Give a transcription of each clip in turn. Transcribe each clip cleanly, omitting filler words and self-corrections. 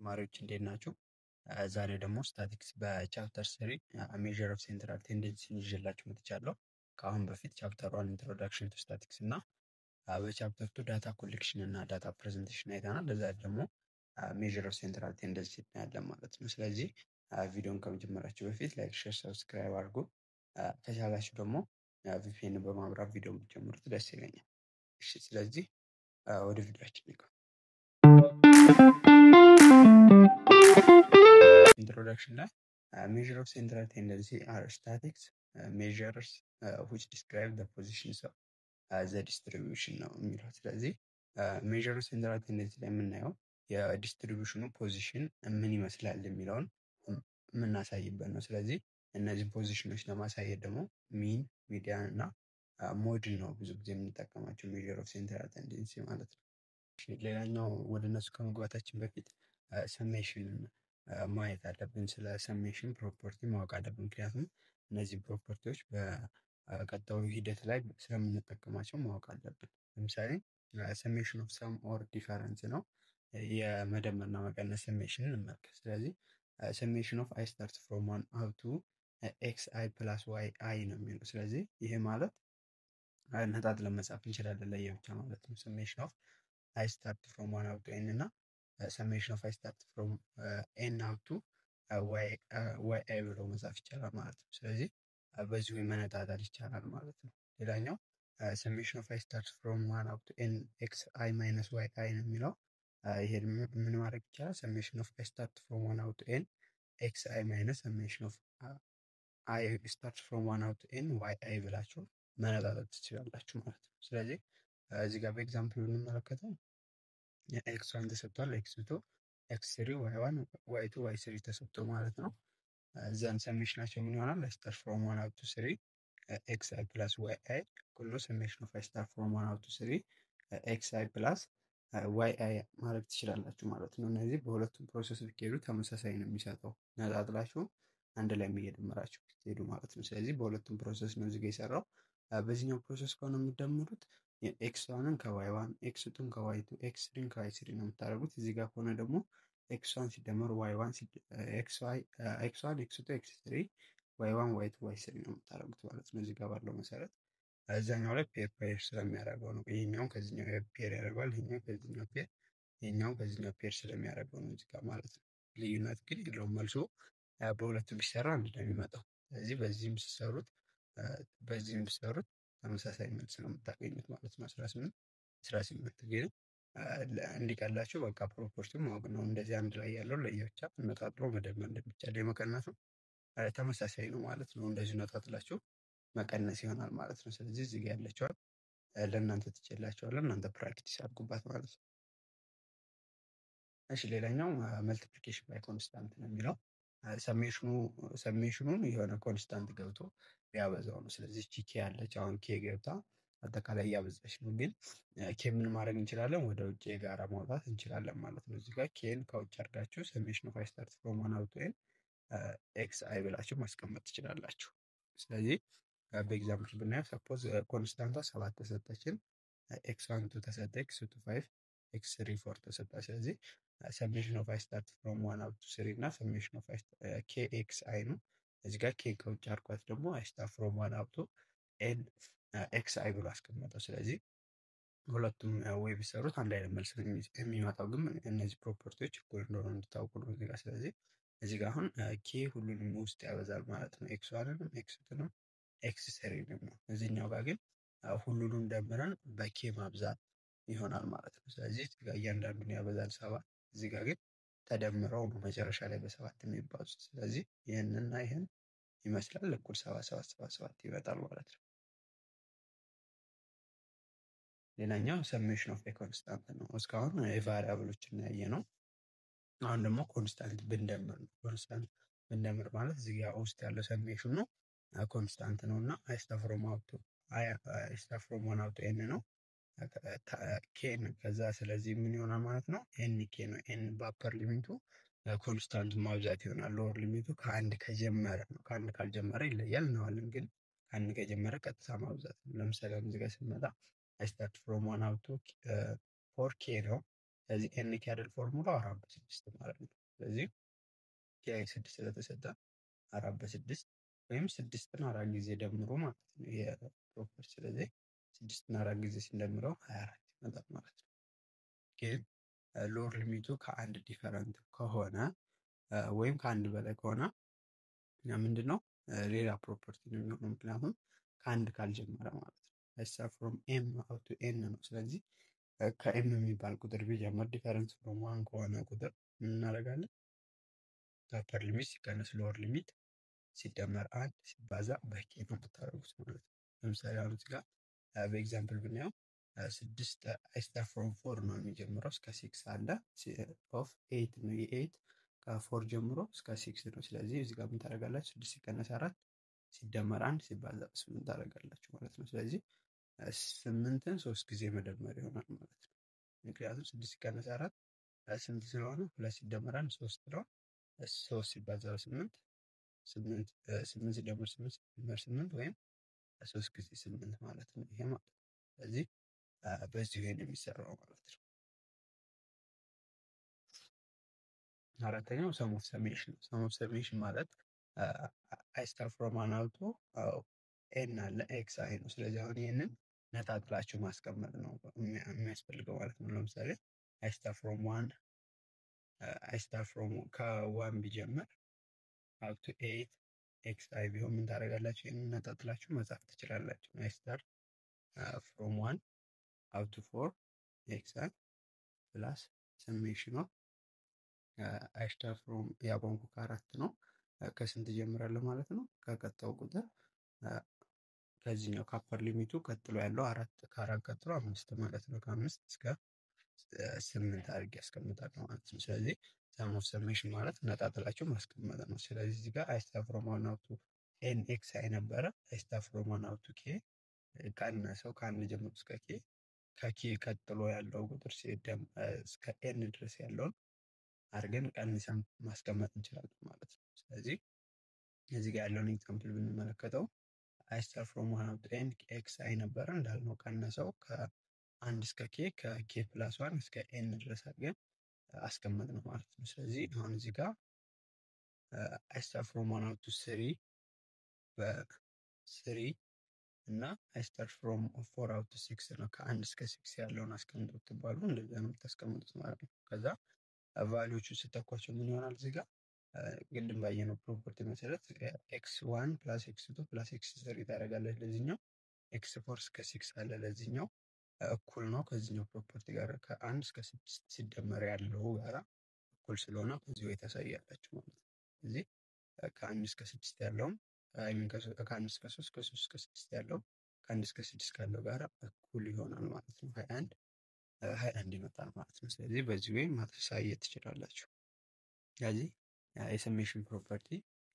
ተማሪዎች እንዴት ናችሁ? ዛሬ ደግሞ ስታቲክስ በቻፕተር 3 ሜዥር ኦፍ ሴንትራል ቴንደንሲን ይዤላችሁ መጥቻለሁ። ከአሁን በፊት ቻፕተር 1 ኢንትሮዳክሽን ቱ ስታቲክስ እና በቻፕተር 2 ዳታ ኮሌክሽን እና ዳታ ፕሬዘንቴሽን አይተናል። ለዛ ደግሞ ሜዥር ኦፍ ሴንትራል ቴንደንሲ እናያለን ማለት ነው። ስለዚህ ቪዲዮን ከመጀመራችሁ በፊት ላይክ፣ ሼር፣ ሰብስክራይብ አድርጉ። ከቻላችሁ ደግሞ ቪፒኤን በማብራት ቪዲዮን ብትጀምሩት ደስ ይለኛል። እሺ፣ ስለዚህ ወደ ቪዲዮአችን እንግባ። Introduction measure of central tendency are statics measures which describe the positions of the distribution ነው የሚለው። ስለዚህ measure of central tendency ላይ የምናየው የዲስትሪቢዩሽኑ ፖዚሽን ምን ይመስላል የሚለውን የምናሳይበት ነው። ስለዚህ እነዚህ ፖዚሽኖች ለማሳየት ደግሞ ሚን፣ ሚዲያን እና ሞድን ነው ብዙ ጊዜ የምንጠቀማቸው measure of central tendency ማለት ነው። ሌላኛው ወደ እነሱ ከመግባታችን በፊት ሰሜሽን ማየት አለብን። ስለ ሰሜሽን ፕሮፐርቲ ማወቅ አለብን። ምክንያቱም እነዚህ ፕሮፐርቲዎች በቀጣዩ ሂደት ላይ ስለምንጠቀማቸው ማወቅ አለብን። ለምሳሌ ሰሜሽን ኦፍ ሰም ኦር ዲፈረንስ ነው የመደመርና መቀነስ ሰሜሽን እንመልከት። ስለዚህ ሰሜሽን ኦፍ አይ ስታርት ፍሮም ዋን አፕ ቱ ኤክስ አይ ፕላስ ዋይ አይ ነው የሚለው። ስለዚህ ይሄ ማለት ነጣጥለን መጻፍ እንችላለን ለየብቻ ማለት ነው። ሰሜሽን ኦፍ አይ ስታርት ፍሮም ዋን አፕ ቱ ኤን እና ሰሜሽን ኦፍ አይ ስታርት ፍሮም ኤን አፕ ቱ ዋይ አይ ብሎ መጻፍ ይቻላል ማለት ነው። ስለዚህ በዚሁ መነጣጠል ይቻላል ማለት ነው። ሌላኛው ሰሜሽን ኦፍ አይ ስታርት ፍሮም ዋን አፕ ቱ ኤን ኤክስ አይ ማይነስ ዋይ አይ ነው የሚለው። ይሄ ምን ማድረግ ይቻላል? ሰሜሽን ኦፍ አይ ስታርት ፍሮም ዋን አፕ ቱ ኤን ኤክስ አይ ማይነስ ሰሜሽን ኦፍ አይ ስታርት ፍሮም ዋን አፕ ቱ ኤን ዋይ አይ ብላችሁ መነጣጠል ትችላላችሁ ማለት ነው። ስለዚህ እዚህ ጋር በኤግዛምፕል የምንመለከተው ኤክስ ዋን ተሰጥቷል፣ ኤክስ ቱ፣ ኤክስ ስሪ፣ ዋይ ዋን፣ ዋይ ቱ፣ ዋይ ስሪ ተሰጥቶ ማለት ነው። ዘን ሰሜሽናቸው ምን ይሆናል? አይ ስታርት ፍሮም ዋን አፕ ቱ ስሪ ኤክስ አይ ፕላስ ዋይ አይ ኩሎ ሰሜሽን ኦፍ አይ ስታርት ፍሮም ዋን አፕ ቱ ስሪ ኤክስ አይ ፕላስ ዋይ አይ ማድረግ ትችላላችሁ ማለት ነው። እነዚህ በሁለቱም ፕሮሰስ ብትሄዱ ተመሳሳይ ነው የሚሰጠው። ነጣጥላችሁ አንድ ላይ እየደመራችሁ ብትሄዱ ማለት ነው። ስለዚህ በሁለቱም ፕሮሰስ ነው እዚህ ጋር የሰራው። በዚህኛው ፕሮሰስ ከሆነ የምትደምሩት ኤክስ ዋንን ከዋይ ዋን፣ ኤክስ ቱን ከዋይ ቱ፣ ኤክስ ስሪን ከዋይ ስሪ ነው የምታደርጉት። እዚህ ጋር ከሆነ ደግሞ ኤክስ ዋን ሲደመር ዋይ ዋን፣ ኤክስ ዋን፣ ኤክስ ቱ፣ ኤክስ ስሪ፣ ዋይ ዋን፣ ዋይ ቱ፣ ዋይ ስሪ ነው የምታደርጉት ማለት ነው። እዚህ ጋር ባለው መሰረት እዛኛው ላይ ፔር ስለሚያደርገው ነው። ይሄኛው ከዚህኛው ፔር ያደርገዋል፣ ይሄኛው ከዚህኛው ፔር፣ ይሄኛው ከዚህኛው ፔር ስለሚያደርገው ነው እዚህ ጋር ማለት ነው። ልዩነት ግን የለውም። መልሶ በሁለቱም ቢሰራ አንድ ነው የሚመጣው። ስለዚህ በዚህም ሲሰሩት በዚህም ሲሰሩት ተመሳሳይ መልስ ነው የምታገኙት ማለት ነው። 18 ግን እንዲቀላችሁ በቃ ፕሮፖርሽን ማወቅ ነው። እንደዚህ አንድ ላይ ያለው ለየብቻ ነጣጥሎ መደመር እንደሚቻል የመቀነሱ ተመሳሳይ ነው ማለት ነው። እንደዚህ ነጣጥላችሁ መቀነስ ይሆናል ማለት ነው። ስለዚህ እዚህ ጋር ያለችዋል ለእናንተ ትችላችኋለን፣ እናንተ ፕራክቲስ አድርጉባት ማለት ነው። እሺ፣ ሌላኛው መልቲፕሊኬሽን ባይ ኮንስታንት ነው የሚለው። ሰሜሽኑን የሆነ ኮንስታንት ገብቶ ያበዛው ነው። ስለዚህ ኬ ያለች አሁን ኬ ገብታ አጠቃላይ እያበዛች ነው። ግን ኬ ምን ማድረግ እንችላለን? ወደ ውጭ የጋራ ማውጣት እንችላለን ማለት ነው። እዚህ ጋር ኬን ከውጭ አድርጋችሁ ሰሜሽን ኦፍ አይ ስታርት ፍሮም ዋን አፕ ቱ ኤን ኤክስ አይ ብላችሁ ማስቀመጥ ትችላላችሁ። ስለዚህ በኤግዛምፕል ብናየው ሰፖዝ ኮንስታንቷ 7 ተሰጠችን፣ ኤክስ ዋን 2 ተሰጠ፣ ኤክስ ቱ 5፣ ኤክስ ስሪ 4 ተሰጠ። ስለዚህ ሰሜሽን ኦፍ አይ ስታርት ፍሮም ዋን አፕ ቱ ስሪ እና ሰሜሽን ኦፍ ኬ ኤክስ አይ ነው። እዚህ ጋር ኬ ከውጭ አድርጓት ደግሞ አይ ስታርት ፍሮም ዋን አፕ ቱ ኤን ኤክስ አይ ብሎ አስቀመጠው። ስለዚህ ሁለቱም ወይ ቢሰሩት አንድ አይነት መልስ የሚመጣው፣ ግን እነዚህ ፕሮፐርቲዎች እኩል እንደሆነ እንድታውቁ ነው እዚህ ጋር። ስለዚህ እዚህ ጋር አሁን ኬ ሁሉንም ውስጥ ያበዛል ማለት ነው። ኤክስ ዋንንም ኤክስ ቱንም ኤክስ ስሪንም ነው። እዚህኛው ጋር ግን ሁሉንም ደምረን በኬ ማብዛት ይሆናል ማለት ነው። ስለዚህ እዚህ ጋር እያንዳንዱን ያበዛል 7፣ እዚህ ጋር ግን ተደምረው ነው መጨረሻ ላይ በ7 የሚባዙት። ስለዚህ ይህንና ይህን ይመስላል እኩል 7 ይመጣል ማለት ነው። ሌላኛው ሰሜሽን ኦፍ ኮንስታንት ነው። እስካሁን የቫሪያብሎችን ያየ ነው። አሁን ደግሞ ኮንስታንት ብንደምር ነው። ኮንስታንት ብንደምር ማለት እዚህ ጋር ውስጥ ያለው ሰሜሽን ነው ኮንስታንት ነው እና አይ ስታርት ፍሮም ዋን አፕ ቱ ኤን ነው ኬን ከዛ ስለዚህ ምን ይሆናል ማለት ነው? ኤን ኬ ነው። ኤን በአፐር ሊሚቱ ኮንስታንት ማብዛት ይሆናል። ሎወር ሊሚቱ ከአንድ ከጀመረ ነው። ከአንድ ካልጀመረ ይለያል እናዋለን፣ ግን ከአንድ ከጀመረ ቀጥታ ማብዛት ነው። ለምሳሌ እዚህ ጋር ስንመጣ አይ ስታርት ፍሮም ዋን አፕ ቱ 4 ኬ ነው። ስለዚህ ኤን ኬ አይደል ፎርሙላው 4/6 ማለት ነው። ስለዚህ ኬ 6 ስለተሰጠ 4/6 ወይም 6ን 4 ጊዜ ደምሮ ማለት ነው የፕሮፐርቲ። ስለዚህ 6ን 4 ጊዜ ሲደምረው 24 ይመጣል ማለት ነው። ግን ሎወር ሊሚቱ ከአንድ ዲፈረንት ከሆነ ወይም ከአንድ በላይ ከሆነ ምንድነው ሌላ ፕሮፐርቲ ነው የሚሆነው። ምክንያቱም ከአንድ ካልጀመረ ማለት ነው። ስታርት ፍሮም ኤም አፕ ቱ ኤን ነው። ስለዚህ ከኤም የሚባል ቁጥር ቢጀምር ዲፈረንስ ፍሮም ዋን ከሆነ ቁጥር ምን እናደርጋለን? አፐር ሊሚት ሲቀነስ ሎወር ሊሚት ሲደመር አንድ ሲባዛ በኬ ነው የምታደርጉት ማለት ነው። ለምሳሌ አሁን እዚህ ጋር በኤግዛምፕል ብናየው 6 ስታርት ፍሮም 4 ነው የሚጀምረው እስከ 6 አለ ኦፍ 8 ነው። የ8 ከ4 ጀምሮ እስከ 6 ነው። ስለዚህ እዚህ ጋር ምን ታደርጋላችሁ? 6 ሲቀነስ 4 ሲደመር 1 ሲባዛ 8 ታደርጋላችሁ ማለት ነው። ስለዚህ 8ን 3 ጊዜ መደመር ይሆናል ማለት ነው። ምክንያቱም 6 ሲቀነስ 4 8 ስለሆነ 2 ሲደመር 1 3 ነው። 3 ሲባዛ 8 8 ሲደመር 8 ሲደመር 8 ወይም 3 ጊዜ 8 ማለት ነው ይሄ ማለት ነው። ስለዚህ በዚህ ወይ ነው የሚሰራው ማለት ነው። አራተኛው ሰም ኦፍ ሰሜሽን ነው። ሰም ኦፍ ሰሜሽን ማለት አይ ስታርት ፍሮም ዋን አውቶ ኤን አለ ኤክስ አይ ነው። ስለዚህ አሁን ይህንን ነጣጥላችሁ ማስቀመጥ ነው የሚያስፈልገው ማለት ነው። ለምሳሌ አይ ስታርት ፍሮም ከዋን ቢጀምር አፕ ቱ 8 ኤክስ አይ ቢሆን ምን ታደርጋላችሁ? ይህንን ነጣጥላችሁ መጻፍ ትችላላችሁ። አይ ስታርት ፍሮም ዋን አፕ ቱ 4 ኤክስ አይ ፕላስ ሰሜሽን ኦፍ አይ ስታርት ፍሮም ያቆምኩ ከአራት ነው። ከስንት ጀምራለሁ ማለት ነው? ከቀጣው ቁጥር ከዚህኛው ከአፐር ሊሚቱ ቀጥሎ ያለው ከአራት ቀጥሎ 5 ማለት ነው። ከ5 እስከ 8 አድርጌ ያስቀምጣለሁ ማለት ነው። ስለዚህ ሰም ኦፍ ሰሜሽን ማለት ነጣጥላችሁ ማስቀመጥ ነው። ስለዚህ እዚህ ጋር አይ ስታርት ፍሮም ዋን አፕ ቱ ኤን ኤክስ አይ ነበረ። አይ ስታርት ፍሮም ዋን አፕ ቱ ኬ ቀነሰው ከአንድ ጀምሮ እስከ ኬ ከኬ ቀጥሎ ያለው ቁጥር እስከ ኤን ድረስ ያለውን አድርገን ቀንሰን ማስቀመጥ እንችላለን ማለት ነው። ስለዚህ እዚህ ጋር ያለውን ኤግዛምፕል ብንመለከተው አይ ስታርት ፍሮም ዋን አፕ ቱ ኤን ኤክስ አይ ነበረ እንዳልነው ቀነሰው ከአንድ እስከ ኬ ከኬ ፕላስ ዋን እስከ ኤን ድረስ አድርገን አስቀመጥ ነው ማለት ነው። ስለዚህ አሁን እዚህ ጋር አይ ስታርት ፍሮም ዋን አፕ ቱ ስሪ በስሪ እና አይ ስታርት ፍሮም 4 አፕ ቱ 6 ነው። ከአንድ እስከ 6 ያለውን አስቀምጡ ትባሉ እንደዛ ነው የምታስቀምጡት ማለት ነው። ከዛ ቫሊዎቹ ስተኳቸው ምን ይሆናል? እዚህ ጋር ቅድም ባየነው ፕሮፐርቲ መሰረት ኤክስ ዋን ፕላስ ኤክስ ቱ ፕላስ ኤክስ ስሪ ታደርጋለች ለዚህኛው። ኤክስ ፎር እስከ 6 አለ ለዚህኛው እኩል ነው ከዚህኛው ፕሮፐርቲ ጋር ከ1 እስከ 6 ሲደመር ያለው ጋራ እኩል ስለሆነ በዚሁ ታሳያላችሁ ማለት ነው። ስለዚህ ከ1 እስከ 6 ያለውም ከ1 እስከ 3 ከ3 እስከ 6 ያለው ከ1 እስከ 6 ካለው ጋራ እኩል ይሆናል ማለት ነው። 21 ይመጣል ማለት ነው። ስለዚህ በዚህ ወይ ማሳየት ትችላላችሁ። ስለዚህ የሰሜሽን ፕሮፐርቲ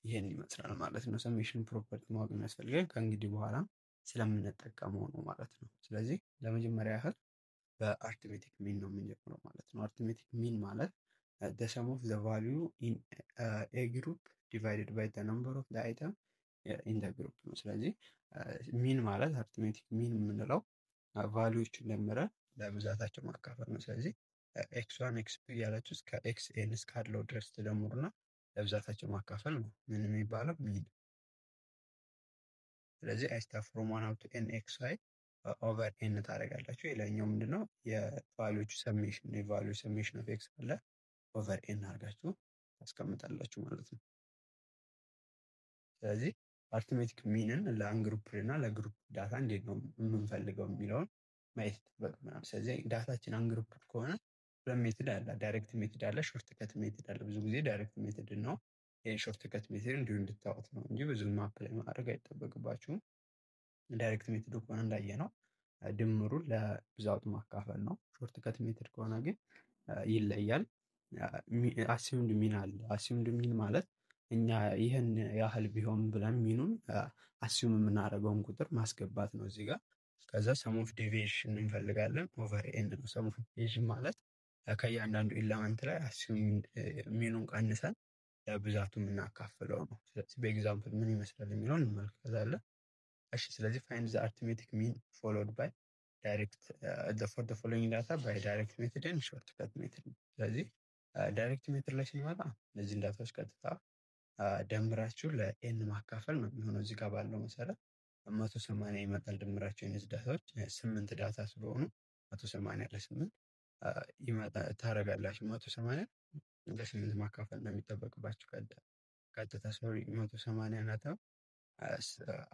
ይሄን ይመስላል ማለት ነው። ሰሜሽን ፕሮፐርቲ ማወቅ የሚያስፈልገን ከእንግዲህ በኋላ ስለምንጠቀመው ነው ማለት ነው። ስለዚህ ለመጀመሪያ ያህል በአርትሜቲክ ሚን ነው የምንጀምረው ማለት ነው። አርትሜቲክ ሚን ማለት the sum of the value in a group divided by the number of the item in the group ነው። ስለዚህ ሚን ማለት አርትሜቲክ ሚን የምንለው ቫሊዎቹን ደምረን ለብዛታቸው ማካፈል ነው። ስለዚህ ኤክስ ዋን ኤክስ ቱ እያላችሁ እስከ ኤክስ ኤን እስካለው ድረስ ትደምሩና ለብዛታቸው ማካፈል ነው ምን የሚባለው ሚን። ስለዚህ አይ ስታርት ፍሮም ዋን አፕ ቱ ኤን ኤክስ ዋይ ኦቨር ኤን ታደርጋላችሁ። የላኛው ምንድነው የቫሊዎቹ ሰሜሽን ነው። የቫሊዩ ሰሜሽን ኦፍ ኤክስ አለ ኦቨር ኤን አድርጋችሁ ታስቀምጣላችሁ ማለት ነው። ስለዚህ አርትሜቲክ ሚንን ለአንግሩፕ እና ለግሩፕ ዳታ እንዴት ነው የምንፈልገው የሚለውን ማየት ይጠበቅብናል። ስለዚህ ዳታችን አንግሩፕ ከሆነ ሁለት ሜትድ አለ። ዳይሬክት ሜትድ አለ፣ ሾርት ከት ሜትድ አለ። ብዙ ጊዜ ዳይሬክት ሜትድ ነው የሾርት ከት ሜትድ እንዲሁ እንድታወት ነው እንጂ ብዙ ማፕ ላይ ማድረግ አይጠበቅባችሁም። ዳይሬክት ሜትድ ከሆነ እንዳየ ነው ድምሩ ለብዛቱ ማካፈል ነው። ሾርት ከት ሜትድ ከሆነ ግን ይለያል። አሲዩምድ ሚን አለ። አሲዩምድ ሚን ማለት እኛ ይህን ያህል ቢሆን ብለን ሚኑን አሲዩም የምናደርገውን ቁጥር ማስገባት ነው እዚህ ጋር። ከዛ ሰም ኦፍ ዴቪዬሽን እንፈልጋለን ኦቨር ኤን ነው። ሰም ኦፍ ዴቪዬሽን ማለት ከእያንዳንዱ ኢለመንት ላይ አሲዩም ሚኑን ቀንሰን ለብዛቱ የምናካፍለው ነው። ስለዚህ በኤግዛምፕል ምን ይመስላል የሚለውን እንመለከታለን። እሺ ስለዚህ ፋይንድ ዘ አርትሜቲክ ሚን ፎሎድ ባይ ዳይሬክት ፎር ዘ ፎሎዊንግ ዳታ ባይ ዳይሬክት ሜትድ ኤንድ ሾርት ከት ሜትድ ነው። ስለዚህ ዳይሬክት ሜትድ ላይ ስንመጣ እነዚህን ዳታዎች ቀጥታ ደምራችሁ ለኤን ማካፈል ነው የሚሆነው። እዚህ ጋር ባለው መሰረት 180 ይመጣል ድምራቸው። የነዚህ ዳታዎች 8 ዳታ ስለሆኑ 180 ለ8 ታደርጋላችሁ። 180 ለ8 ማካፈል ነው የሚጠበቅባችሁ። ቀጥታ ሶሪ 180 ነጥብ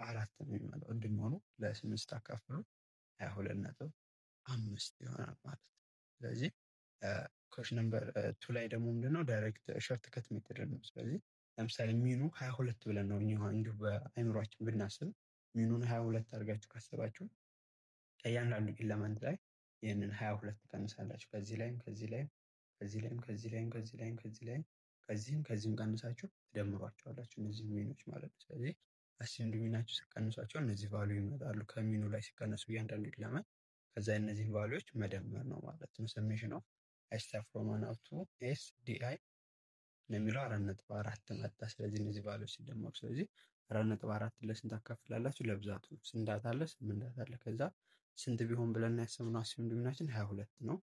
4 ነው የሚመጣው። እንድንሆኑ ለ8 ስታካፍሉ 22.5 ይሆናል ማለት ነው። ስለዚህ ኮሽን ነምበር 2 ላይ ደግሞ ምንድነው ዳይሬክት ሾርት ከት ሜትድ ነው። ስለዚህ ለምሳሌ ሚኑ 22 ብለን ነው እንዲሁ በአይምሯችን ብናስብ ሚኑን 22 አድርጋችሁ ካሰባችሁ ከእያንዳንዱ ኢለመንት ላይ ይህንን 22 ትቀንሳላችሁ። ከዚህ ላይም ከዚህ ላይም ከዚህ ላይም ከዚህ ላይም ከዚህ ላይም ከዚህ ላይም ከዚህም ቀንሳችሁ ትደምሯቸዋላችሁ እነዚህ ሚኖች ማለት ነው። ስለዚህ አሲምድ ሚናችሁ ሲቀንሷቸው እነዚህ ቫልዩ ይመጣሉ። ከሚኑ ላይ ሲቀነሱ እያንዳንዱ ኢለመንት ከዛ እነዚህን ቫልዩዎች መደመር ነው ማለት ነው። ሰሜሽን ኦፍ ስታር ፍሮም ዋን አፕ ቱ ኤስ ዲአይ የሚለው 4.4 መጣ። ስለዚህ እነዚህ ቫልዩዎች ሲደመሩ ስለዚህ 4.4 ለስንት አካፍላላችሁ? ለብዛቱ ስንት ዳታ አለ? 8 ዳታ አለ። ከዛ ስንት ቢሆን ብለን ያሰብነው አሲምድ ሚናችን 22 ነው።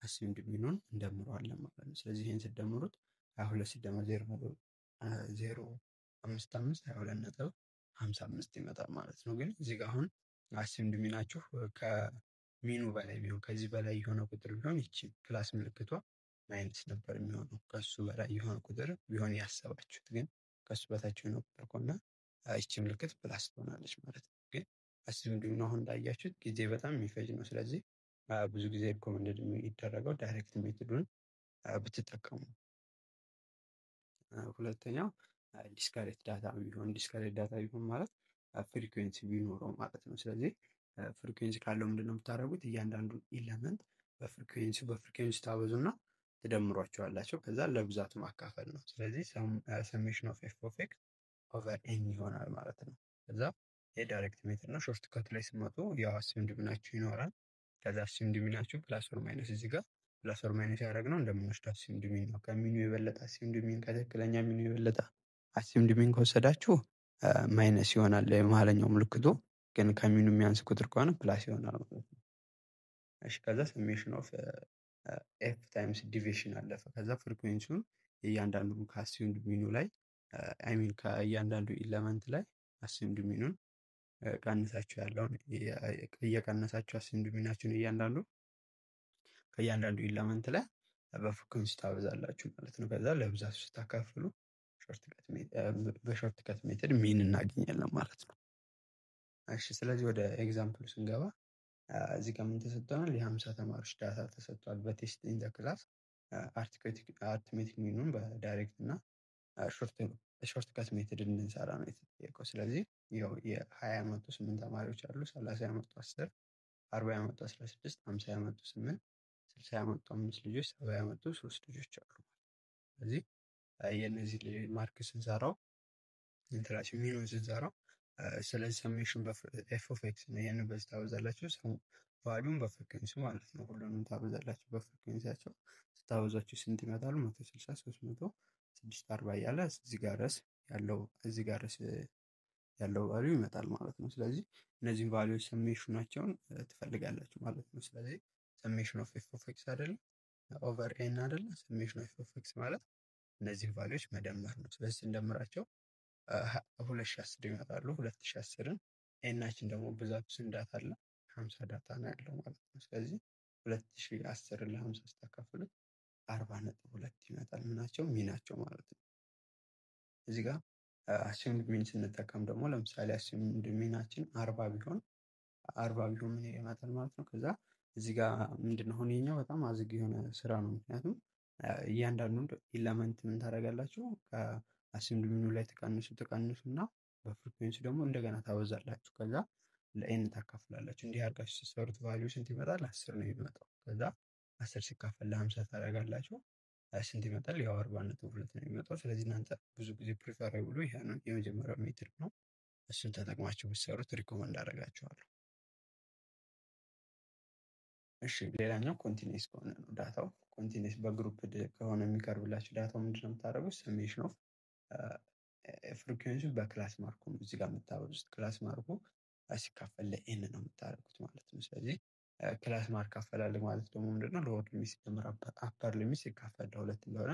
አሲምድ ሚኑን እንደምረዋለን ማለት ነው። ስለዚህ ይህን ስደምሩት 22 ሲደመር 0.055 22.55 ይመጣል ማለት ነው። ግን እዚህ ጋር አሁን አሲምድ ሚናችሁ ከሚኑ በላይ ቢሆን ከዚህ በላይ የሆነ ቁጥር ቢሆን ይቺ ፕላስ ምልክቷ ማይነስ ነበር የሚሆነው። ከሱ በላይ የሆነ ቁጥር ቢሆን ያሰባችሁት ግን ከሱ በታች የሆነ ቁጥር ከሆነ ይቺ ምልክት ፕላስ ትሆናለች ማለት ነው። ግን አሲምድ ሚኑ አሁን እንዳያችሁት ጊዜ በጣም የሚፈጅ ነው። ስለዚህ ብዙ ጊዜ ሪኮመንደድ የሚደረገው ዳይሬክት ሜትዱን ብትጠቀሙ። ሁለተኛው ዲስካሬት ዳታ ቢሆን ማለት ፍሪኩዌንሲ ቢኖረው ማለት ነው። ስለዚህ ፍሪኩዌንሲ ካለው ምንድነው የምታደርጉት? እያንዳንዱ ኢለመንት በፍሪኩዌንሲ ታበዙና ትደምሯቸዋላቸው። ከዛ ለብዛቱ ማካፈል ነው። ስለዚህ ሰሜሽን ኦፍ ኤፍ ኦፍ ኤክስ ኦቨር ኤን ይሆናል ማለት ነው። ከዛ የዳይሬክት ሜትድ ነው። ሾርት ከት ላይ ስመጡ ያው አሲምድ ሚናችሁ ይኖራል። ከዛ አሲምድ ሚናችሁ ፕላስ ኦር ማይነስ እዚህ ጋር ፕላስ ኦር ማይነስ ያደረግነው እንደምንወስደው አሲምድ ሚን ነው። ከሚኑ የበለጠ አሲምድ ሚን ከትክክለኛ ሚኑ የበለጠ አሲምድ ሚን ከወሰዳችሁ ማይነስ ይሆናል የመሀለኛው ምልክቱ። ግን ከሚኑ የሚያንስ ቁጥር ከሆነ ፕላስ ይሆናል ማለት ነው። እሺ ከዛ ሰሜሽን ኦፍ ኤፍ ታይምስ ዲቪዥን አለፈ። ከዛ ፍሪኩዌንሲውን እያንዳንዱ ከአሲምድ ሚኑ ላይ አይሚን ከእያንዳንዱ ኢለመንት ላይ አሲምድ ሚኑን ቀንሳችሁ ያለውን እየቀነሳችሁ አሲምድ ሚናችሁን ከእያንዳንዱ ኢለመንት ላይ በፍሪኩዌንሲ ታበዛላችሁ ማለት ነው። ከዛ ለብዛቱ ስታካፍሉ በሾርት ከት ሜትድ ሚን እናገኛለን ማለት ነው። እሺ ስለዚህ ወደ ኤግዛምፕል ስንገባ እዚህ ጋር ምን ተሰጥቷል? የ50 ተማሪዎች ዳታ ተሰጥቷል። በቴስት ኢን ዘ ክላስ አርትሜቲክ ሚኑን በዳይሬክት እና ሾርት ከት ሜትድ እንድንሰራ ነው የተጠየቀው። ስለዚህ ያው የ20 ያመጡ 8 ተማሪዎች አሉ። 30 ያመጡ 10፣ 40 ያመጡ 16፣ 50 ያመጡ 8፣ 60 ያመጡ 5 ልጆች፣ 70 ያመጡ 3 ልጆች አሉ። ስለዚህ የእነዚህ ማርክ ስንሰራው ኢንትራክሽን ሚኑን ስንሰራው ስለዚህ ሰሜሽን ኤፍ ኦፍ ኤክስ ነው። ይሄንን በዚህ ታበዛላችሁ። ቫሊዩም በፍሪኩዌንሲ ማለት ነው። ሁሉንም ታበዛላችሁ በፍሪኩዌንሲያቸው። ስታበዛችሁ ስንት ይመጣሉ? 160፣ 300፣ 640 እያለ እዚህ ጋር ድረስ ያለው ቫሊዩ ይመጣል ማለት ነው። ስለዚህ እነዚህን ቫሊዩዎች ሰሜሽናቸውን ትፈልጋላችሁ ማለት ነው። ስለዚህ ሰሜሽን ኦፍ ኤፍ ኦፍ ኤክስ አይደለም ኦቨር ኤን አይደለም። ሰሜሽን ኦፍ ኤፍ ኦፍ ኤክስ ማለት እነዚህን ቫሊዩዎች መደመር ነው። ስለዚህ ስንደምራቸው 2010 ይመጣሉ። 2010ን ኤናችን ደግሞ ብዛቱ ስንት ዳታ አለ? 50 ዳታ ነው ያለው ማለት ነው። ስለዚህ 2010ን ለ50 ስታካፍሉት 40.2 ይመጣል። ምናቸው? ሚናቸው ማለት ነው። እዚህ ጋር አሲምድ ሚን ስንጠቀም ደግሞ ለምሳሌ አሲምድ ሚናችን 40 ቢሆን ምን ይመጣል ማለት ነው። ከዛ እዚህ ጋር ምንድነው አሁን ይሄኛው በጣም አዝግ የሆነ ስራ ነው። ምክንያቱም እያንዳንዱን ኢለመንት ምን ታደርጋላችሁ? ከአሲምድ ሚኑ ላይ ትቀንሱና በፍሪኩዌንሲ ደግሞ እንደገና ታበዛላችሁ። ከዛ ለኤን ታካፍላላችሁ። እንዲህ አድርጋችሁ ስትሰሩት ቫልዩ ስንት ይመጣል? 10 ነው የሚመጣው። ከዛ 10 ሲካፈል ለ50 ታደርጋላችሁ። ስንት ይመጣል? ያው 40.2 ነው የሚመጣው። ስለዚህ እናንተ ብዙ ጊዜ ፕሪፈረብሉ ይሄንን የመጀመሪያው ሜትድ ነው። እሱን ተጠቅማችሁ ብትሰሩት ሪኮመንድ አደርጋችኋለሁ። እሺ ሌላኛው ኮንቲኒስ ከሆነ ነው ዳታው። ኮንቲኒስ በግሩፕ ከሆነ የሚቀርብላችሁ ዳታው ምንድነው የምታደርጉት? ሰሜሽን ኦፍ ፍሪኩዌንሲ በክላስ ማርኩ ነው እዚህ ጋር የምታበዙት። ክላስ ማርኩ ሲካፈል ለኤን ነው የምታደርጉት ማለት ነው። ስለዚህ ክላስ ማርክ አፈላለግ ማለት ደግሞ ምንድነው ሎወር ሊሚት ሲደመር አፐር ሊሚት ሲካፈል ለሁለት እንደሆነ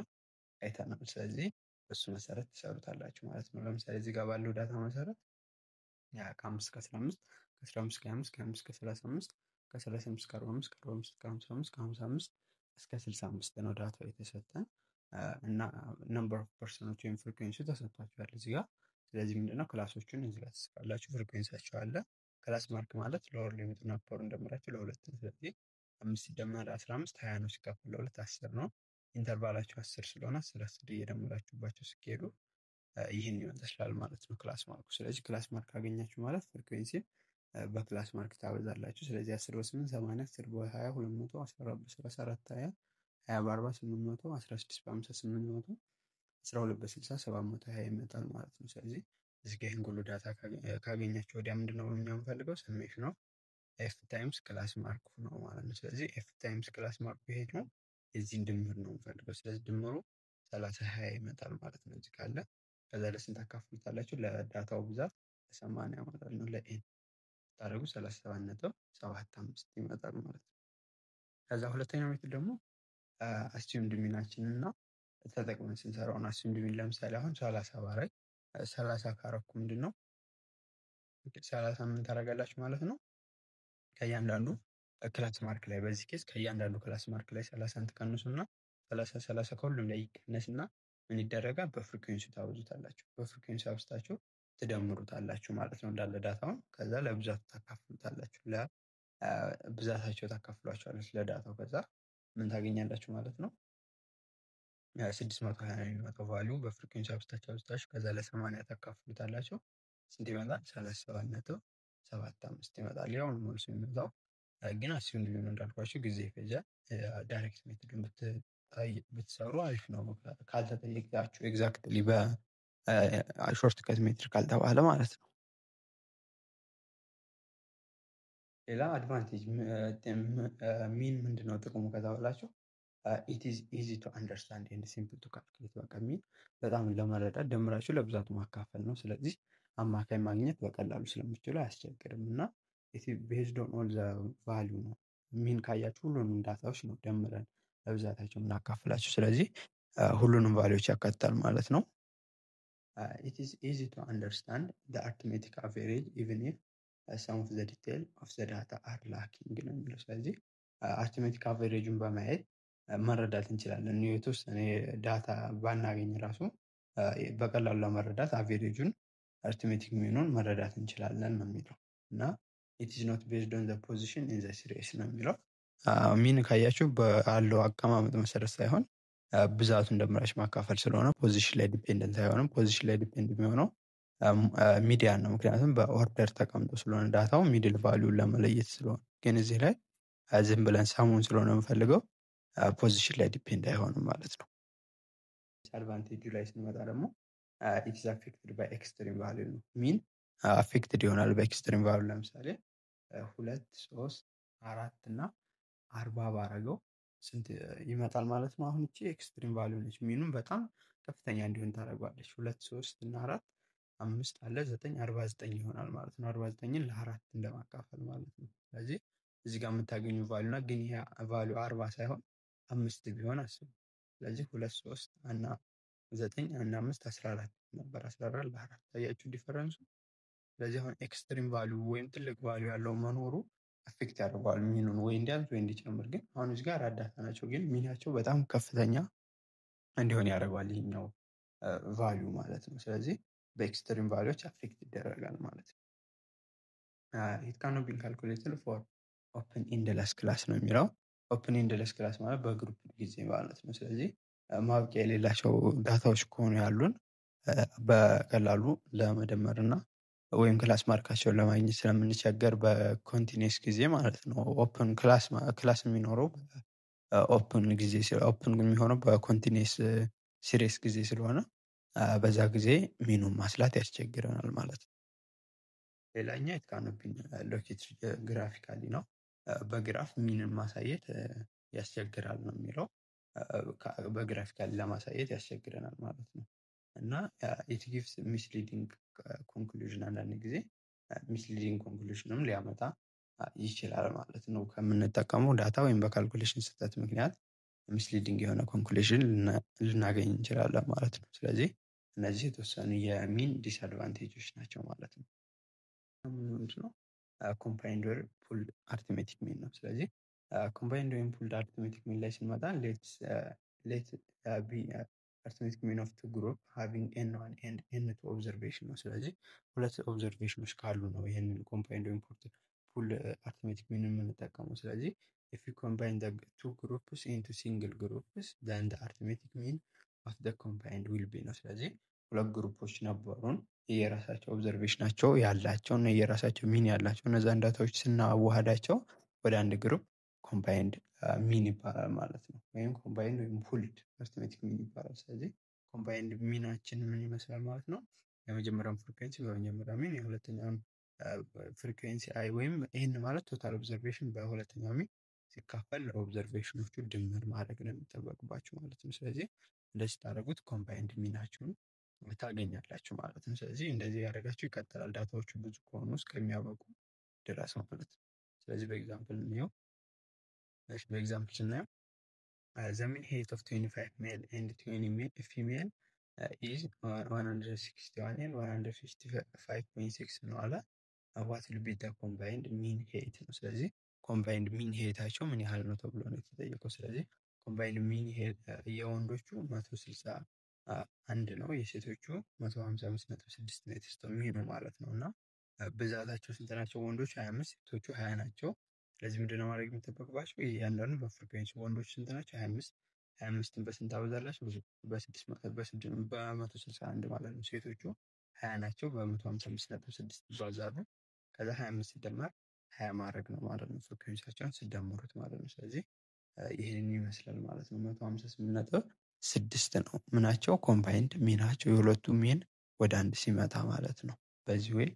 አይተናል። ስለዚህ በሱ መሰረት ትሰሩታላችሁ ማለት ነው። ለምሳሌ እዚህ ጋር ባለው ዳታ መሰረት ከ5 እስከ 15 ከ15 እስከ 25 ከ25 እስከ 35 ከ35 እስከ 45 ከ45 እስከ 55 ከ55 እስከ 65 ነው ዳታው የተሰጠን እና ነምበር ኦፍ ፐርሰኖች ወይም ፍሪኩዌንሲ ተሰጥቷቸዋል እዚህ ጋር። ስለዚህ ምንድነው ክላሶቹን እዚህ ጋር ትጽፋላችሁ። ፍሪኩዌንሲያቸው አለ። ክላስ ማርክ ማለት ሎወር ሊሚት እና አፐር እንደምራችሁ ለሁለት ነው። ስለዚህ 5 ሲደመር 15 20 ነው፣ ሲካፈል ለሁለት 10 ነው። ኢንተርቫላቸው 10 ስለሆነ 10 10 እየደመራችሁባቸው ስትሄዱ ይህን ይመስላል ማለት ነው ክላስ ማርኩ። ስለዚህ ክላስ ማርክ አገኛችሁ ማለት ፍሪኩዌንሲን በክላስ ማርክ ታበዛላችሁ። ስለዚህ 10 በ8 80 10 በ20 200 14 በ30 420 20 በ40 800 16 በ50 800 12 በ60 720 ይመጣል ማለት ነው። ስለዚህ እዚህ ጋር ይህን ሁሉ ዳታ ካገኛችሁ ወዲያ ምንድነው እኛ የምንፈልገው ሰሜሽን ኦፍ ኤፍ ታይምስ ክላስ ማርኩ ነው ማለት ነው። ስለዚህ ኤፍ ታይምስ ክላስ ማርኩ ይሄ ነው፣ የዚህን ድምር ነው የምንፈልገው። ስለዚህ ድምሩ 30 20 ይመጣል ማለት ነው። እዚህ ካለ ከዛ ለስንት ታካፍሉታላችሁ? ለዳታው ብዛት 80 ማለት ነው። ለኤን ታደርጉ 37.75 ይመጣል ማለት ነው። ከዛ ሁለተኛው ሜትድ ደግሞ አስዩምድ ሚናችንን እና ተጠቅመን ስንሰራው ነው። አስዩምድ ሚን ለምሳሌ አሁን 30 ባረግ 30 ካረኩ ምንድነው 30 ምን ታደርጋላችሁ ማለት ነው። ከእያንዳንዱ ክላስ ማርክ ላይ በዚህ ኬስ ከእያንዳንዱ ክላስ ማርክ ላይ 30 ትቀንሱና 30 ከሁሉም ላይ ይቀነስና ምን ይደረጋል? በፍሪኩዌንሲ ታበዙታላችሁ። በፍሪኩዌንሲ አብዝታችሁ ትደምሩታላችሁ ማለት ነው እንዳለ ዳታውን። ከዛ ለብዛቱ ታካፍሉታላችሁ፣ ለብዛታቸው ታካፍሏቸዋለች ለዳታው። ከዛ ምን ታገኛላችሁ ማለት ነው 620 ነው የሚመጣው ቫሊዩ። በፍሪኩዌንሲ አብዝታችሁ ከዛ ለ80 ታካፍሉታላችሁ። ስንት ይመጣል? 37.75 ይመጣል። ያው ነው መልሱ የሚመጣው። ግን አስዩም ሊሆን እንዳልኳችሁ ጊዜ ይፈጃል። ዳይሬክት ሜትድን ብትሰሩ አሪፍ ነው፣ ካልተጠየቃችሁ ኤግዛክትሊ በሾርት ከት ሜትድ ካልተባለ ማለት ነው። ሌላ አድቫንቴጅ ሚን ምንድነው ጥቅሙ ከተባላችሁ ኢት ኢዝ ኢዚ ቱ አንደርስታንድ ኤንድ ሲምፕል ቱ ካልኩሌት። በቃ ሚን በጣም ለመረዳት ደምራችሁ ለብዛቱ ማካፈል ነው። ስለዚህ አማካይ ማግኘት በቀላሉ ስለምትችሉ አያስቸግርም እና ቤዝድ ኦን ኦል ዘ ቫሊዩ ነው። ሚን ካያችሁ ሁሉንም ዳታዎች ነው ደምረን ለብዛታቸው የምናካፍላችሁ። ስለዚህ ሁሉንም ቫሊዎች ያካትታል ማለት ነው። ኢት ኢዝ ኢዚ ቱ አንደርስታንድ ዘ አርትሜቲክ አቨሬጅ ኢቭን ኢፍ ሰም ኦፍ ዘ ዲቴል ኦፍ ዘ ዳታ አር ላኪንግ ነው የሚለው። ስለዚህ አርትሜቲክ አቨሬጁን በማየት መረዳት እንችላለን። የተወሰነ ዳታ ባናገኝ ራሱ በቀላሉ ለመረዳት አቬሬጁን አርትሜቲክ ሚኑን መረዳት እንችላለን ነው የሚለው እና ኢት ኢዝ ኖት ቤዝድ ኦን ዘ ፖዚሽን ኢን ዘ ሲሪስ ነው የሚለው። ሚን ካያችሁ ባለው አቀማመጥ መሰረት ሳይሆን ብዛቱን ደምራችሁ ማካፈል ስለሆነ ፖዚሽን ላይ ዲፔንደንት አይሆንም። ፖዚሽን ላይ ዲፔንድ የሚሆነው ሚዲያን ነው፣ ምክንያቱም በኦርደር ተቀምጦ ስለሆነ ዳታው ሚድል ቫሊዩን ለመለየት ስለሆነ። ግን እዚህ ላይ ዝም ብለን ሳሙን ስለሆነ የምፈልገው ፖዚሽን ላይ ዲፔንድ አይሆንም ማለት ነው። አድቫንቴጁ ላይ ስንመጣ ደግሞ ኢት ኢዝ አፌክትድ ባይ ኤክስትሪም ቫሊዩ ነው። ሚን አፌክትድ ይሆናል በኤክስትሪም ቫሊዩ። ለምሳሌ 2 3 4 እና 40 ባረገው ስንት ይመጣል ማለት ነው። አሁን እቺ ኤክስትሪም ቫሊዩ ነች። ሚኑን በጣም ከፍተኛ እንዲሆን ታደርገዋለች። 2 3 እና 4 5 አለ 9 49 ይሆናል ማለት ነው። 49ን ለ4 እንደማካፈል ማለት ነው። ስለዚህ እዚህ ጋር የምታገኙ ቫሊዩ እና ግን ይሄ ቫሊዩ 40 ሳይሆን 5 ቢሆን አስቡ። ስለዚህ 2 3 እና 9 እና 5 14 ነበር። 14 ለ4 ታያችሁ ዲፈረንሱ። ስለዚህ አሁን ኤክስትሪም ቫሊዩ ወይም ትልቅ ቫሊዩ ያለው መኖሩ አፌክት ያደርገዋል ሚኑን ወይ እንዲያንስ ወይ እንዲጨምር። ግን አሁን እዚህ ጋር አዳታ ናቸው፣ ግን ሚናቸው በጣም ከፍተኛ እንዲሆን ያደርገዋል ይሄኛው ቫሊዩ ማለት ነው። ስለዚህ በኤክስትሪም ቫሊዎች አፌክት ይደረጋል ማለት ነው። ኢት ካን ኖት ቢ ካልኩሌትድ ፎር ኦፕን ኢንድለስ ክላስ ነው የሚለው። ኦፕን ኢንድለስ ክላስ ማለት በግሩፕ ጊዜ ማለት ነው። ስለዚህ ማብቂያ የሌላቸው ዳታዎች ከሆኑ ያሉን በቀላሉ ለመደመር እና ወይም ክላስ ማርካቸውን ለማግኘት ስለምንቸገር በኮንቲኒስ ጊዜ ማለት ነው። ኦፕን ክላስ የሚኖረው ኦፕን ጊዜ ኦፕን የሚሆነው በኮንቲኒስ ሲሪየስ ጊዜ ስለሆነ በዛ ጊዜ ሚኑን ማስላት ያስቸግረናል ማለት ነው። ሌላኛ የትካኖብኝ ሎኬት ግራፊካሊ ነው። በግራፍ ሚንን ማሳየት ያስቸግራል ነው የሚለው። በግራፊካሊ ለማሳየት ያስቸግረናል ማለት ነው። እና ኢት ጊቭስ ሚስሊዲንግ ኮንክሉዥን፣ አንዳንድ ጊዜ ሚስሊዲንግ ኮንክሉዥንም ሊያመጣ ይችላል ማለት ነው። ከምንጠቀመው ዳታ ወይም በካልኩሌሽን ስህተት ምክንያት ሚስሊዲንግ የሆነ ኮንክሉዥን ልናገኝ እንችላለን ማለት ነው። ስለዚህ እነዚህ የተወሰኑ የሚን ዲስአድቫንቴጆች ናቸው ማለት ነው። ምንድነው ኮምባይንድ ወይም ፑልድ አርትሜቲክ ሚን ነው። ስለዚህ ኮምባይንድ ወይም ፑልድ አርትሜቲክ ሚን ላይ ስንመጣ ሌት ቢ አርትሜቲክ ሚን ኦፍ ቱ ግሩፕ ሃቪንግ ኤን ዋን ኤንድ ኤን ቱ ኦብዘርቬሽን ነው። ስለዚህ ሁለት ኦብዘርቬሽኖች ካሉ ነው ይህንን ኮምባይንድ ወይም ፑል አርትሜቲክ ሚን የምንጠቀመው። ስለዚህ if you combine the two groups into single groups then the arithmetic mean of the combined will be ነው። ስለዚህ ሁለት ግሩፖች ነበሩን የራሳቸው ኦብዘርቬሽናቸው ያላቸው እና የራሳቸው ሚን ያላቸው እነዛን ዳታዎች ስናዋሃዳቸው ወደ አንድ ግሩፕ ኮምባይንድ ሚን ይባላል ማለት ነው። ወይም ኮምባይንድ ወይም ፑልድ አርትሜቲክ ሚን ይባላል። ስለዚህ ኮምባይንድ ሚናችን ምን ይመስላል ማለት ነው? የመጀመሪያውን ፍሪኩዌንሲ በመጀመሪያ ሚን፣ የሁለተኛውን ፍሪኩዌንሲ አይ ወይም ይህን ማለት ቶታል ኦብዘርቬሽን በሁለተኛው ሚን ሲካፈል ለኦብዘርቬሽኖቹ ድምር ማድረግ ነው የሚጠበቅባችሁ ማለት ነው። ስለዚህ እንደዚህ ታደርጉት ኮምባይንድ ሚናችሁን ታገኛላችሁ ማለት ነው። ስለዚህ እንደዚህ ያደረጋችሁ ይቀጥላል ዳታዎቹ ብዙ ከሆኑ እስከሚያበቁ ድረስ ማለት ነው። ስለዚህ በኤግዛምፕል እንየው። እሺ በኤግዛምፕል ስናየው the mean height of 25 male and 20 female is 161 and 155.6 ነው አለ። what will be the combined mean height ነው። ስለዚህ ኮምባይንድ ሚን ሄታቸው ምን ያህል ነው ተብሎ ነው የተጠየቀው። ስለዚህ ኮምባይንድ ሚን ሄት የወንዶቹ 161 ነው፣ የሴቶቹ 155.6 ነው የተሰጠው ሚኑ ማለት ነው። እና ብዛታቸው ስንት ናቸው? ወንዶች 25 ሴቶቹ 20 ናቸው። ስለዚህ ምንድነው ማድረግ የሚጠበቅባቸው? እያንዳንዱ በፍሪኩዌንሲ ወንዶች ስንት ናቸው? 25ን በስንት አበዛላቸው? በ161 ማለት ነው። ሴቶቹ 20 ናቸው፣ በ155.6 ይባዛሉ። ከዛ 25 ሲደመር 20 ማድረግ ነው ማለት ነው። ፍሪኩዌንሲያቸውን ስደምሩት ማለት ነው። ስለዚህ ይህንን ይመስላል ማለት ነው። 158.6 ነው ምናቸው ኮምባይንድ ሚናቸው የሁለቱ ሚን ወደ አንድ ሲመጣ ማለት ነው። በዚህ ወይ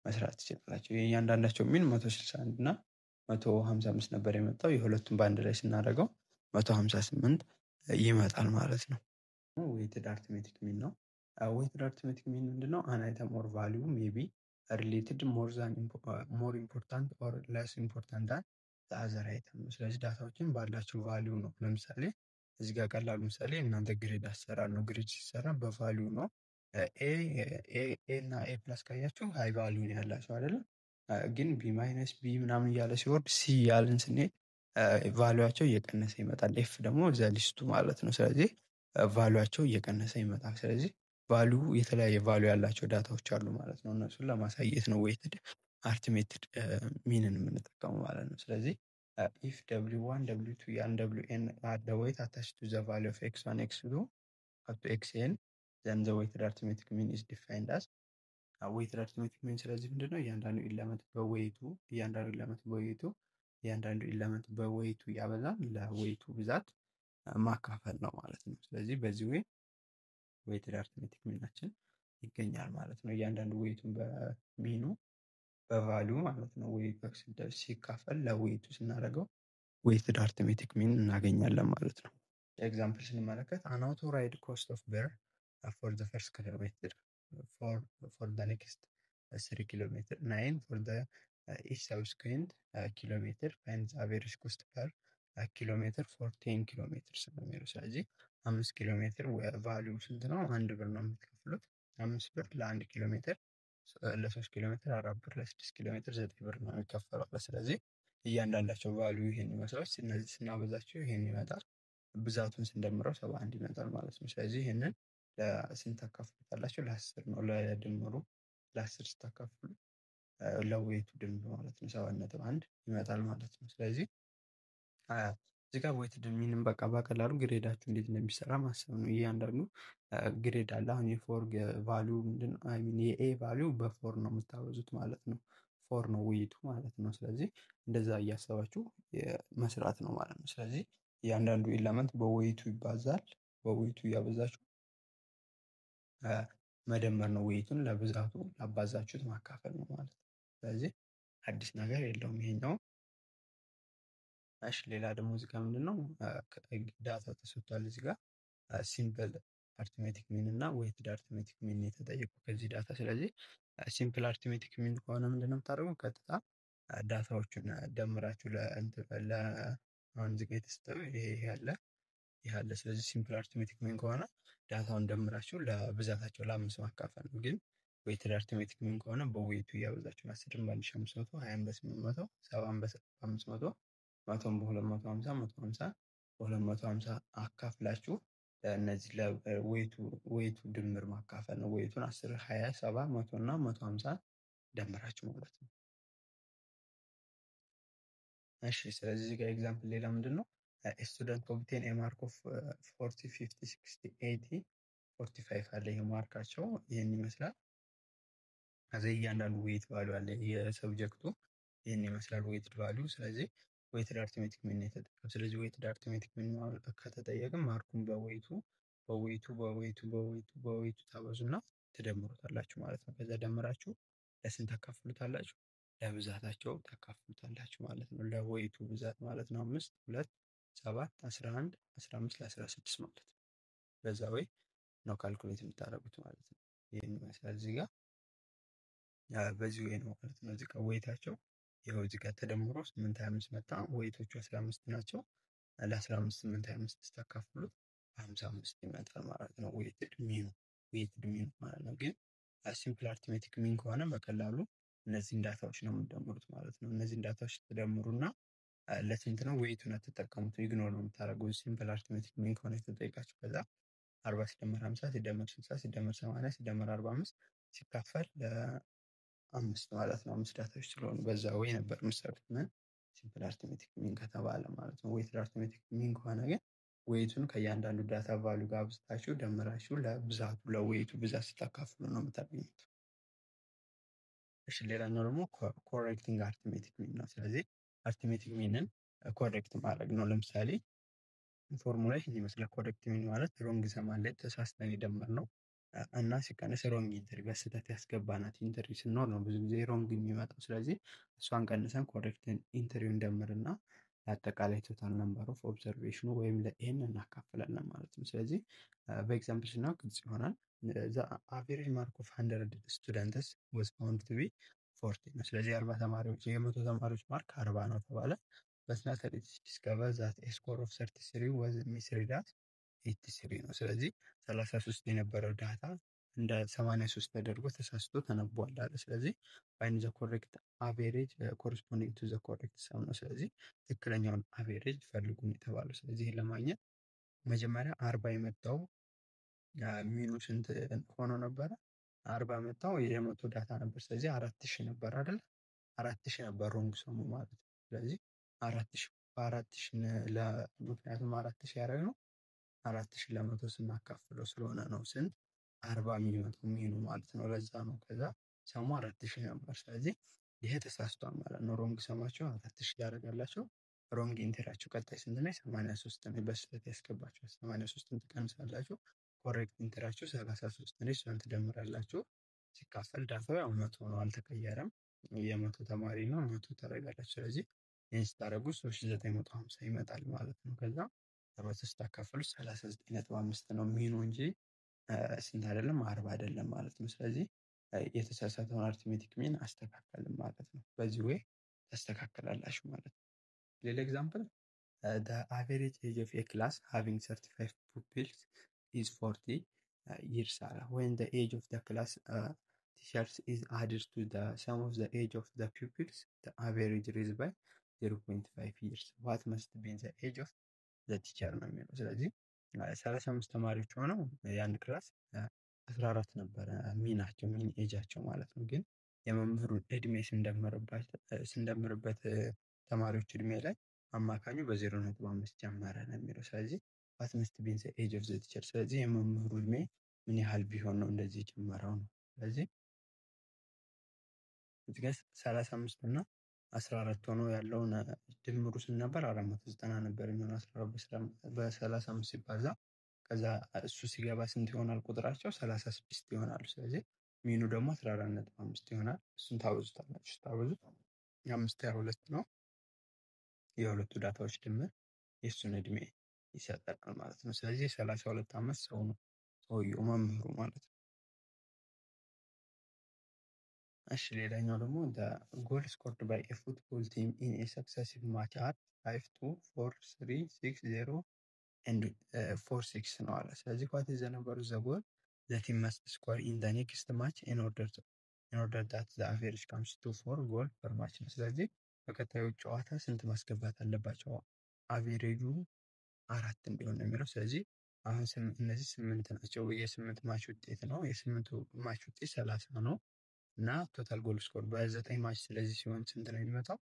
መስራት ትችላላችሁ። የእያንዳንዳቸው ሚን 161 እና 155 ነበር የመጣው። የሁለቱም በአንድ ላይ ስናደርገው 158 ይመጣል ማለት ነው። ዌይትድ አርትሜቲክ ሚን ነው። ዌይትድ አርትሜቲክ ሚን ምንድነው? አን አይተም ኦር ቫልዩ ሜይ ቢ ሪሌትድ ሞር ኢምፖርታንት ኦር ለስ ኢምፖርታንት ዳን አዘር አይተም ነው። ስለዚህ ዳታዎችን ባላቸው ቫልዩ ነው። ለምሳሌ እዚህ ጋር ቀላሉ ምሳሌ እናንተ ግሬድ አሰራር ነው። ግሬድ ሲሰራ በቫልዩ ነው። ኤ እና ኤ ፕላስ ካያችሁ ሃይ ቫልዩ ነው ያላቸው አይደለም። ግን ቢ ማይነስ ቢ ምናምን እያለ ሲወርድ ሲ ያልን ስንሄድ ቫልዩቸው እየቀነሰ ይመጣል። ኤፍ ደግሞ ዘሊስቱ ማለት ነው። ስለዚህ ቫልዩቸው እየቀነሰ ይመጣል። ስለዚህ ቫልዩ የተለያየ ቫልዩ ያላቸው ዳታዎች አሉ ማለት ነው። እነሱን ለማሳየት ነው ዌይትድ አርትሜትድ ሚንን የምንጠቀመው ማለት ነው። ስለዚህ ኢፍ w1 w2 and wn are the weight attached to the value of x1 x2 up to xn then the weighted arithmetic mean is defined as weighted arithmetic mean። ስለዚህ ምንድነው? እያንዳንዱ ኢለመንት በዌይቱ ያበዛል ለዌይቱ ብዛት ማካፈል ነው ማለት ነው። ስለዚህ በዚህ ወይ ዌይትድ አርትሜቲክ ሚናችን ይገኛል ማለት ነው። እያንዳንዱ ዌይቱን በሚኑ በቫልዩ ማለት ነው ዌይቱ ሲካፈል ለዌይቱ ስናደርገው ዌይትድ አርትሜቲክ ሚን እናገኛለን ማለት ነው። ኤግዛምፕል ስንመለከት an auto ride cost of bear for the first kilometer for the next 3 kilometer 9 for the each subsequent kilometer find the average cost per kilometer for 10 kilometers ነው የሚለው። ስለዚህ 5 ኪሎ ሜትር ቫልዩ ስንት ነው? 1 ብር ነው የምትከፍሉት። 5 ብር ለ1 ኪሎ ሜትር፣ ለ3 ኪሎ ሜትር 4 ብር፣ ለ6 ኪሎ ሜትር 9 ብር ነው የሚከፈለው። ስለዚህ እያንዳንዳቸው ቫልዩ ይሄን ይመስላል። እነዚህ ስናበዛቸው ይሄን ይመጣል። ብዛቱን ስንደምረው 71 ይመጣል ማለት ነው። ስለዚህ ይሄንን ለስንት ታካፍሉታላችሁ? ለ10 ነው። ለድምሩ ለ10 ስታካፍሉ ለዌይቱ ድምር ማለት ነው 7.1 ይመጣል ማለት ነው። ስለዚህ እዚህ ጋር ዌይትድ ሚንም በቃ በቀላሉ ግሬዳችሁ እንዴት እንደሚሰራ ማሰብ ነው። እያንዳንዱ ግሬድ አለ። አሁን የፎር ቫልዩ ምንድነው? አይ ሚን የኤ ቫልዩ በፎር ነው የምታበዙት ማለት ነው። ፎር ነው ዌይቱ ማለት ነው። ስለዚህ እንደዛ እያሰባችሁ መስራት ነው ማለት ነው። ስለዚህ እያንዳንዱ ኤለመንት በዌይቱ ይባዛል። በዌይቱ እያበዛችሁ መደመር ነው። ዌይቱን ለብዛቱ ላባዛችሁት ማካፈል ነው ማለት ነው። ስለዚህ አዲስ ነገር የለውም ይሄኛው። እሺ ሌላ ደግሞ እዚህ ጋር ምንድነው ዳታ ተሰጥቷል። እዚህ ጋር ሲምፕል አርትሜቲክ ሚን እና ዌይትድ አርትሜቲክ ሚን የተጠየቁ ከዚህ ዳታ። ስለዚህ ሲምፕል አርትሜቲክ ሚን ከሆነ ምንድነው የምታደርገው? ቀጥታ ዳታዎቹን ደምራችሁ አሁን እዚህ ጋር የተሰጠው ይሄ ያለ ስለዚህ ሲምፕል አርትሜቲክ ሚን ከሆነ ዳታውን ደምራችሁ ለብዛታቸው ለአምስት ማካፈል ነው። ግን ዌይትድ አርትሜቲክ ሚን ከሆነ በዌይቱ እያበዛችሁ 10ን በ1500 20ን በ800 70ን በ500 100ን በ250 150 በ250 አካፍላችሁ እነዚህ ለዌይቱ ድምር ማካፈል ነው። ዌይቱን 10 20 70 100 እና 150 ደምራችሁ ማለት ነው። እሺ ስለዚህ እዚህ ጋር ኤግዛምፕል ሌላ ምንድን ነው? ስቱደንት ኦብቴን ኤ ማርክ ኦፍ 40 50 60 80 45 አለ። ይሄ ማርካቸው ይህን ይመስላል። ከዛ እያንዳንዱ ዌይት ቫሉ አለ የሰብጀክቱ ይህን ይመስላል ዌይትድ ቫሉ። ስለዚህ ዌይትድ አርትሜቲክ ሚን የተጠቀም። ስለዚህ ዌይትድ አርትሜቲክ ሚን ከተጠየቅም ማርኩን በዌይቱ ታበዙና ትደምሩታላችሁ ማለት ነው። ከዛ ደምራችሁ ለስንት ታካፍሉታላችሁ? ለብዛታቸው ታካፍሉታላችሁ ማለት ነው። ለዌይቱ ብዛት ማለት ነው። 5 2 7 11 15 ለ16 ማለት ነው። በዛ ወይ ነው ካልኩሌት የምታደርጉት ማለት ነው። ይህን ይመስላል እዚህ ጋር በዚህ ወይ ነው ማለት ነው። እዚህ ጋር ዌይታቸው ይኸው እዚህ ጋር ተደምሮ 825 መጣ። ዌይቶቹ 15 ናቸው። ለ15 825 ስታካፍሉት 55 ይመጣል ማለት ነው። ዌይትድ ሚኑ ማለት ነው። ግን ሲምፕል አርትሜቲክ ሚን ከሆነ በቀላሉ እነዚህን ዳታዎች ነው የምትደምሩት ማለት ነው። እነዚህን ዳታዎች ትደምሩና ለስንት ነው ዌይቱን አትጠቀሙት፣ ኢግኖር ነው የምታደርጉት። ሲምፕል አርትሜቲክ ሚን ከሆነ የተጠየቃችሁ ከዛ 40 ሲደመር 50 ሲደመር 60 ሲደመር 80 ሲደመር 45 ሲካፈል ለ5 ማለት ነው። 5 ዳታዎች ስለሆኑ በዛ ወይ ነበር የምትሰሩት ምን ሲምፕል አርትሜቲክ ሚን ከተባለ ማለት ነው። ዌይትድ አርትሜቲክ ሚን ከሆነ ግን ዌይቱን ከእያንዳንዱ ዳታ ቫሉ ጋር አብዝታችሁ ደምራችሁ ለብዛቱ ለዌይቱ ብዛት ስታካፍሉ ነው የምታገኙት። እሺ ሌላኛው ደግሞ ኮሬክቲንግ አርትሜቲክ ሚን ነው። ስለዚህ አርትሜቲክ ሚንን ኮሬክት ማድረግ ነው። ለምሳሌ ፎርሙላ ይህን ይመስላል። ኮሬክት ሚን ማለት ሮንግ ሰማን ላይ ተሳስተን የደመርነው እና ሲቀነስ ሮንግ ኢንትሪ በስህተት ያስገባናት ኢንትሪ ስንኖር ነው ብዙ ጊዜ ሮንግ የሚመጣው። ስለዚህ እሷን ቀንሰን ኮሬክት ኢንትሪውን ደምርና ለአጠቃላይ ቶታል ነምበር ኦፍ ኦብዘርቬሽኑ ወይም ለኤን እናካፍላለን ማለት ነው። ስለዚህ በኤግዛምፕል ስናየው ግልጽ ይሆናል። አቨሬጅ ማርክ ኦፍ 100 ስቱደንትስ ወዝ ፋውንድ ቱ ቢ 40 ነው። ስለዚህ 40 ተማሪዎች የ100 ተማሪዎች ማርክ 40 ነው ተባለ። በስናት ዲስከቨር ዛት ኤ ስኮር ኦፍ 33 ወዝ ሚስሪድ አት 83 ነው። ስለዚህ 33 የነበረው ዳታ እንደ 83 ተደርጎ ተሳስቶ ተነቧል አለ። ስለዚህ ፋይንድ ዘ ኮሬክት አቬሬጅ ኮረስፖንዲንግ ቱ ዘ ኮሬክት ሰም ነው። ስለዚህ ትክክለኛውን አቬሬጅ ፈልጉ የተባለው። ስለዚህ ለማግኘት መጀመሪያ 40 የመጣው ሚኑ ስንት ሆኖ ነበረ? 40 መጣው የመቶ ዳታ ነበር። ስለዚህ 4000 ነበር አይደል? 4000 ነበር ሮንግ ሰሙ ማለት ነው። ስለዚህ 4000 ምክንያቱም 4000 ያደረግነው 4000 ለመቶ ስናካፍለው ስለሆነ ነው። ስንት 40 የሚመጣው ሚኑ ማለት ነው። ለዛ ነው። ከዛ ሰሙ 4000 ነበር። ስለዚህ ይሄ ተሳስቷል ማለት ነው። ሮንግ ሰማቸው 4000 ያደርጋላቸው። ሮንግ ኢንተራችሁ ቀጣይ ስንት ነው? 83 ነው። በስህተት ያስገባችሁ 83ን ትቀንሳላችሁ። ኮሬክት ኢንተራችሁ 33 ነው። እሱን ትደምራላችሁ። ሲካፈል ዳታው ያው 100 ነው፣ አልተቀየረም። የመቶ ተማሪ ነው 100 ታደርጋላችሁ። ስለዚህ ይህን ስታደርጉ 3950 ይመጣል ማለት ነው። ከዛ 43 ታካፍሉ 39.5 ነው ሚኑ እንጂ ስንት አይደለም 40 አይደለም ማለት ነው። ስለዚህ የተሳሳተውን አርትሜቲክ ሚን አስተካከልም ማለት ነው። በዚህ ወይ ታስተካከላላችሁ ማለት ነው። ሌላ ኤግዛምፕል the average age of a class having 35 pupils is 40 years አለ። when the age of the class teachers is added to the sum of the age of the pupils the average raised by 0.5 years what must be the age of the teacher ነው የሚለው። ስለዚህ 35 ተማሪዎች ሆነው የአንድ ክላስ 14 ነበረ ሚናቸው ሚን ኤጃቸው ማለት ነው። ግን የመምህሩን እድሜ ስንደምርበት ተማሪዎች እድሜ ላይ አማካኙ በ0.5 ጨመረ ነው የሚለው። ስለዚህ what must be the age of the teacher ስለዚህ የመምህሩ እድሜ ምን ያህል ቢሆን ነው እንደዚህ የጨመረው ነው። ስለዚህ እዚህ ጋር 35 እና 14 ሆኖ ያለውን ድምሩ ስንት ነበር? 490 ነበር የሚሆነው 14 በ35 ሲባዛ ከዛ እሱ ሲገባ ስንት ይሆናል? ቁጥራቸው 36 ይሆናሉ። ስለዚህ ሚኑ ደግሞ 14.5 ይሆናል። እሱን ታበዙታላችሁ። ታበዙት 522 ነው። የሁለቱ ዳታዎች ድምር የእሱን እድሜ ይሰጠናል ማለት ነው። ስለዚህ 32 ዓመት ሰው ነው ሰውየው መምህሩ ማለት ነው። እሺ ሌላኛው ደግሞ ጎል ስኮርድ ባይ ኤ ፉትቦል ቲም ኢን ኤ ሰክሰሲቭ ማች አር 5-2-4-3-6-0 ኤንድ 4-6 ነው አለ። ስለዚህ ኳት የዘነበሩ ዘጎል ዘቲም መስት ስኮር ኢን ደ ኔክስት ማች ኢን ኦርደር ዳት ዘ አቬሬጅ ካምስ ቱ 4 ጎል ፐር ማች ነው። ስለዚህ በቀጣዩ ጨዋታ ስንት ማስገባት አለባቸው? አቬሬጁ 4 እንዲሆን ነው የሚለው። ስለዚህ አሁን እነዚህ 8 ናቸው። የስምንት ማች ውጤት ነው። የስምንቱ ማች ውጤት 30 ነው እና ቶታል ጎል ስኮር በ9 ማች ስለዚህ ሲሆን ስንት ነው የሚመጣው?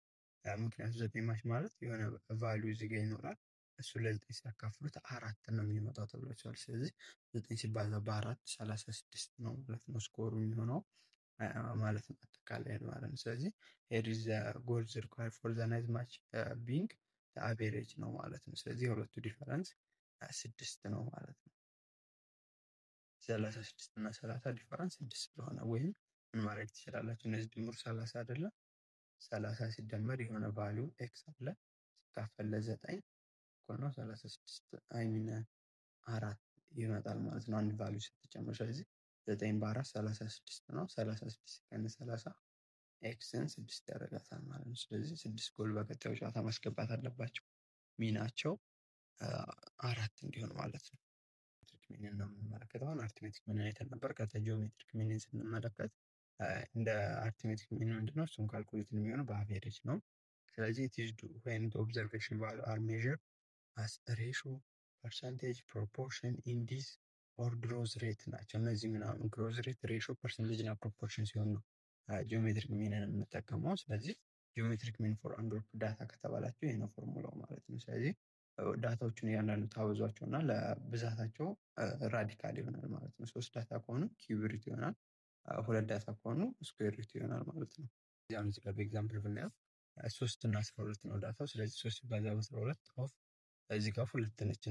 ምክንያቱም 9 ማች ማለት የሆነ ቫልዩ እዚህ ጋር ይኖራል። እሱ ለ9 ሲያካፍሉት 4 ነው የሚመጣው ተብሏቸዋል። ስለዚህ 9 ሲባዛ በ4 36 ነው ማለት ነው ስኮሩ የሚሆነው ማለት ነው አጠቃላይ ማለት ነው። ስለዚህ ሄር ኢዝ ጎልስ ሪኳየርድ ፎር ዘ ናይት ማች ቢንግ አቬሬጅ ነው ማለት ነው። ስለዚህ የሁለቱ ዲፈረንስ 6 ነው ማለት ነው። 36 እና 30 ዲፈረንስ 6 ስለሆነ ወይም ምን ማድረግ ትችላላችሁ? እነዚህ ድምሩ 30 አይደለም 30 ሲደመር የሆነ ቫልዩ ኤክስ አለ ሲካፈል ለ9 እኩል ነው 36 አይሚን 4 ይመጣል ማለት ነው አንድ ቫልዩ ስትጨምር። ስለዚህ 9 በ4 36 ነው። 36 ሲቀንስ 30 ኤክስን 6 ያደርጋታል ማለት ነው። ስለዚህ 6 ጎል በቀጣዩ ጨዋታ ማስገባት አለባቸው። ሚናቸው 4 እንዲሆን ማለት ነው። ሚንን ነው የምንመለከተው። አሁን አርትሜቲክ ሚንን አይተን ነበር። ከጂኦሜትሪክ ሚንን ስንመለከት እንደ አርትሜቲክ ሚን ምንድነው? እሱም ካልኩሌት የሚሆነው በአቬሬጅ ነው። ስለዚህ it is when the observation value are measured as ratio, percentage, proportion, index or growth rate ናቸው። እነዚህ ምናምን ግሮዝ ሬት፣ ሬሾ፣ ፐርሰንቴጅ እና ፕሮፖርሽን ሲሆን ነው ጂኦሜትሪክ ሚንን የምንጠቀመው። ስለዚህ ጂኦሜትሪክ ሚን ፎር አንድ ግሩፕ ዳታ ከተባላቸው ይሄ ነው ፎርሙላው ማለት ነው። ስለዚህ ዳታዎቹን እያንዳንዱ ታበዟቸው እና ለብዛታቸው ራዲካል ይሆናል ማለት ነው። 3 ዳታ ከሆኑ ኪዩብ ሩት ይሆናል። 2 ዳታ ከሆኑ ስኩዌር ሩት ይሆናል ማለት ነው። አሁን እዚህ ጋር በኤግዛምፕል ብናየው 3 እና 12 ነው ዳታው። ስለዚህ 3 ሲባዛ በ12 ኦፍ እዚህ ጋር 2 ነች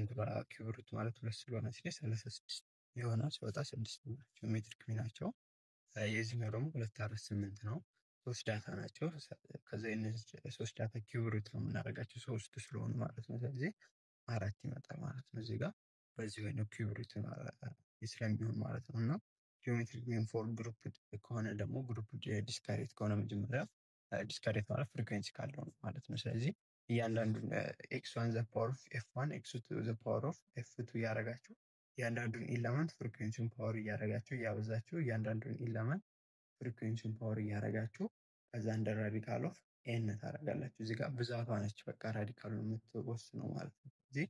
ኪዩብ ሩት ማለት 2 ስለሆነ 36 ይሆናል። ሲወጣ 6 ናቸው ጂኦሜትሪክ ሚናቸው። የዚህኛው ደግሞ 2 4 8 ነው። 3 ዳታ ናቸው። ከዛ እነዚህ 3 ዳታ ኪዩብ ሩት ነው የምናደርጋቸው 3 ስለሆኑ ማለት ነው። ስለዚህ 4 ይመጣል ማለት ነው። እዚህ ጋር በዚህ ወይ ነው ኪዩብ ሩት ስለሚሆን ማለት ነው። እና ጂኦሜትሪክ ሚን ፎር ግሩፕ ከሆነ ደግሞ ግሩፕ ዲስካሬት ከሆነ መጀመሪያ ዲስካሬት ማለት ፍሪኩዌንሲ ካለው ነው ማለት ነው። ስለዚህ እያንዳንዱን ኤክስ1 ዘ ፓወር ኦፍ ኤፍ1 ኤክስ2 ዘ ፓወር ኦፍ ኤፍ2 እያደረጋችሁ እያንዳንዱን ኢለመንት ፍሪኩዌንሲውን ፓወር እያደረጋችሁ እያበዛችሁ እያንዳንዱን ኢለመንት ፍሪኩዌንሲውን ፓወር እያደረጋችሁ ከዛ እንደ ራዲካል ኦፍ ኤን ታደርጋላችሁ። እዚህ ጋር ብዛቷ ነች በቃ ራዲካሉን የምትወስነው ማለት ነው። ስለዚህ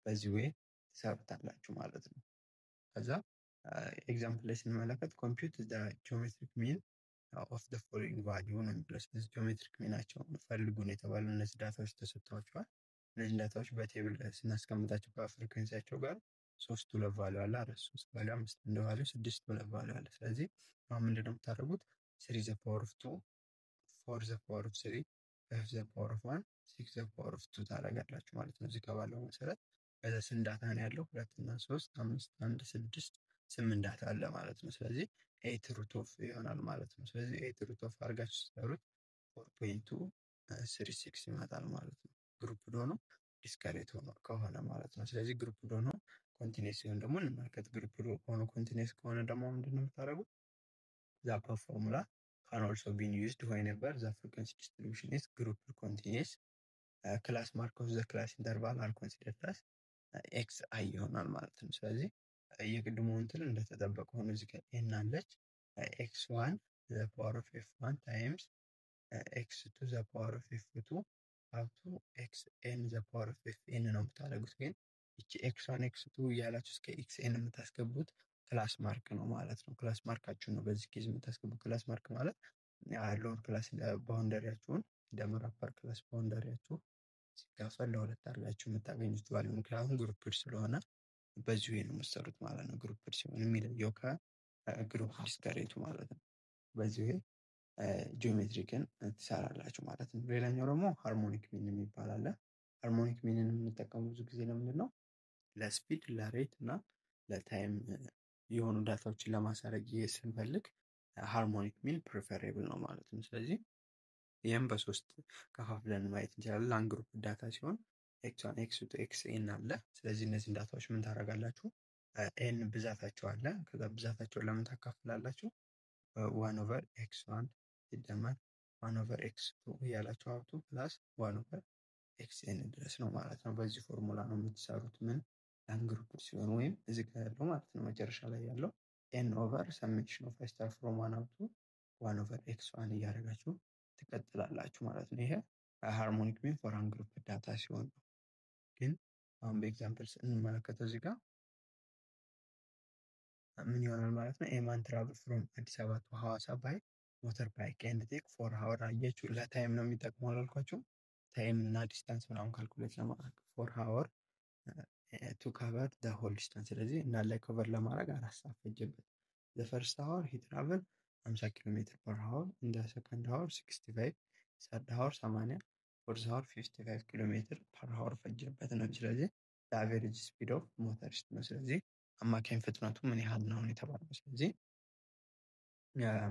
በዚህ ወይ ትሰሩታላችሁ ማለት ነው። ከዛ ኤግዛምፕል ላይ ስንመለከት ኮምፒውት ዘ ጂኦሜትሪክ ሚን ኦፍ ዘ ፎሎዊንግ ቫልዩ ነው የሚለው። ስለዚህ ጂኦሜትሪክ ሚናቸውን ፈልጉ ነው የተባሉ እነዚህ ዳታዎች ተሰጥተዋቸዋል። እነዚህ ዳታዎች በቴብል ስናስቀምጣቸው ከፍሪኩዌንሲያቸው ጋር 3 2 ቫልዩ አለ፣ 3 ቫልዩ፣ 5 እንደ ቫልዩ፣ 6 2 ቫልዩ አለ። ስለዚህ አሁን ምንድነው የምታደርጉት? 3 ዘ ፓወር ኦፍ 2 4 ዘ ፓወር ኦፍ 3 5 ዘ ፓወር ኦፍ 1 6 ዘ ፓወር ኦፍ 2 ታደርጋላችሁ ማለት ነው። እዚህ ከባለው መሰረት ከዛ ስንት ዳታ ነው ያለው? 2 እና 3 5 1 6 8 ዳታ አለ ማለት ነው። ስለዚህ 8 ሩት ኦፍ ይሆናል ማለት ነው። ስለዚህ 8 ሩት ኦፍ አድርጋችሁ ስትሰሩት 4.236 ይመጣል ማለት ነው። ግሩፕ ሆኖ ዲስካሬት ሆኖ ከሆነ ማለት ነው። ስለዚህ ግሩፕ ሆኖ ኮንቲኒየስ ሲሆን ደግሞ እንመልከት። ግሩፕ ሆኖ ኮንቲኒየስ ከሆነ ደግሞ ምንድነው የምታደርጉት? the above formula can also be used whenever the frequency distribution is group continuous. class mark of the class interval are considered as xi ይሆናል ማለት ነው። ስለዚህ የቅድሙ እንትን እንደተጠበቀ ሆኖ እዚህ ጋር ኤን አለች x1 the power of f1 times x2 the power of f2 up to xn the power of fn ነው የምታደርጉት። ግን እቺ x1 x2 እያላችሁ እስከ xn የምታስገቡት ክላስ ማርክ ነው ማለት ነው። ክላስ ማርካችሁን ነው በዚህ ኬዝ የምታስገቡት። ክላስ ማርክ ማለት ሎወር ክላስ ባውንደሪያችሁን ደምር አፐር ክላስ ባውንደሪያችሁ ሲካፈል ለሁለት አድርጋችሁ የምታገኙት ቫልዩ። ምክንያቱም ግሩፕድ ስለሆነ በዚሁ ነው የምትሰሩት ማለት ነው። ግሩፕድ ሲሆን የሚለየው ከግሩፕ ዲስካሬቱ ማለት ነው። በዚሁ ጂኦሜትሪክን ትሰራላችሁ ማለት ነው። ሌላኛው ደግሞ ሃርሞኒክ ሚን የሚባል አለ። ሃርሞኒክ ሚንን የምንጠቀመው ብዙ ጊዜ ለምንድን ነው? ለስፒድ ለሬት እና ለታይም የሆኑ ዳታዎችን ለማሳረግ ስንፈልግ ሃርሞኒክ ሚን ፕሪፈሬብል ነው ማለት ነው። ስለዚህ ይህም በ3 ከፋፍለን ማየት እንችላለን። ለአንድ ግሩፕ ዳታ ሲሆን x1 x2 xn አለ። ስለዚህ እነዚህን ዳታዎች ምን ታደርጋላችሁ? ኤን ብዛታቸው አለ። ከዛ ብዛታቸውን ለምን ታካፍላላችሁ? 1/x1 ሲደመር 1/x2 እያላችሁ ሀብቱ ፕላስ 1/xn ድረስ ነው ማለት ነው። በዚህ ፎርሙላ ነው የምትሰሩት ምን ላንግሩፕድ ሲሆን ወይም እዚህ ጋር ያለው ማለት ነው መጨረሻ ላይ ያለው ኤን ኦቨር ሰሜሽን ኦፍ ስታር ፍሮም 1/x1 እያደረጋችሁ ትቀጥላላችሁ ማለት ነው። ይሄ ሃርሞኒክ ሚን ፎር አንግሩፕድ ዳታ ሲሆን ነው። ግን አሁን በኤግዛምፕል እንመለከተው እዚህ ጋር ምን ይሆናል ማለት ነው። ኤማን ትራቭል ፍሮም አዲስ አበባ ቱ ሐዋሳ ባይ ሞተር ባይክ ኤንድ ቴክ 4 ሀወር። አያችሁ ለታይም ነው የሚጠቅመው አላልኳችሁ? ታይም እና ዲስታንስ ምናምን ካልኩሌት ለማድረግ 4 ሀወር ቱ ከቨር ዘ ሆል ዲስታንስ። ስለዚህ እንዳለ ከቨር ለማድረግ 4 ሰዓት ፈጀበት። ዘ ፈርስት ሀወር ሂ ትራቭል 50 ኪሎ ሜትር ፐር ሀወር፣ እንደ ሰከንድ ሀወር 65፣ ሰርድ ሀወር 80፣ ፎርዝ ሀወር 55 ኪሎ ሜትር ፐር ሀወር ፈጀበት ነው። ስለዚህ አቨሬጅ ስፒድ ኦፍ ሞተሪስት ነው። ስለዚህ አማካኝ ፍጥነቱ ምን ያህል ነው የተባለው። ስለዚህ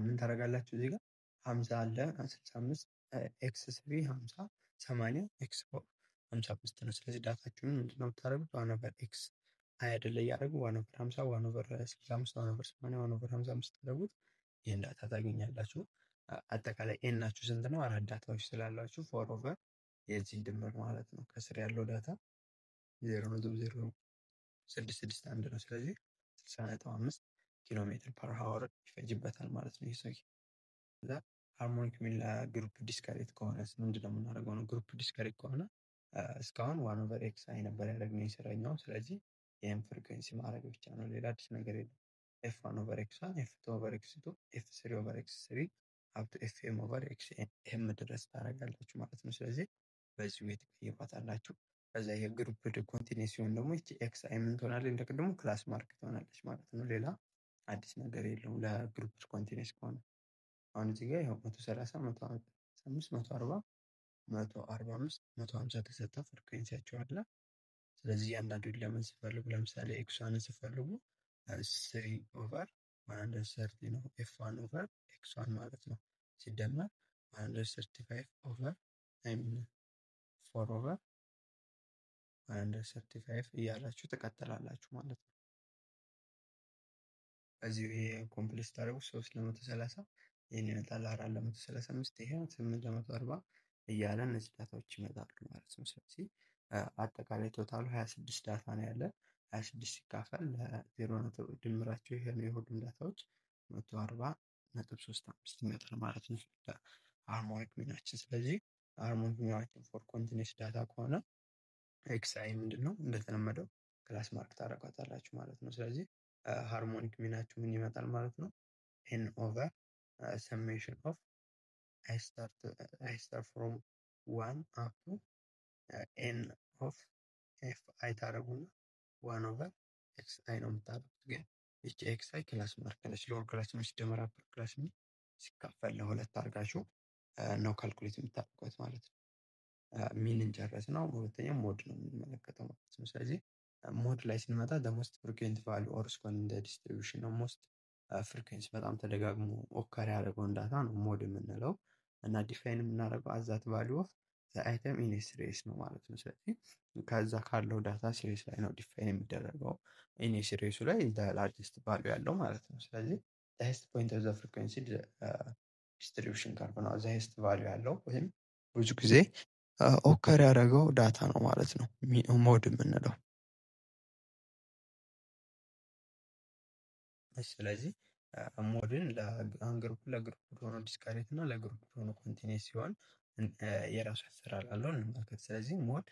ምን ታደርጋላችሁ እዚህ ጋር 50 አለ 65 ኤክስ 3 50 80 ኤክስ 4 55 ነው። ስለዚህ ዳታችሁን ምንድነው የምታደርጉት? 1/x አይደለ እያደረጉ 1/50 1/65 1/80 1/55 ታደርጉት ይህን ዳታ ታገኛላችሁ። አጠቃላይ ኤን ናችሁ ስንት ነው? 4 ዳታዎች ስላላችሁ 4/, የዚህ ድምር ማለት ነው። ከስር ያለው ዳታ 0.0661 ነው። ስለዚህ 60.5 ኪሎ ሜትር ፐር ሀወር ይፈጅበታል ማለት ነው። ይህ ሰው ሃርሞኒክ ሚን ለግሩፕ ዲስከሬት ከሆነ ምንድነው የምናደርገው ነው? ግሩፕ ዲስከሬት ከሆነ እስካሁን 1/xi ነበር ያደረግነው የስረኛው። ስለዚህ ይህም ፍሪኩዌንሲ ማድረግ ብቻ ነው፣ ሌላ አዲስ ነገር የለም። f1/x1 f2/x2 f3/x3 አፕ ቱ fm/xm ድረስ ታደርጋላችሁ ማለት ነው። ስለዚህ በዚህ ወይ ትቀይሯታላችሁ። ከዛ የግሩፕ ኮንቲኒስ ሲሆን ደግሞ ይቺ ኤክስ አይ ምን ትሆናለች? እንደቅድሙ ክላስ ማርክ ትሆናለች ማለት ነው። ሌላ አዲስ ነገር የለውም ለግሩፕ ኮንቲኒስ ከሆነ። አሁን እዚህ ጋር ያው 130 145 140 145 150 ተሰጣ ፍሪኩዌንሲያቸው አለ። ስለዚህ እያንዳንዱን ለምን ሲፈልጉ ለምሳሌ ኤክስ1 ሲፈልጉ 3/130 ነው ኤፍ1 ኦቨር ኤክስ1 ማለት ነው። ሲደመር 135 ኦቨር 4/135 እያላችሁ ትቀጥላላችሁ ማለት ነው። እዚሁ ይሄ ኮምፕሊት ታደርጉ 3 ለ130 ይህን ይመጣል 4 ለ135 ይሄ 8 ለ140 እያለ እነዚህ ዳታዎች ይመጣሉ ማለት ነው። ስለዚህ አጠቃላይ ቶታሉ 26 ዳታ ነው ያለ። 26 ሲካፈል ለ0 ድምራቸው ይሄ ነው የሁሉም ዳታዎች 140.35 ይመጣል ማለት ነው ሃርሞኒክ ሚናችን። ስለዚህ ሃርሞኒክ ሚናችን ፎር ኮንቲኒስ ዳታ ከሆነ ኤክስአይ ምንድነው እንደተለመደው ክላስ ማርክ ታደርጓታላችሁ ማለት ነው። ስለዚህ ሃርሞኒክ ሚናችሁ ምን ይመጣል ማለት ነው? ኤን ኦቨር ሰሜሽን ኦፍ አይ ስታርት ፍሮም 1 አፕ ቱ ኤን ኦፍ ኤፍ አይ ታደርጉና 1/xi ነው የምታደርጉት። ግን ይቺ ኤክስአይ ክላስ ማርክ ነች። ሎወር ክላስ ነው ሲደመር አፐር ክላስ ነው ሲካፈል ለሁለት አድርጋችሁ ነው ካልኩሌት የምታደርጉት ማለት ነው። ሚንን ጨረስ ነው። ሁለተኛው ሞድ ነው የምንመለከተው ማለት ነው። ስለዚህ ሞድ ላይ ስንመጣ ሞስት ፍሪኩዌንት ቫሉ ኦር ስኮን ኢን ዘ ዲስትሪቢዩሽን ነው። ሞስት ፍሪኩዌንሲ በጣም ተደጋግሞ ኦከር ያደረገውን ዳታ ነው ሞድ የምንለው እና ዲፋይን የምናደርገው አዛት ቫሉ ኦፍ ዘ አይተም ኢን ሲሪስ ነው ማለት ነው። ስለዚህ ከዛ ካለው ዳታ ሲሪስ ላይ ነው ዲፋይን የሚደረገው ኢን ሲሪሱ ላይ ዘ ላርጀስት ቫሉ ያለው ማለት ነው። ስለዚህ ዘ ሃይስት ፖይንት ኦፍ ዘ ፍሪኩዌንሲ ዲስትሪቢዩሽን ካርቭ ነው። ዘ ሃይስት ቫሉ ያለው ወይም ብዙ ጊዜ ኦከር ያደረገው ዳታ ነው ማለት ነው ሞድ የምንለው። ስለዚህ ሞድን ለግሩፕ ሆኖ ዲስካሬት እና ለግሩፕ ሆኖ ኮንቲኒስ ሲሆን የራሱ አሰራር አለው እንመልከት። ስለዚህ ሞድ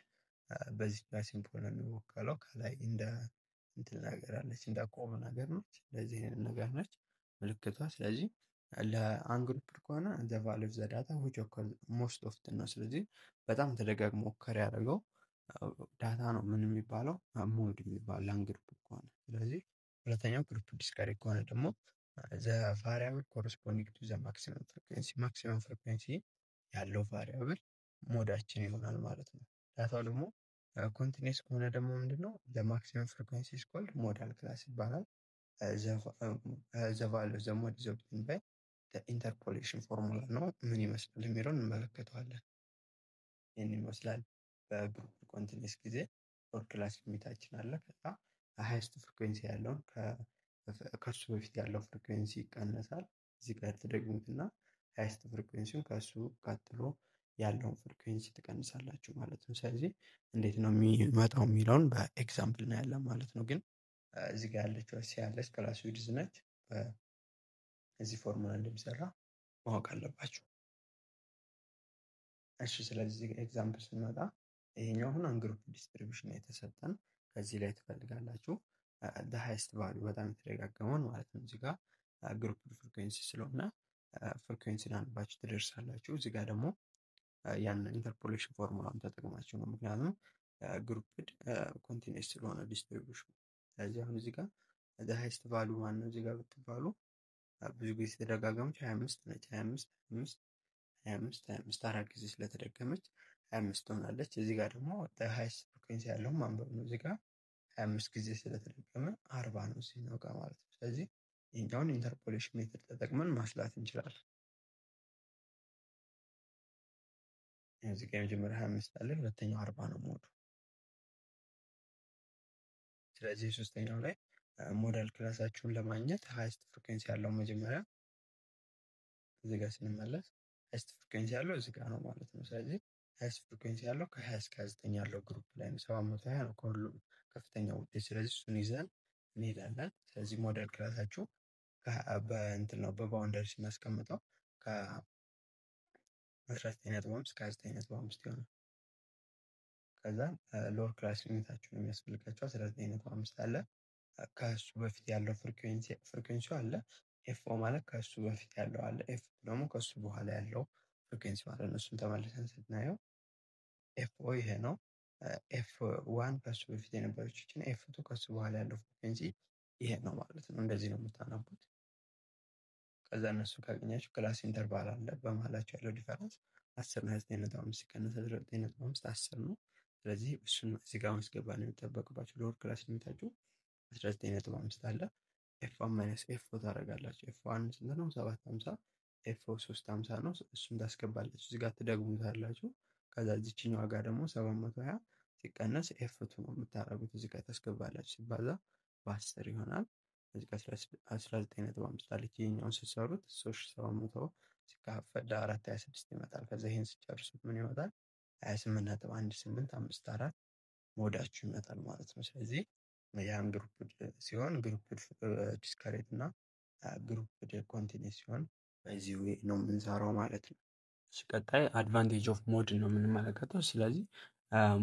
በዚህ ጋር ሲምፖል ነው የሚወከለው። ከላይ እንደ እንትን ነገር አለች እንደ ቆብ ነገር ነች። ስለዚህ ነገር ነች ምልክቷ። ስለዚህ ለአንግሩፕ ከሆነ ዘ ቫልዩ ኦፍ ዘ ዳታ which occur most often ነው። ስለዚህ በጣም ተደጋግሞ ኦከር ያደረገው ዳታ ነው ምን የሚባለው ሞድ የሚባለው ለአንግሩፕ ከሆነ። ስለዚህ ሁለተኛው ግሩፕ ዲስካሬት ከሆነ ደግሞ ዘ ቫሪያብል ኮረስፖንዲንግ ቱ ዘ ማክሲመም ፍሪኩዌንሲ ማክሲመም ፍሪኩዌንሲ ያለው ቫሪያብል ሞዳችን ይሆናል ማለት ነው። ዳታው ደግሞ ኮንቲኒስ ከሆነ ደግሞ ምንድነው ለማክሲመም ፍሪኩዌንሲ ስኮልድ ሞዳል ክላስ ይባላል። ዘ ቫልዩ ዘ ሞድ ኢዝ ኦብቴንድ ባይ ኢንተርፖሌሽን ፎርሙላ ነው። ምን ይመስላል የሚለውን እንመለከተዋለን። ይህን ይመስላል በግሩፕ ኮንቲኒስ ጊዜ ፎር ክላስ ሊሚታችን አለ። ከዛ ሃይስት ፍሪኩዌንሲ ያለውን ከሱ በፊት ያለው ፍሪኩዌንሲ ይቀነሳል። እዚህ ጋር ተደግሙትና ሃይስት ፍሪኩዌንሲውን ከእሱ ቀጥሎ ያለውን ፍሪኩዌንሲ ትቀንሳላችሁ ማለት ነው። ስለዚህ እንዴት ነው የሚመጣው የሚለውን በኤግዛምፕል እናያለን ማለት ነው። ግን እዚህ ጋር ያለችው ሲ ያለች ክላስ ዊድዝ ነች። እዚህ ፎርሙላ እንደሚሰራ ማወቅ አለባችሁ። እሺ ስለዚህ ኤግዛምፕል ስንመጣ ይሄኛው አሁን አንግሩፕ ዲስትሪቢዩሽን የተሰጠን ከዚህ ላይ ትፈልጋላችሁ ሃይስት ቫልዩ በጣም የተደጋገመውን ማለት ነው። እዚህ ጋር ግሩፕ ፍሪኩዌንሲ ስለሆነ ፍሪኩዌንሲን አንባችሁ ትደርሳላችሁ። እዚህ ጋር ደግሞ ያን ኢንተርፖሌሽን ፎርሙላን ተጠቅማችሁ ነው። ምክንያቱም ግሩፕድ ኮንቲኒስ ስለሆነ ዲስትሪቢዩሽን። ስለዚህ አሁን እዚህ ጋር ሃይስት ቫልዩ ማነው እዚህ ጋር ብትባሉ ብዙ ጊዜ ተደጋገመች 25 ነች። 25 አራት ጊዜ ስለተደገመች 25 ትሆናለች። እዚህ ጋር ደግሞ ሃይስት ፍሪኩዌንሲ ያለው ማንበብ ነው። እዚህ ጋር 25 ጊዜ ስለተደገመ 40 ነው እዚህኛው ጋር ማለት ነው። ስለዚህ ይህኛውን ኢንተርፖሌሽን ሜትድ ተጠቅመን ማስላት እንችላለን። እዚህ ጋር የመጀመሪያ 25 አለ፣ ሁለተኛው 40 ነው ሞዱ። ስለዚህ ሶስተኛው ላይ ሞዴል ክላሳችሁን ለማግኘት ሃይስት ፍሪኩዌንሲ ያለው መጀመሪያ እዚህ ጋር ስንመለስ ሃይስት ፍሪኩዌንሲ ያለው እዚህ ጋር ነው ማለት ነው። ስለዚህ ሃይስት ፍሪኩዌንሲ ያለው ከ20 እስከ 29 ያለው ግሩፕ ላይ ነው። 720 ነው ከሁሉም ከፍተኛ ውጤት። ስለዚህ እሱን ይዘን እንሄዳለን። ስለዚህ ሞዴል ክላሳችሁ በእንትን ነው በባውንደሪ ስናስቀምጠው ከ19.5 እስከ 29.5 ይሆናል። ከዛ ሎወር ክላስ ዩኒታችሁ ነው የሚያስፈልጋቸው 19.5 አለ። ከእሱ በፊት ያለው ፍሪኩዌንሲው አለ። ኤፍ ኦ ማለት ከእሱ በፊት ያለው አለ። ኤፍ ደግሞ ከእሱ በኋላ ያለው ፍሪኩዌንሲ ማለት ነው። እሱን ተመልሰን ስናየው ኤፍ ኦ ይሄ ነው። ኤፍ ዋን ከእሱ በፊት የነበረችን፣ ኤፍ ቱ ከእሱ በኋላ ያለው ፍሪኩዌንሲ ይሄ ነው ማለት ነው። እንደዚህ ነው የምታነቡት። ከዛ እነሱ ካገኛችሁ ክላስ ኢንተርቫል አለ። በመሀላቸው ያለው ዲፈረንስ 10 እና 9.5 ሲቀነስ 19.5 10 ነው። ስለዚህ እሱን እዚህ ጋር ማስገባት ነው የሚጠበቅባችሁ። ሎወር ክላስ ሊሚታችሁ 19.5 አለ። ኤፍ ዋን ማይነስ ኤፍ ኦ ታደርጋላችሁ። ኤፍ ዋን ስንት ነው? 750። ኤፍ ኦ 350 ነው። እሱን ታስገባላችሁ። እዚህ ጋር ትደግሙታላችሁ። ከዛ እዚችኛዋ ጋር ደግሞ 720 ሲቀነስ ኤፍ ቱ ነው የምታደርጉት። እዚህ ጋር ታስገባላችሁ። ሲባዛ በ10 ይሆናል። እዚህ ጋር 19.5 አለች። ይሄኛውን ስትሰሩት 3700 ሲካፈል ለ426 ይመጣል። ከዛ ይሄን ስጨርሱት ምን ይመጣል? 28.1854 ሞዳችሁ ይመጣል ማለት ነው። ስለዚህ ያን ግሩፕድ ሲሆን ግሩፕድ ዲስከሬት እና ግሩፕድ ኮንቲኒስ ሲሆን በዚህ ዌይ ነው የምንሰራው ማለት ነው። ቀጣይ አድቫንቴጅ ኦፍ ሞድ ነው የምንመለከተው። ስለዚህ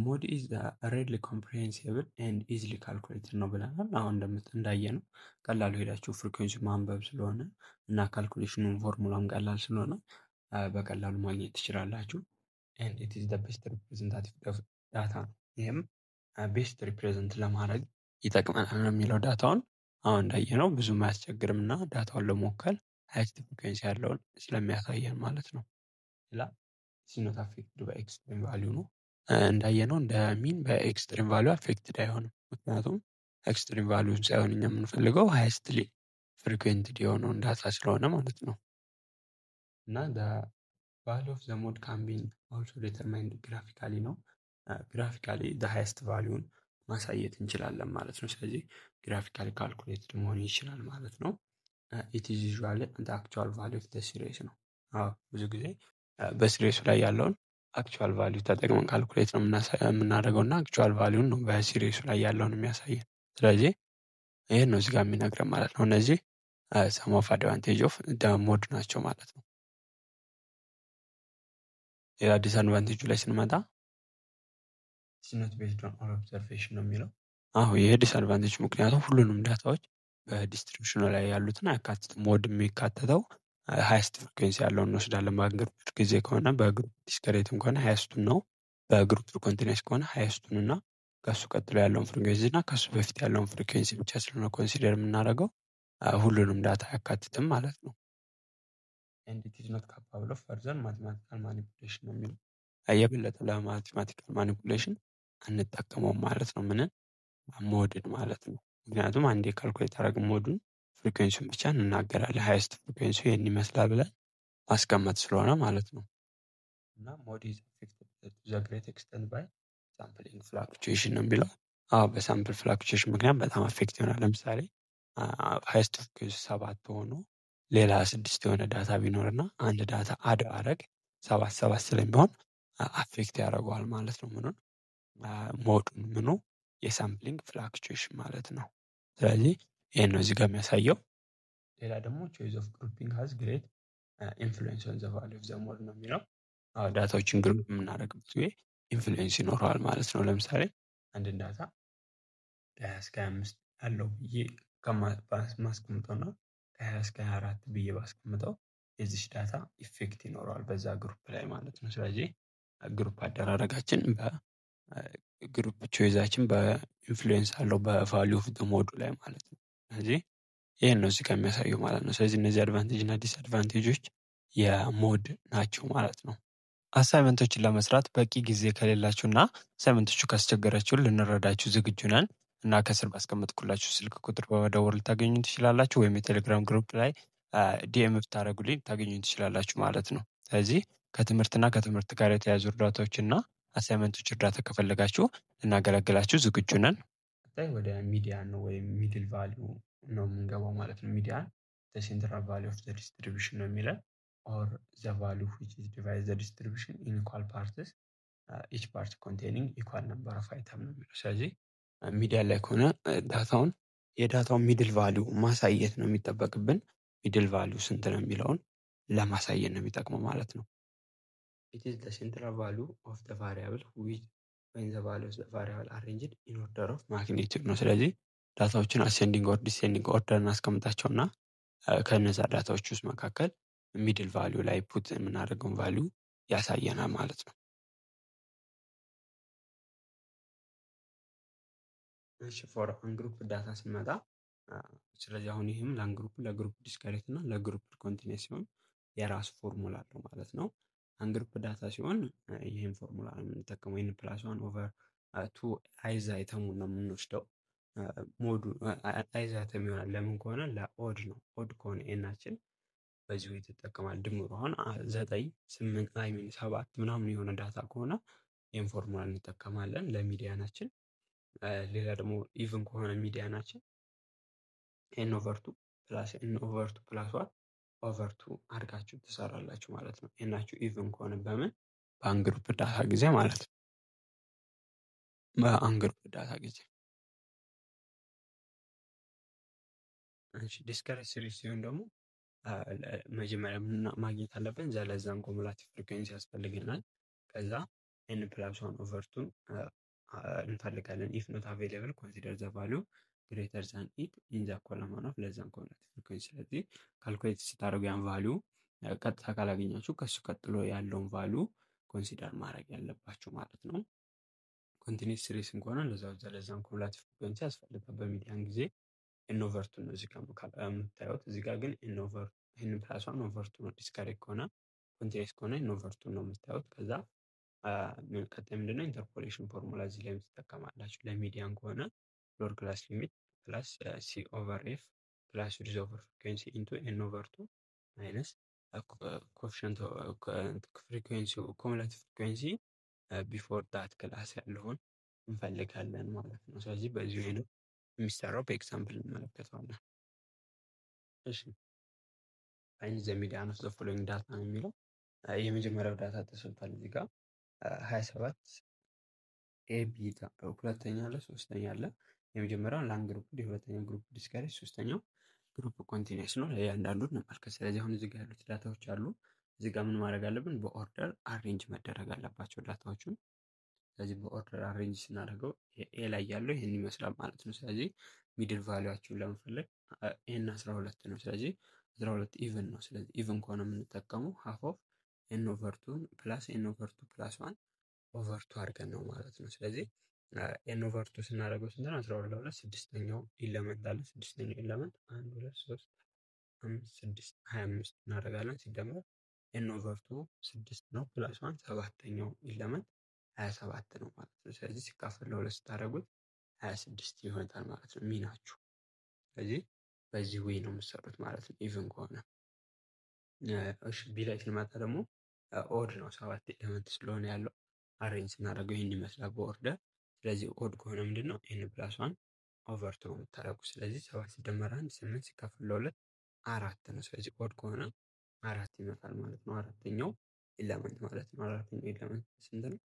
ሞድ ኢዝ ሬድሊ ኮምፕሬሄንሲብል ኤንድ ኢዝሊ ካልኩሌትድ ነው ብለናል። አሁን እንዳየ ነው ቀላሉ ሄዳችሁ ፍሪኩዌንሲ ማንበብ ስለሆነ እና ካልኩሌሽኑን ፎርሙላም ቀላል ስለሆነ በቀላሉ ማግኘት ትችላላችሁ። ኤንድ ኢት ኢዝ ዘ ቤስት ሪፕሬዘንታቲቭ ዳታ ነው። ይህም ቤስት ሪፕሬዘንት ለማድረግ ይጠቅመናል ነው የሚለው ዳታውን። አሁን እንዳየ ነው ብዙም አያስቸግርም እና ዳታውን ለመወከል ሃይስት ፍሪኩዌንሲ ያለውን ስለሚያሳየን ማለት ነው። ሌላ ሲኖት አፌክትድ በኤክስትሪም ቫሊዩ ነው። እንዳየ ነው እንደ ሚን በኤክስትሪም ቫሊዩ አፌክትድ አይሆንም። ምክንያቱም ኤክስትሪም ቫሊዩን ሳይሆን እኛ የምንፈልገው ሃይስትሊ ፍሪኩዌንትድ የሆነውን ዳታ ስለሆነ ማለት ነው። እና ቫሊዩ ኦፍ ዘ ሞድ ካን ቢ አልሶ ዲተርማይንድ ግራፊካሊ ነው። ግራፊካሊ ዘ ሃይስት ቫሊዩን ማሳየት እንችላለን ማለት ነው። ስለዚህ ግራፊካሊ ካልኩሌትድ መሆን ይችላል ማለት ነው። ኢት ኢዝ ዩዥዋሊ ዘ አክቹዋል ቫሊዩ ኦፍ ዘ ሲሪስ ነው። ብዙ ጊዜ በሲሪሱ ላይ ያለውን አክቹዋል ቫሊዩ ተጠቅመን ካልኩሌት ነው የምናደርገው እና አክቹዋል ቫሊዩን ነው በሲሪሱ ላይ ያለውን የሚያሳየን። ስለዚህ ይህን ነው እዚህ ጋር የሚነግረን ማለት ነው። እነዚህ ሰም ኦፍ አድቫንቴጅ ኦፍ ሞድ ናቸው ማለት ነው። ሌላ ዲስአድቫንቴጁ ላይ ስንመጣ ሲኖት ቤዝድ ኦን ኦል ኦብዘርቬሽን ነው የሚለው። ይሄ ዲስአድቫንቴጅ፣ ምክንያቱም ሁሉንም ዳታዎች በዲስትሪቢዩሽኑ ላይ ያሉትን አያካትትም። ሞድ የሚካተተው ሃይስት ፍሪኩዌንሲ ያለውን እንወስዳለን። በግሩፕ ጊዜ ከሆነ በግሩፕ ዲስከሬትም ከሆነ ሃይስቱን ነው። በግሩፕ ኮንቲኒስ ከሆነ ሃይስቱን እና ከሱ ቀጥሎ ያለውን ፍሪኩዌንሲ እና ከሱ በፊት ያለውን ፍሪኩዌንሲ ብቻ ስለሆነ ኮንሲደር የምናደርገው ሁሉንም ዳታ አያካትትም ማለት ነው። ኤንድ ኢት ኢዝ ኖት ካፓብል ኦፍ ፈርዘር ማቴማቲካል ማኒፑሌሽን ነው የሚለው። የበለጠ ለማቴማቲካል ማኒፑሌሽን አንጠቀመውም ማለት ነው። ምንን ሞድን ማለት ነው። ምክንያቱም አንዴ ካልኩሌት አደረግን ሞዱን ፍሪኩዌንሲውን ብቻ እንናገራለን። ሃይስት ፍሪኩዌንሲ ይህን ይመስላል ብለን ማስቀመጥ ስለሆነ ማለት ነው። እና ሞድ ኢዝ አፌክትድ ቱ ዘ ግሬት ኤክስተንት ባይ ሳምፕሊንግ ፍላክቹዌሽን ነው የሚለው። በሳምፕል ፍላክቹዌሽን ምክንያት በጣም አፌክት ይሆናል። ለምሳሌ ሃይስት ፍሪኩዌንሲ 7 ሆኖ ሌላ 6 የሆነ ዳታ ቢኖርና አንድ ዳታ አድ ባረግ 7 ስለሚሆን አፌክት ያደርገዋል ማለት ነው። ምኑን ሞዱን ምኑ የሳምፕሊንግ ፍላክቹዌሽን ማለት ነው። ስለዚህ ይሄን ነው እዚህ ጋር የሚያሳየው። ሌላ ደግሞ ቾይስ ኦፍ ግሩፒንግ ሃዝ ግሬት ኢንፍሉዌንስ ኦን ዘ ቫልዩ ኦፍ ዘ ሞድ ነው የሚለው። ዳታዎችን ግሩፕ የምናደርግበት ጊዜ ኢንፍሉዌንስ ይኖረዋል ማለት ነው። ለምሳሌ አንድን ዳታ ከ20 እስከ 25 ያለው ብዬ ማስቀምጠው ነው ከ20 እስከ 24 ብዬ ባስቀምጠው የዚች ዳታ ኢፌክት ይኖረዋል በዛ ግሩፕ ላይ ማለት ነው። ስለዚህ ግሩፕ አደራረጋችን በግሩፕ ቾይዛችን በኢንፍሉዌንስ አለው በቫልዩ ኦፍ ዘ ሞዱ ላይ ማለት ነው። ስለዚህ ይህን ነው እዚህ ጋር የሚያሳየው ማለት ነው። ስለዚህ እነዚህ አድቫንቴጅ እና ዲስአድቫንቴጆች የሞድ ናቸው ማለት ነው። አሳይመንቶችን ለመስራት በቂ ጊዜ ከሌላችሁና አሳይመንቶቹ ካስቸገራችሁ ልንረዳችሁ ዝግጁ ነን እና ከስር ባስቀመጥኩላችሁ ስልክ ቁጥር በመደወል ልታገኙ ትችላላችሁ፣ ወይም የቴሌግራም ግሩፕ ላይ ዲኤም ብታደርጉልኝ ልታገኙ ትችላላችሁ ማለት ነው። ስለዚህ ከትምህርትና ከትምህርት ጋር የተያዙ እርዳታዎችና አሳይመንቶች እርዳታ ከፈለጋችሁ ልናገለግላችሁ ዝግጁ ነን። ወደ ሚዲያን ነው ወይም ሚድል ቫሊዩ ነው የምንገባው ማለት ነው። ሚዲያን ሴንትራል ቫሊዩ ኦፍ ዘ ዲስትሪቢዩሽን ነው የሚለን ኦር ዘ ቫሊዩ ዊች ኢዝ ዲቫይድ ዘ ዲስትሪቢዩሽን ኢን ኢኳል ፓርትስ ኢች ፓርት ኮንቴኒንግ ኢኳል ነምበር ኦፍ አይተም ነው የሚለው። ስለዚህ ሚዲያን ላይ ከሆነ ዳታውን የዳታውን ሚድል ቫሊዩ ማሳየት ነው የሚጠበቅብን። ሚድል ቫሊዩ ስንት ነው የሚለውን ለማሳየት ነው የሚጠቅመው ማለት ነው። ኢት ኢዝ ዘ ሴንትራል ቫሊዩ ኦፍ ዘ ቫሪያብል ዊች ወይም ዘ ቫሊዩ ኦፍ ዘ ቫሪያብል አሬንጅድ ኢን ኦርደር ኦፍ ማግኒቲዩድ ነው። ስለዚህ ዳታዎችን አሴንዲንግ ኦር ዲሴንዲንግ ኦርደር እናስቀምጣቸውና ከነዛ ዳታዎች ውስጥ መካከል ሚድል ቫሊዩ ላይ ፑት የምናደርገውን ቫሊዩ ያሳየናል ማለት ነው። እሺ ፎር አንግሩፕ ዳታ ስንመጣ ስለዚህ አሁን ይህም ለአንግሩፕ ለግሩፕ ዲስክሪት እና ለግሩፕ ኮንቲኒየስ ሲሆን የራሱ ፎርሙላ አለው ማለት ነው። አንግሩፕ ዳታ ሲሆን ይህን ፎርሙላ ነው የምንጠቀመው። ኤን ፕላስ ዋን ኦቨር ቱ አይዝ አይተሙን ነው የምንወስደው። ሞዱ አይዝ አይተም ይሆናል። ለምን ከሆነ ለኦድ ነው። ኦድ ከሆነ ኤናችን በዚሁ ይጠቀማል። ድምሩ አሁን 9 8 አይ ሚን 7 ምናምን የሆነ ዳታ ከሆነ ይህን ፎርሙላ እንጠቀማለን ለሚዲያናችን። ሌላ ደግሞ ኢቭን ከሆነ ሚዲያናችን ኤን ኦቨር ቱ ፕላስ ኤን ኦቨር ቱ ፕላስ ዋን ኦቨር ቱ አድርጋችሁ ትሰራላችሁ ማለት ነው። ኤናችሁ ኢቭን ከሆነ በምን በአንግሩፕ ዳታ ጊዜ ማለት ነው። በአንግሩፕ ዳታ ጊዜ እሺ ዲስከሬት ሲሪስ ሲሆን ደግሞ መጀመሪያ ማግኘት አለብን ዘለዛን ኮሙላቲቭ ፍሪኩዌንሲ ያስፈልገናል። ከዛ ኤን ፕላስ ዋን ኦቨር ቱን እንፈልጋለን። ኢፍ ኖት አቬይላብል ኮንሲደር ዘ ቫሊዩ ግሬተር ዛን ኢት ኢን ዘ ኮለመን ኦፍ ለዛን ኮሙላቲቭ ፍሪኩዌንሲ። ስለዚህ ካልኩሌት ስታደርጉ ያን ቫሊዩ ቀጥታ ካላገኛችሁ ከሱ ቀጥሎ ያለውን ቫሊዩ ኮንሲደር ማድረግ ያለባችሁ ማለት ነው። ኮንቲኒስ ሲሪስም ከሆነ ለዛን ኮሙላቲቭ ፍሪኩዌንሲ ያስፈልጋል በሚዲያን ጊዜ ኤን ኦቨር ቱ ነው እዚህ ጋር የምታዩት። እዚህ ጋር ግን ኤን ኦቨር ኤን ፕላስ ዋን ኦቨር ቱ ነው። ዲስከሬት ከሆነ ኮንቲኒስ ከሆነ ኤን ኦቨር ቱ ነው የምታዩት። ከዛ ቀጣይ ምንድነው ኢንተርፖሌሽን ፎርሙላ እዚህ ላይ ትጠቀማላችሁ። ለሚዲያን ከሆነ ሎወር ክላስ ሊሚት ፕላስ ሲ ኦቨር ኤፍ ፕላስ ሪዝ ኦቨር ፍሪኩዌንሲ ኢንቱ ኤን ኦቨር ቱ ማይነስ ኮኤፊሽንት ፍሪኩዌንሲ ኮሙላቲቭ ፍሪኩዌንሲ ቢፎር ዳት ክላስ ያለውን እንፈልጋለን ማለት ነው። ስለዚህ በዚህ ወይ ነው የሚሰራው። በኤግዛምፕል እንመለከተዋለን። እሺ ፋይንድ ዘ ሚዲያን ኦፍ ዘ ፎሎዊንግ ዳታ ነው የሚለው። የመጀመሪያው ዳታ ተሰጥቷል እዚህ ጋር 27 ኤ ቢ ሁለተኛ አለ፣ ሶስተኛ አለ። የመጀመሪያው ላንግ ግሩፕ፣ የሁለተኛው ግሩፕ ዲስከሬት፣ ሶስተኛው ግሩፕ ኮንቲኒየስ ነው። ለእያንዳንዱ እንመልከት። ስለዚህ አሁን እዚህ ጋር ያሉት ዳታዎች አሉ። እዚህ ጋር ምን ማድረግ አለብን? በኦርደር አሬንጅ መደረግ አለባቸው ዳታዎቹን። ስለዚህ በኦርደር አሬንጅ ስናደርገው ኤ ላይ ያለው ይህን ይመስላል ማለት ነው። ስለዚህ ሚድል ቫሊዩአችሁን ለመፈለግ ኤን 12 ነው። ስለዚህ 12 ኢቭን ነው። ስለዚህ ኢቭን ከሆነ የምንጠቀመው ሃፍ ኦፍ ኤን ኦቨር ቱ ፕላስ ኤን ኦቨር ቱ ፕላስ ዋን ኦቨር ቱ አድርገን ነው ማለት ነው። ስለዚህ ኤን ኦቨር ቱ ስናደርገው ስንት ነው? 12 ለሁለት ስድስተኛው ኢለመንት አለ። ስድስተኛው ኢለመንት 1 2 3 5 6 25 እናደርጋለን። ሲደመር ኤን ኦቨር ቱ 6 ነው ፕላስ ዋን ሰባተኛው ኢለመንት 27 ነው ማለት ነው። ስለዚህ ሲካፈል ለሁለት ስታደርጉት 26 ይሆናል ማለት ነው ሚናችሁ። ስለዚህ በዚህ ወይ ነው የምትሰሩት ማለት ነው ኢቭን ከሆነ። እሺ ቢ ላይ ስንመጣ ደግሞ ኦድ ነው። 7 ኤሌመንት ስለሆነ ያለው አሬንጅ ስናደርገው ይህን ይመስላል በኦርደር። ስለዚህ ኦድ ከሆነ ምንድነው ኤን ፕላስ ዋን ኦቨር ቱ ነው የምታደርጉት። ስለዚህ 7 ሲደመር 1 8 ሲካፈል ለሁለት 4 ነው። ስለዚህ ኦድ ከሆነ 4 ይመጣል ማለት ነው። አራተኛው ኤለመንት ማለት ነው። አራተኛው ኤለመንት ስንት ነው?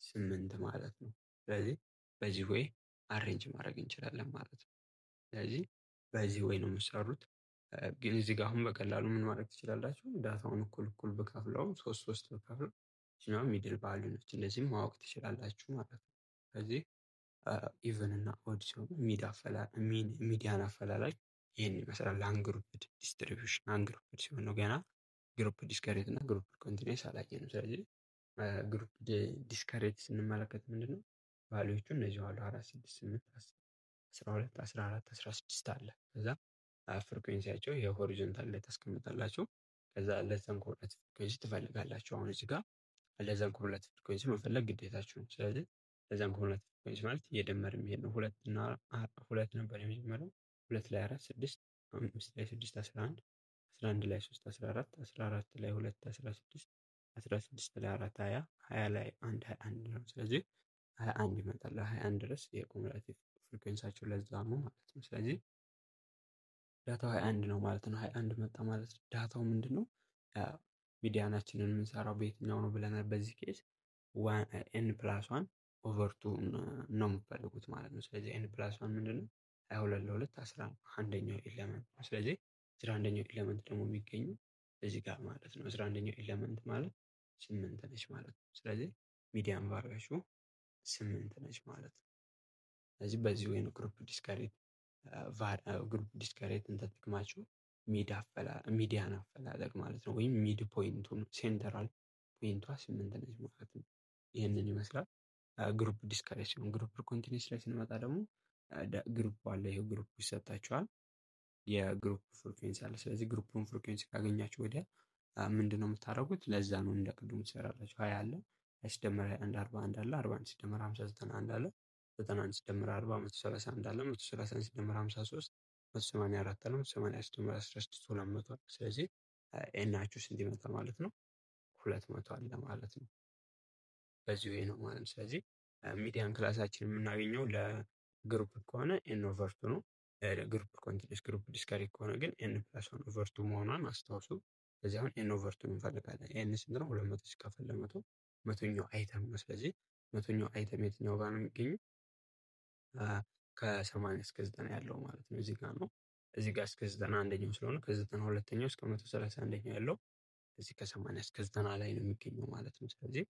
8 ማለት ነው። ስለዚህ በዚህ ወይ አሬንጅ ማድረግ እንችላለን ማለት ነው። ስለዚህ በዚህ ወይ ነው የምትሰሩት። ግን እዚህ ጋር አሁን በቀላሉ ምን ማድረግ ትችላላችሁ? ዳታውን እኩል ብከፍለው 3 ብከፍለው ይችኛዋ ሚድል ቫልዩ ነች። እንደዚህም ማወቅ ትችላላችሁ ማለት ነው። ስለዚህ ኢቨን እና ኦድ ሲሆኑ ሚዲያን አፈላላግ ይህን ይመስላል። አንግሩፕድ ዲስትሪቢዩሽን አንግሩፕድ ሲሆን ነው። ገና ግሩፕ ዲስከሬት እና ግሩፕ ኮንቲኒስ አላየንም። ስለዚህ ግሩፕ ዲስከሬት ስንመለከት ምንድን ነው ቫልዩዎቹ እነዚህ አሉ 4 6 8 10 12 14 16 አለ። ከዛ ፍሪኩዌንሲያቸው የሆሪዞንታል ላይ ታስቀምጣላችሁ። ከዛ ለዛን ኮርዲኔት ፍሪኩዌንሲ ትፈልጋላችሁ። አሁን እዚህ ጋር ለዛን ኮርዲኔት ፍሪኩዌንሲ መፈለግ ግዴታችሁ ነው። ስለዚህ ለዛን ኮርዲኔት ፍሪኩዌንሲ ማለት እየደመረ የሚሄድ ነው። ሁለት ነበር የመጀመሪያው 2 ላይ 4 6 5 ላይ 6 11 11 ላይ 3 14 14 ላይ 2 16 16 ላይ 4 20 20 ላይ 1 21 ነው። ስለዚህ 21 ይመጣል። 21 ድረስ የኮሙላቲቭ ፍሪኩዌንሳቸው ለዛ ነው ማለት ነው። ስለዚህ ዳታው 21 ነው ማለት ነው። 21 መጣ ማለት ነው። ዳታው ምንድነው? ሚዲያናችንን የምንሰራው በየትኛው ነው ብለናል። በዚህ ኬስ ኤን ፕላስ ዋን ኦቨር ቱ ነው የምትፈልጉት ማለት ነው። ስለዚህ ኤን ፕላስ ዋን ምንድነው? 22 ለ2 11ኛው ኤለመንት ነው። ስለዚህ 11ኛው ኤለመንት ደግሞ የሚገኙ እዚህ ጋር ማለት ነው። 11ኛው ኤለመንት ማለት 8 ነች ማለት ነው። ስለዚህ ሚዲያን ቫልዩአችሁ 8 ነች ማለት ነው። ስለዚህ በዚህ ወይ ነው ግሩፕ ዲስከሬትን ተጠቅማችሁ ሚዲያን አፈላለግ ማለት ነው። ወይም ሚድ ፖይንቱን ሴንተራል ፖይንቷ 8 ነች ማለት ነው። ይህንን ይመስላል ግሩፕ ዲስከሬት ሲሆን። ግሩፕ ኮንቲኒስ ላይ ስንመጣ ደግሞ ግሩፕ አለ። ይሄው ግሩፕ ይሰጣችኋል። የግሩፕ ፍሪኩዌንሲ አለ። ስለዚህ ግሩፑን ፍሪኩዌንሲ ካገኛችሁ ወዲያ ምንድነው የምታደርጉት? ለዛ ነው እንደ ቅድሙ ትሰራላችሁ። 20 አለ ሲደመር 21 41 አለ 41 ሲደመር 50 91 አለ 91 ሲደመር 40 131 አለ 131 ሲደመር 53 184 አለ 180 ሲደመር 16 200 አለ። ስለዚህ ኤናችሁ ስንት ይመጣል ማለት ነው? 200 አለ ማለት ነው። በዚህ ወይ ነው ማለት ነው። ስለዚህ ሚዲያን ክላሳችን የምናገኘው ለግሩፕ ከሆነ ኤን ኦቨር ቱ ነው። ግሩፕ ኮንቲኒስ ግሩፕ ዲስከሬት ከሆነ ግን ኤን ፕላስ ዋን ኦቨር ቱ መሆኗን አስታውሱ። ስለዚህ አሁን ኤን ኦቨር ቱ እንፈልጋለን። ኤን ስንት ነው? 200 ሲካፈል ለመቶ መቶኛው አይተም ነው። ስለዚህ መቶኛው አይተም የትኛው ጋር ነው የሚገኘው? ከ80 እስከ 90 ያለው ማለት ነው። እዚህ ጋር ነው። እዚህ ጋር እስከ 90 አንደኛው ስለሆነ ከ90 ሁለተኛው እስከ 131ኛው ያለው እዚህ ከ80 እስከ 90 ላይ ነው የሚገኘው ማለት ነው። ስለዚህ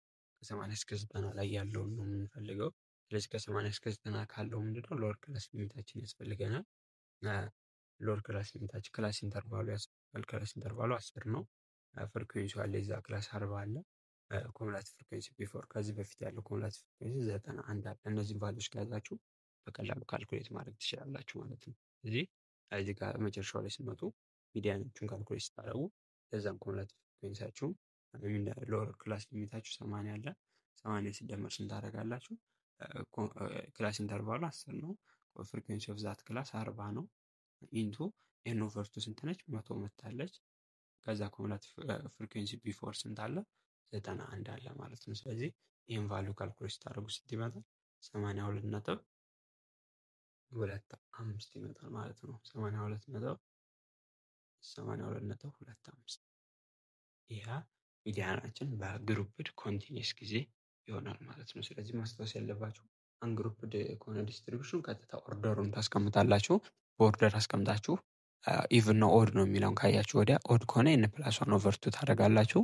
ከ80 እስከ 90 ላይ ያለውን ነው የምንፈልገው። ስለዚህ ከ80 እስከ 90 ካለው ምንድነው ሎወር ክላስ ሊሚታችን ያስፈልገናል። ሎወር ክላስ ሊሚታችን ክላስ ኢንተርቫሉ ያስፈልጋል። ክላስ ኢንተርቫሉ 10 ነው። ፍሪኩዌንሲው አለ እዛ ክላስ 40 አለ። ኮሙላቲቭ ፍሪኩዌንሲ ቢፎር ከዚህ በፊት ያለው ኮሙላቲቭ ፍሪኩዌንሲ 91 አለ። እነዚህን ቫልዩዎች ከያዛችሁ በቀላሉ ካልኩሌት ማድረግ ትችላላችሁ ማለት ነው። ስለዚህ እዚህ ጋር መጨረሻው ላይ ስንመጡ ሚዲያኖቹን ካልኩሌት ስታደርጉ ለዛም ኮሙላቲቭ ፍሪኩዌንሲያችሁ ሎወር ክላስ ሊሚታችሁ 80 አለ። 80 ሲደመር ስንት ታደርጋላችሁ? ክላስ ኢንተርቫሉ 10 ነው። ፍሪኩዌንሲ ኦፍ ዛት ክላስ 40 ነው። ኢንቱ ኤን ኦቨር ቱ ስንት ነች? 100 መታለች። ከዛ ኮሙላቲቭ ፍሪኩዌንሲ ቢፎር ስንት አለ? 91 አለ ማለት ነው። ስለዚህ ይህን ቫልዩ ካልኩሌት ስታደርጉ ስንት ይመጣል? 82.25 ይመጣል ማለት ነው። 82.25 ይህ ሚዲያናችን በግሩፕድ ኮንቲኒስ ጊዜ ይሆናል ማለት ነው። ስለዚህ ማስታወስ ያለባችሁ አንግሩፕድ ከሆነ ዲስትሪቢዩሽኑ ቀጥታ ኦርደሩን ታስቀምጣላችሁ። በኦርደር አስቀምጣችሁ ኢቭን ነው ኦድ ነው የሚለውን ካያችሁ ወዲያ ኦድ ከሆነ ኤን ፕላስ ዋን ኦቨር ቱ ታደርጋላችሁ።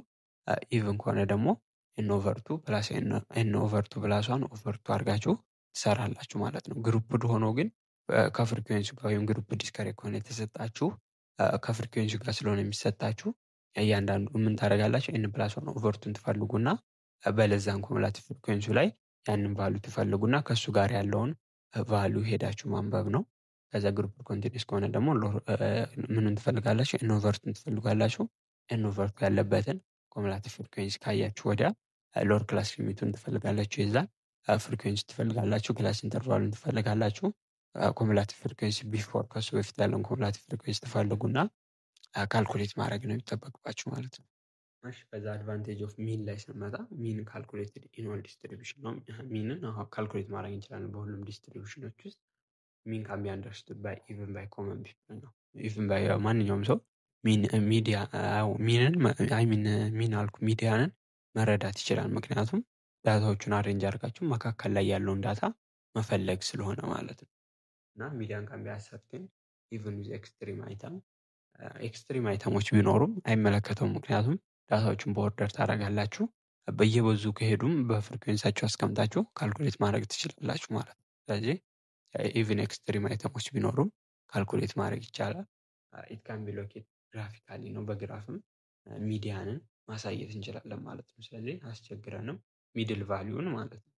ኢቭን ከሆነ ደግሞ ኤን ኦቨር ቱ ፕላስ ኤን ኦቨር ቱ ፕላስ ዋን ኦቨር ቱ አድርጋችሁ ትሰራላችሁ ማለት ነው። ግሩፕድ ሆኖ ግን ከፍሪኩዌንሲ ጋር ወይም ግሩፕ ዲስከሬት ከሆነ የተሰጣችሁ ከፍሪኩዌንሲ ጋር ስለሆነ የሚሰጣችሁ እያንዳንዱ ምን ታደርጋላችሁ? ኤን ፕላስ ዋን ኦቨር ቱን ትፈልጉና በለዛን ኮሙላቲቭ ፍሪኩዌንሲ ላይ ያንን ቫሉ ትፈልጉና ከእሱ ጋር ያለውን ቫሉ ሄዳችሁ ማንበብ ነው። ከዛ ግሩፕ ኮንቲኒስ ከሆነ ደግሞ ምንን ትፈልጋላችሁ? ኤን ኦቨር ቱን ትፈልጋላችሁ። ኤን ኦቨር ቱ ያለበትን ኮሙላቲቭ ፍሪኩዌንሲ ካያችሁ ወዲያ ሎወር ክላስ ሊሚቱን ትፈልጋላችሁ። የዛን ፍሪኩዌንሲ ትፈልጋላችሁ። ክላስ ኢንተርቫሉን ትፈልጋላችሁ። ኮሙላቲቭ ፍሪኩዌንሲ ቢፎር ከሱ በፊት ያለውን ኮሙላቲቭ ፍሪኩዌንሲ ትፈልጉና ካልኩሌት ማድረግ ነው የሚጠበቅባችሁ ማለት ነው። እሺ ከዛ አድቫንቴጅ ኦፍ ሚን ላይ ስንመጣ ሚን ካልኩሌትድ ኢን ኦል ዲስትሪቢዩሽን ነው። ሚንን ካልኩሌት ማድረግ እንችላለን በሁሉም ዲስትሪቢዩሽኖች ውስጥ። ሚን ካን ቢ አንደርስቱድ ባይ ኢቭን ባይ ኮመን ፒፕል ነው። ኢቭን ባይ ማንኛውም ሰው ሚዲያንን መረዳት ይችላል። ምክንያቱም ዳታዎቹን አሬንጅ አድርጋችሁ መካከል ላይ ያለውን ዳታ መፈለግ ስለሆነ ማለት ነው። እና ሚዲያን ካን ቢ አሰርቴንድ ኢቭን ዊዝ ኤክስትሪም አይተሞች ቢኖሩም አይመለከተውም። ምክንያቱም ዳታዎቹን በኦርደር ታደርጋላችሁ በየበዙ ከሄዱም በፍሪኩዌንሳቸው አስቀምጣችሁ ካልኩሌት ማድረግ ትችላላችሁ ማለት ነው። ስለዚህ ኢቭን ኤክስትሪም አይተሞች ቢኖሩም ካልኩሌት ማድረግ ይቻላል። ኢት ካን ቢ ሎኬት ግራፊካሊ ነው፣ በግራፍም ሚዲያንን ማሳየት እንችላለን ማለት ነው። ስለዚህ አስቸግረንም ሚድል ቫሊዩን ማለት ነው።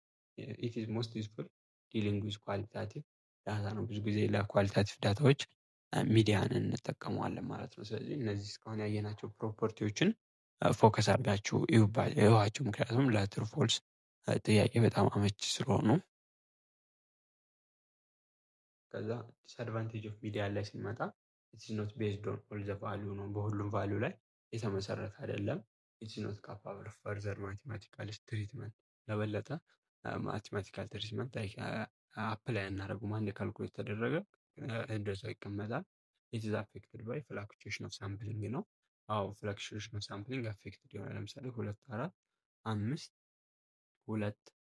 ኢት ኢዝ ሞስት ዩዝፉል ዲሊንግ ዊዝ ኳሊታቲቭ ዳታ ነው። ብዙ ጊዜ ለኳሊታቲቭ ዳታዎች ሚዲያንን እንጠቀመዋለን ማለት ነው። ስለዚህ እነዚህ እስካሁን ያየናቸው ፕሮፐርቲዎችን ፎከስ አድርጋችሁ እዩዋቸው። ምክንያቱም ለትሩ ፎልስ ጥያቄ በጣም አመቺ ስለሆኑ። ከዛ ዲስአድቫንቴጅ ኦፍ ሚዲያ ላይ ስንመጣ ኢትስ ኖት ቤዝድ ኦን ኦል ዘ ቫሊዩ ነው፣ በሁሉም ቫሊዩ ላይ የተመሰረተ አይደለም። ኢትስ ኖት ካፓብል ኦፍ ፈርዘር ማቴማቲካል ትሪትመንት፣ ለበለጠ ማቴማቲካል ትሪትመንት ላይ አፕላይ እናደርጉም። አንድ ካልኩሌት ተደረገ እንደዛው ይቀመጣል። ኢትስ አፌክትድ ባይ ፍላክቹዌሽን ኦፍ ሳምፕሊንግ ነው። አዎ ፍላክቹዌሽን ኦፍ ሳምፕሊንግ አፌክትድ ይሆናል። ለምሳሌ 2 4 5 2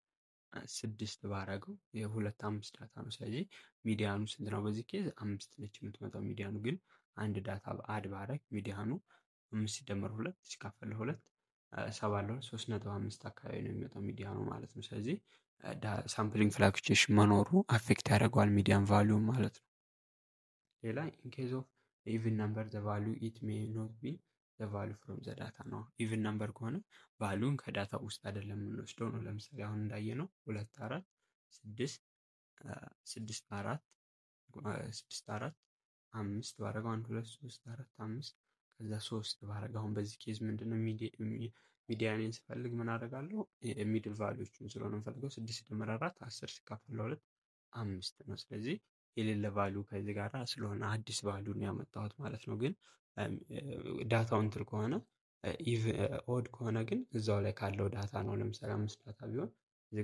6 ባረገው የ2 5 ዳታ ነው። ስለዚህ ሚዲያኑ ስንት ነው? በዚህ ኬዝ 5 ነች የምትመጣው። ሚዲያኑ ግን አንድ ዳታ አድ ባረግ ሚዲያኑ 5 ሲደመር 2 ሲካፈል 2 7 3.5 አካባቢ ነው የሚመጣው ሚዲያኑ ማለት ነው። ስለዚህ ሳምፕሊንግ ፍላክቹዌሽን መኖሩ አፌክት ያደርገዋል ሚዲያን ቫሊዩ ማለት ነው። ሌላ ኢን ኬዝ ኦፍ ኢቭን ነምበር ዘ ቫሊዩ ኢት ሜይ ኖት ቢ ዘ ቫሊዩ ፍሮም ዘ ዳታ ነው። ኢቭን ነምበር ከሆነ ቫሊዩን ከዳታ ውስጥ አይደለም የምንወስደው ነው። ለምሳሌ አሁን እንዳየነው 2 4 6 6 4 6 4 5 ባረገው 1 2 3 4 5 ከዛ 3 ባረገው። አሁን በዚህ ኬዝ ምንድነው ሚዲያኔን ስፈልግ ምን አደርጋለሁ? ሚድል ቫሊዎቹን ስለሆነ የምፈልገው 6 ሲደመር 4 10 ሲካፈል 2 5 ነው። ስለዚህ የሌለ ቫሊዩ ከዚህ ጋር ስለሆነ አዲስ ቫሊዩ ነው ያመጣሁት ማለት ነው። ግን ዳታው እንትን ከሆነ ኦድ ከሆነ ግን እዛው ላይ ካለው ዳታ ነው። ለምሳሌ 5 ዳታ ቢሆን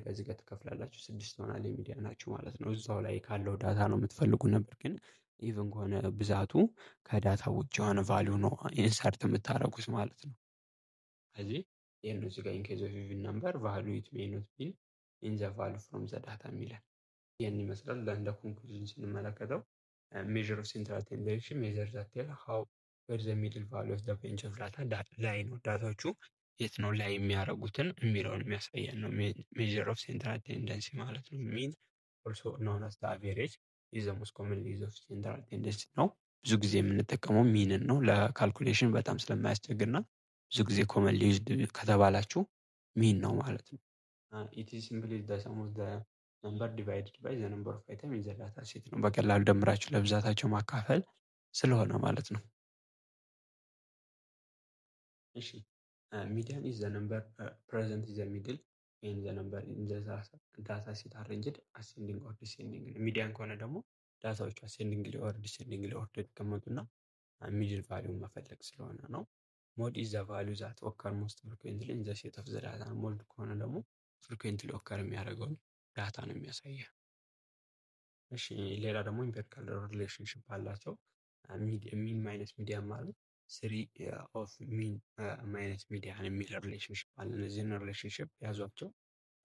እዚህ ጋር ትከፍላላችሁ 6 ይሆናል የሚዲያናችሁ ማለት ነው። እዛው ላይ ካለው ዳታ ነው የምትፈልጉ ነበር። ግን ኢቭን ከሆነ ብዛቱ ከዳታ ውጭ የሆነ ቫሊዩ ነው ኢንሰርት የምታደርጉት ማለት ነው። ስለዚህ ይሄን ነው እዚህ ጋር ኢን ኬዝ ኦፍ ኢቭን ነምበር ቫሊዩ ኢት ሜይ ኖት ቢ ኢን ዘ ቫሊዩ ፍሮም ዘ ዳታ የሚለን ይህን ይመስላል። እንደ ኮንክሉዥን ስንመለከተው ሜዥር ኦፍ ሴንትራል ቴንደንሲ ሜዥር ዛት ቴል ሃው ዌር ዘ ሚድል ቫሊዩ ኦፍ ዘ ሬንጅ ኦፍ ዳታ ላይ ነው፣ ዳታዎቹ የት ነው ላይ የሚያደርጉትን የሚለውን የሚያሳየን ነው ሜዥር ኦፍ ሴንትራል ቴንደንሲ ማለት ነው። ሚን ኦልሶ ኖን አስ ዘ አቬሬጅ ኢዝ ዘ ሞስት ኮመንሊ ዩዝድ ኦፍ ሴንትራል ቴንደንሲ ነው። ብዙ ጊዜ የምንጠቀመው ሚንን ነው ለካልኩሌሽን በጣም ስለማያስቸግርና ብዙ ጊዜ ኮመንሊ ዩዝድ ከተባላችሁ ሚን ነው ማለት ነው። ኢት ኢዝ ሲምፕሊ ዘ ሰም ኦፍ ዘ ነምበር ዲቫይድድ ባይ ዘ ነምበር ኦፍ አይተም ኢን ዘ ዳታ ሴት ነው። በቀላሉ ደምራችሁ ለብዛታቸው ማካፈል ስለሆነ ማለት ነው። እሺ ሚዲያን ኢዝ ዘ ነምበር ፕሬዘንት ኢዝ ዘ ሚድል ኤንድ ዘ ነምበር ኢን ዘ ዳታ ሴት አሬንጅድ አሴንዲንግ ኦር ዲሴንዲንግ። ሚዲያን ከሆነ ደግሞ ዳታዎቹ አሴንዲንግ ኦር ዲሴንዲንግ ኦርደር ይቀመጡና ሚድል ቫሊዩን መፈለግ ስለሆነ ነው። ሞድ ኢዝ ዘ ቫሊዩ ዛት ኦከር ሞስት ፍሪኩዌንትሊ ኢን ዘ ሴት ኦፍ ዘ ዳታ። ሞድ ከሆነ ደግሞ ፍሪኩዌንትሊ ኦከር የሚያደርገውን ዳታ ነው የሚያሳየው። እሺ ሌላ ደግሞ ኢምፔሪካል ሪሌሽንሽፕ አላቸው። ሚን ማይነስ ሚዲያን ማለት 3 ኦፍ ሚን ማይነስ ሚዲያን የሚል ሪሌሽንሽፕ አለ። እነዚህን ሪሌሽንሽፕ ያዟቸው።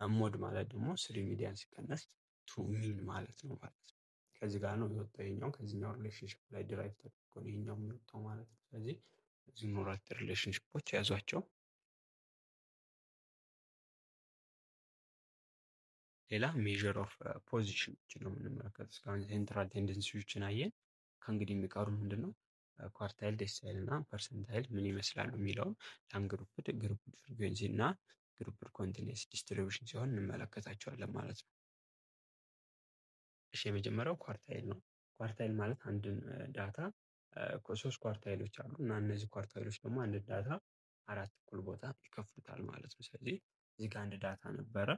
ሞድ ማለት ደግሞ 3 ሚዲያን ሲቀነስ 2 ሚን ማለት ነው ማለት ነው። ከዚህ ጋር ነው የወጣው ይሄኛው፣ ከዚህኛው ሪሌሽንሽፕ ላይ ዲራይቭ ተደርጎ ነው ይሄኛው የሚወጣው ማለት ነው። ስለዚህ እዚህ ኖራት ሪሌሽንሽፖች ያዟቸው። ሌላ ሜዥር ኦፍ ፖዚሽኖችን ነው የምንመለከተው። እስካሁን ሴንትራል ቴንደንሲዎችን አየን። ከእንግዲህ የሚቀሩ ምንድን ነው? ኳርታይል፣ ዴሲታይል እና ፐርሰንታይል ምን ይመስላሉ የሚለውን ግሩፕድ ፍሪኩዌንሲ እና ግሩፕድ ኮንቲኒየስ ዲስትሪቢዩሽን ሲሆን እንመለከታቸዋለን ማለት ነው። እሺ የመጀመሪያው ኳርታይል ነው። ኳርታይል ማለት አንድን ዳታ 3 ኳርታይሎች አሉ እና እነዚህ ኳርታይሎች ደግሞ አንድ ዳታ 4 እኩል ቦታ ይከፍሉታል ማለት ነው። ስለዚህ እዚህ ጋር አንድ ዳታ ነበረ።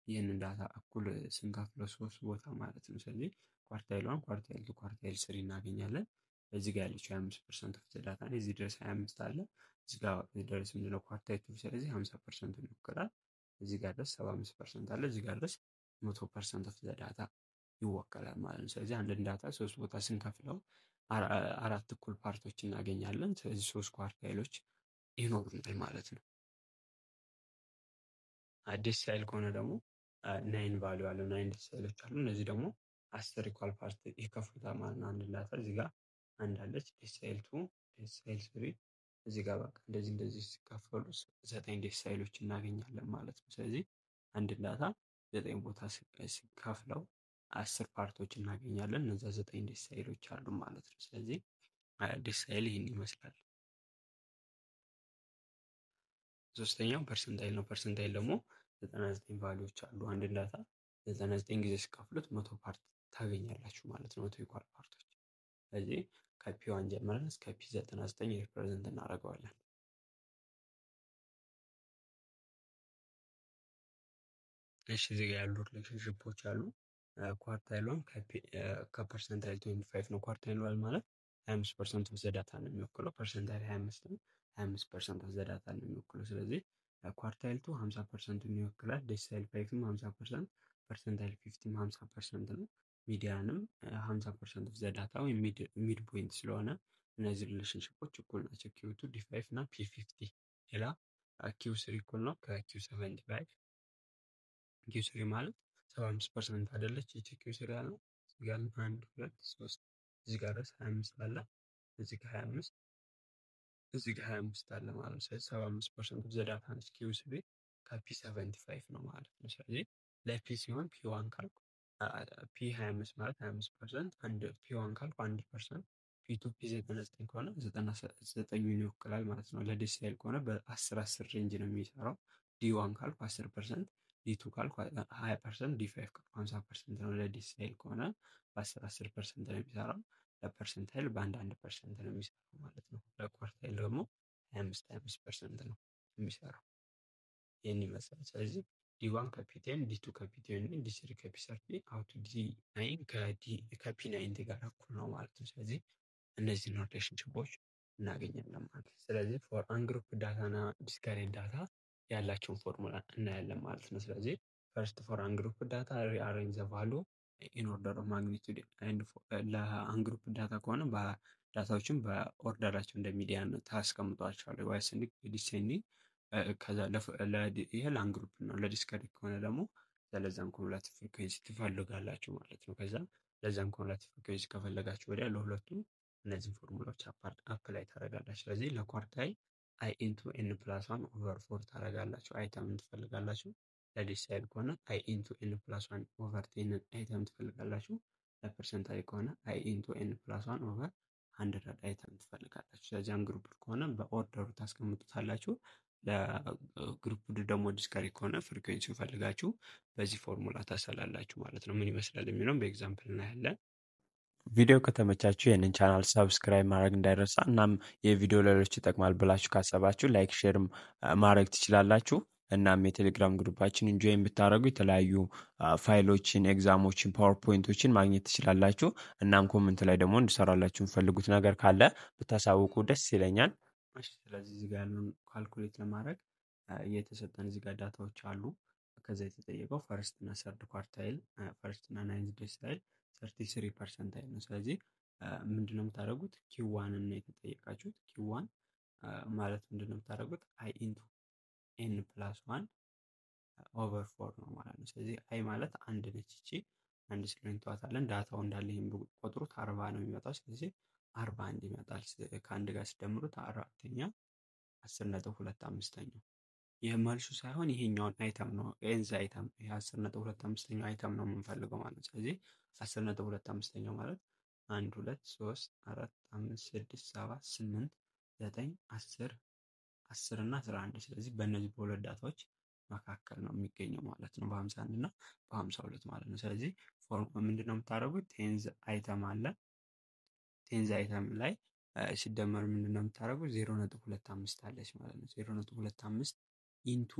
ይህንን ዳታ እኩል ስንከፍለው 3 ቦታ ማለት ነው። ስለዚህ ኳርታይሏን ኳርታይል 2 ኳርታይል 3 እናገኛለን። እዚህ ጋር ያለችው 25% ኦፍ ዳታ ነው። እዚህ ድረስ 25 አለ። እዚህ ጋር ድረስ ምንድነው ኳርታይል 2፣ ስለዚህ 50% ይወክላል። እዚህ ጋር ድረስ 75% አለ። እዚህ ጋር ድረስ 100% ኦፍ ዳታ ይወከላል ማለት ነው። ስለዚህ አንድን ዳታ 3 ቦታ ስንከፍለው አራት እኩል ፓርቶች እናገኛለን። ስለዚህ 3 ኳርታይሎች ይኖሩናል ማለት ነው። ዴሲሳይል ከሆነ ደግሞ 9 ቫልዩ አለው። 9 ዴሲሳይሎች አሉ። እነዚህ ደግሞ 10 ኢኳል ፓርት ይከፍሉታል ማለት ነው። አንድ ዳታ እዚህ ጋር አንድ አለች ዴሲሳይል 2 ዴሲሳይል 3 እዚህ ጋር በቃ እንደዚህ ሲካፈሉ 9 ዴሲሳይሎች እናገኛለን ማለት ነው። ስለዚህ አንድ ዳታ 9 ቦታ ሲካፍለው 10 ፓርቶች እናገኛለን። እነዛ 9 ዴሲሳይሎች አሉ ማለት ነው። ስለዚህ ዴሲሳይል ይህን ይመስላል። ሶስተኛው ፐርሰንታይል ነው። ፐርሰንታይል ደግሞ 99 ቫልዩዎች አሉ። አንድ ዳታ 99 ጊዜ ሲካፍሉት 100 ፓርት ታገኛላችሁ ማለት ነው። 100 ኢኳል ፓርቶች። ስለዚህ ከፒ1 ጀምረን እስከ ፒ99 ሪፕሬዘንት እናደርገዋለን። እሺ እዚህ ጋር ያሉ ሪሌሽንሺፖች አሉ። ኳርታይሏን ከፐርሰንታይል 25 ነው። ኳርታይል ማለት 25% ኦፍ ዘ ዳታ ነው የሚወክለው። ፐርሰንታይል 25 ነው። 25% ኦፍ ዘ ዳታ ነው የሚወክለው። ስለዚህ ኳርታይል 2 50% ይወክላል። ዴሲሳይል 5ም 50%፣ ፐርሰንታይል 50ም 50% ነው። ሚዲያንም 50% ኦፍ ዘ ዳታ ወይም ሚድ ፖይንት ስለሆነ እነዚህ ሪሌሽንሺፖች እኩል ናቸው። ኪው2 ዲ5 እና ፒ50። ሌላ ኪው3 እኩል ነው ከኪው75። ኪው3 ማለት 75% አይደለች ይቺ ኪው3 ያለው እዚህ ጋር 1 2 3 እዚህ ጋር 25 አለ፣ እዚህ ጋር 25፣ እዚህ ጋር 25 አለ ማለት ነው። ስለዚህ 75% ዘ ዳታ ነች ኪው3 ከፒ75 ነው ማለት ነው። ስለዚህ ለፒ ሲሆን ፒ1 ካልኩ ፒ25 ማለት 25%፣ አንድ ፒ1 ካልኩ 1%፣ ፒ2 ፒ99 ከሆነ 99 ይወክላል ማለት ነው። ለዴሲሳይል ከሆነ በ10 10 ሬንጅ ነው የሚሰራው። ዲ1 ካልኩ 10%፣ ዲ2 ካልኩ 20%፣ ዲ5 ካልኩ 50% ነው። ለዴሲሳይል ከሆነ በ10 10% ነው የሚሰራው። ለፐርሰንታይል በ1 1% ነው የሚሰራው ማለት ነው። ለኳርታይል ደግሞ 25 25% ነው የሚሰራው። ይህን ይመስላል። ስለዚህ ዲ1 ከፒ10፣ ዲ2 ከፒ20፣ ዲ3 ከፒ30፣ አውቱ ዲ9 ከፒ90 ጋር እኩል ነው ማለት ነው። ስለዚህ እነዚህን ሪሌሽንሺፖች እናገኛለን ማለት ነው። ስለዚህ ፎር አንግሩፕ ዳታ እና ዲስክሪት ዳታ ያላቸውን ፎርሙላ እናያለን ማለት ነው። ስለዚህ ፈርስት ፎር አንግሩፕ ዳታ ሪአሬንጅ ዘ ቫልዩ ኢን ኦርደር ኦፍ ማግኒቱድ ኤንድ ለአንግሩፕ ዳታ ከሆነ ዳታዎችን በኦርደራቸው እንደ ሚዲያን ታስቀምጧቸዋለህ። ወይ አሰንዲንግ ዲሴንዲንግ። ከዛ ይሄ ለአንግሩፕ ነው። ለዲስክሪት ከሆነ ደግሞ ለዛም ኩሙላቲቭ ፍሪኩዌንሲ ትፈልጋላችሁ ማለት ነው። ከዛ ለዛም ኩሙላቲቭ ፍሪኩዌንሲ ከፈለጋችሁ ወዲያ ለሁለቱም እነዚህን ፎርሙላዎች አፕላይ ታደርጋላችሁ። ስለዚህ ለኳርታይል አይ ኢንቱ ኤን ፕላስ 1 ኦቨር 4 ታደርጋላችሁ። አይተም ትፈልጋላችሁ። ለዲሳይል ከሆነ አይ ኢንቱ ኤን ፕላስ 1 ኦቨር 10 አይተም ትፈልጋላችሁ። ለፐርሰንታይል ከሆነ አይ ኢንቱ ኤን ፕላስ 1 ኦቨር 100 አይተም ትፈልጋላችሁ። ስለዚህ አንግሩፕ ከሆነ በኦርደሩ ታስቀምጡታላችሁ። ለግሩፕ ደግሞ ዲስከሪ ከሆነ ፍሪኩዌንሲ ፈልጋችሁ በዚህ ፎርሙላ ታሰላላችሁ ማለት ነው። ምን ይመስላል የሚለውን በኤግዛምፕል እናያለን። ቪዲዮ ከተመቻችሁ ይህንን ቻናል ሰብስክራይብ ማድረግ እንዳይረሳ። እናም የቪዲዮ ሌሎች ይጠቅማል ብላችሁ ካሰባችሁ ላይክ፣ ሼር ማድረግ ትችላላችሁ። እናም የቴሌግራም ግሩፓችን ጆይን ብታደረጉ የተለያዩ ፋይሎችን፣ ኤግዛሞችን፣ ፓወርፖይንቶችን ማግኘት ትችላላችሁ። እናም ኮመንት ላይ ደግሞ እንድሰራላችሁ የምፈልጉት ነገር ካለ ብታሳውቁ ደስ ይለኛል። ስለዚህ እዚህ ጋር ያለውን ካልኩሌት ለማድረግ የተሰጠን እዚህ ጋር ዳታዎች አሉ። ከዛ የተጠየቀው ፈርስት እና ሰርድ ኳርታይል፣ ፈርስት እና ናይንዝ ዴሲሳይል 33% ነው። ስለዚህ ምንድነው የምታደርጉት? ኪዋን እና የተጠየቃችሁት ኪዋን ማለት ምንድነው የምታደርጉት? አይ ኢንቱ ኤን ፕላስ 1 ኦቨር 4 ነው ማለት ነው። ስለዚህ አይ ማለት አንድ ነች። እቺ አንድ ስለሆነ ተዋታለን። ዳታው እንዳለ ይሄን ቁጥሩት 40 ነው የሚመጣው። ስለዚህ 41 ይመጣል። ከአንድ ጋር ሲደምሩት አራተኛ 10.25ኛው። ይህ መልሱ ሳይሆን ይሄኛውን አይተም ነው። ኤንዝ አይተም ይሄ 10.25ኛው አይተም ነው የምንፈልገው ማለት ነው። ስለዚህ 10.25ኛው ማለት 1 2 3 4 5 6 7 8 9 10 10 እና 11። ስለዚህ በእነዚህ በሁለት ዳታዎች መካከል ነው የሚገኘው ማለት ነው። በ51 እና በ52 ማለት ነው። ስለዚህ ምንድነው የምታደርጉት? ቴንዝ አይተም አለ። ቴንዝ አይተም ላይ ሲደመር ምንድነው የምታደርጉት? 0.25 አለች ማለት ነው። 0.25 ኢንቱ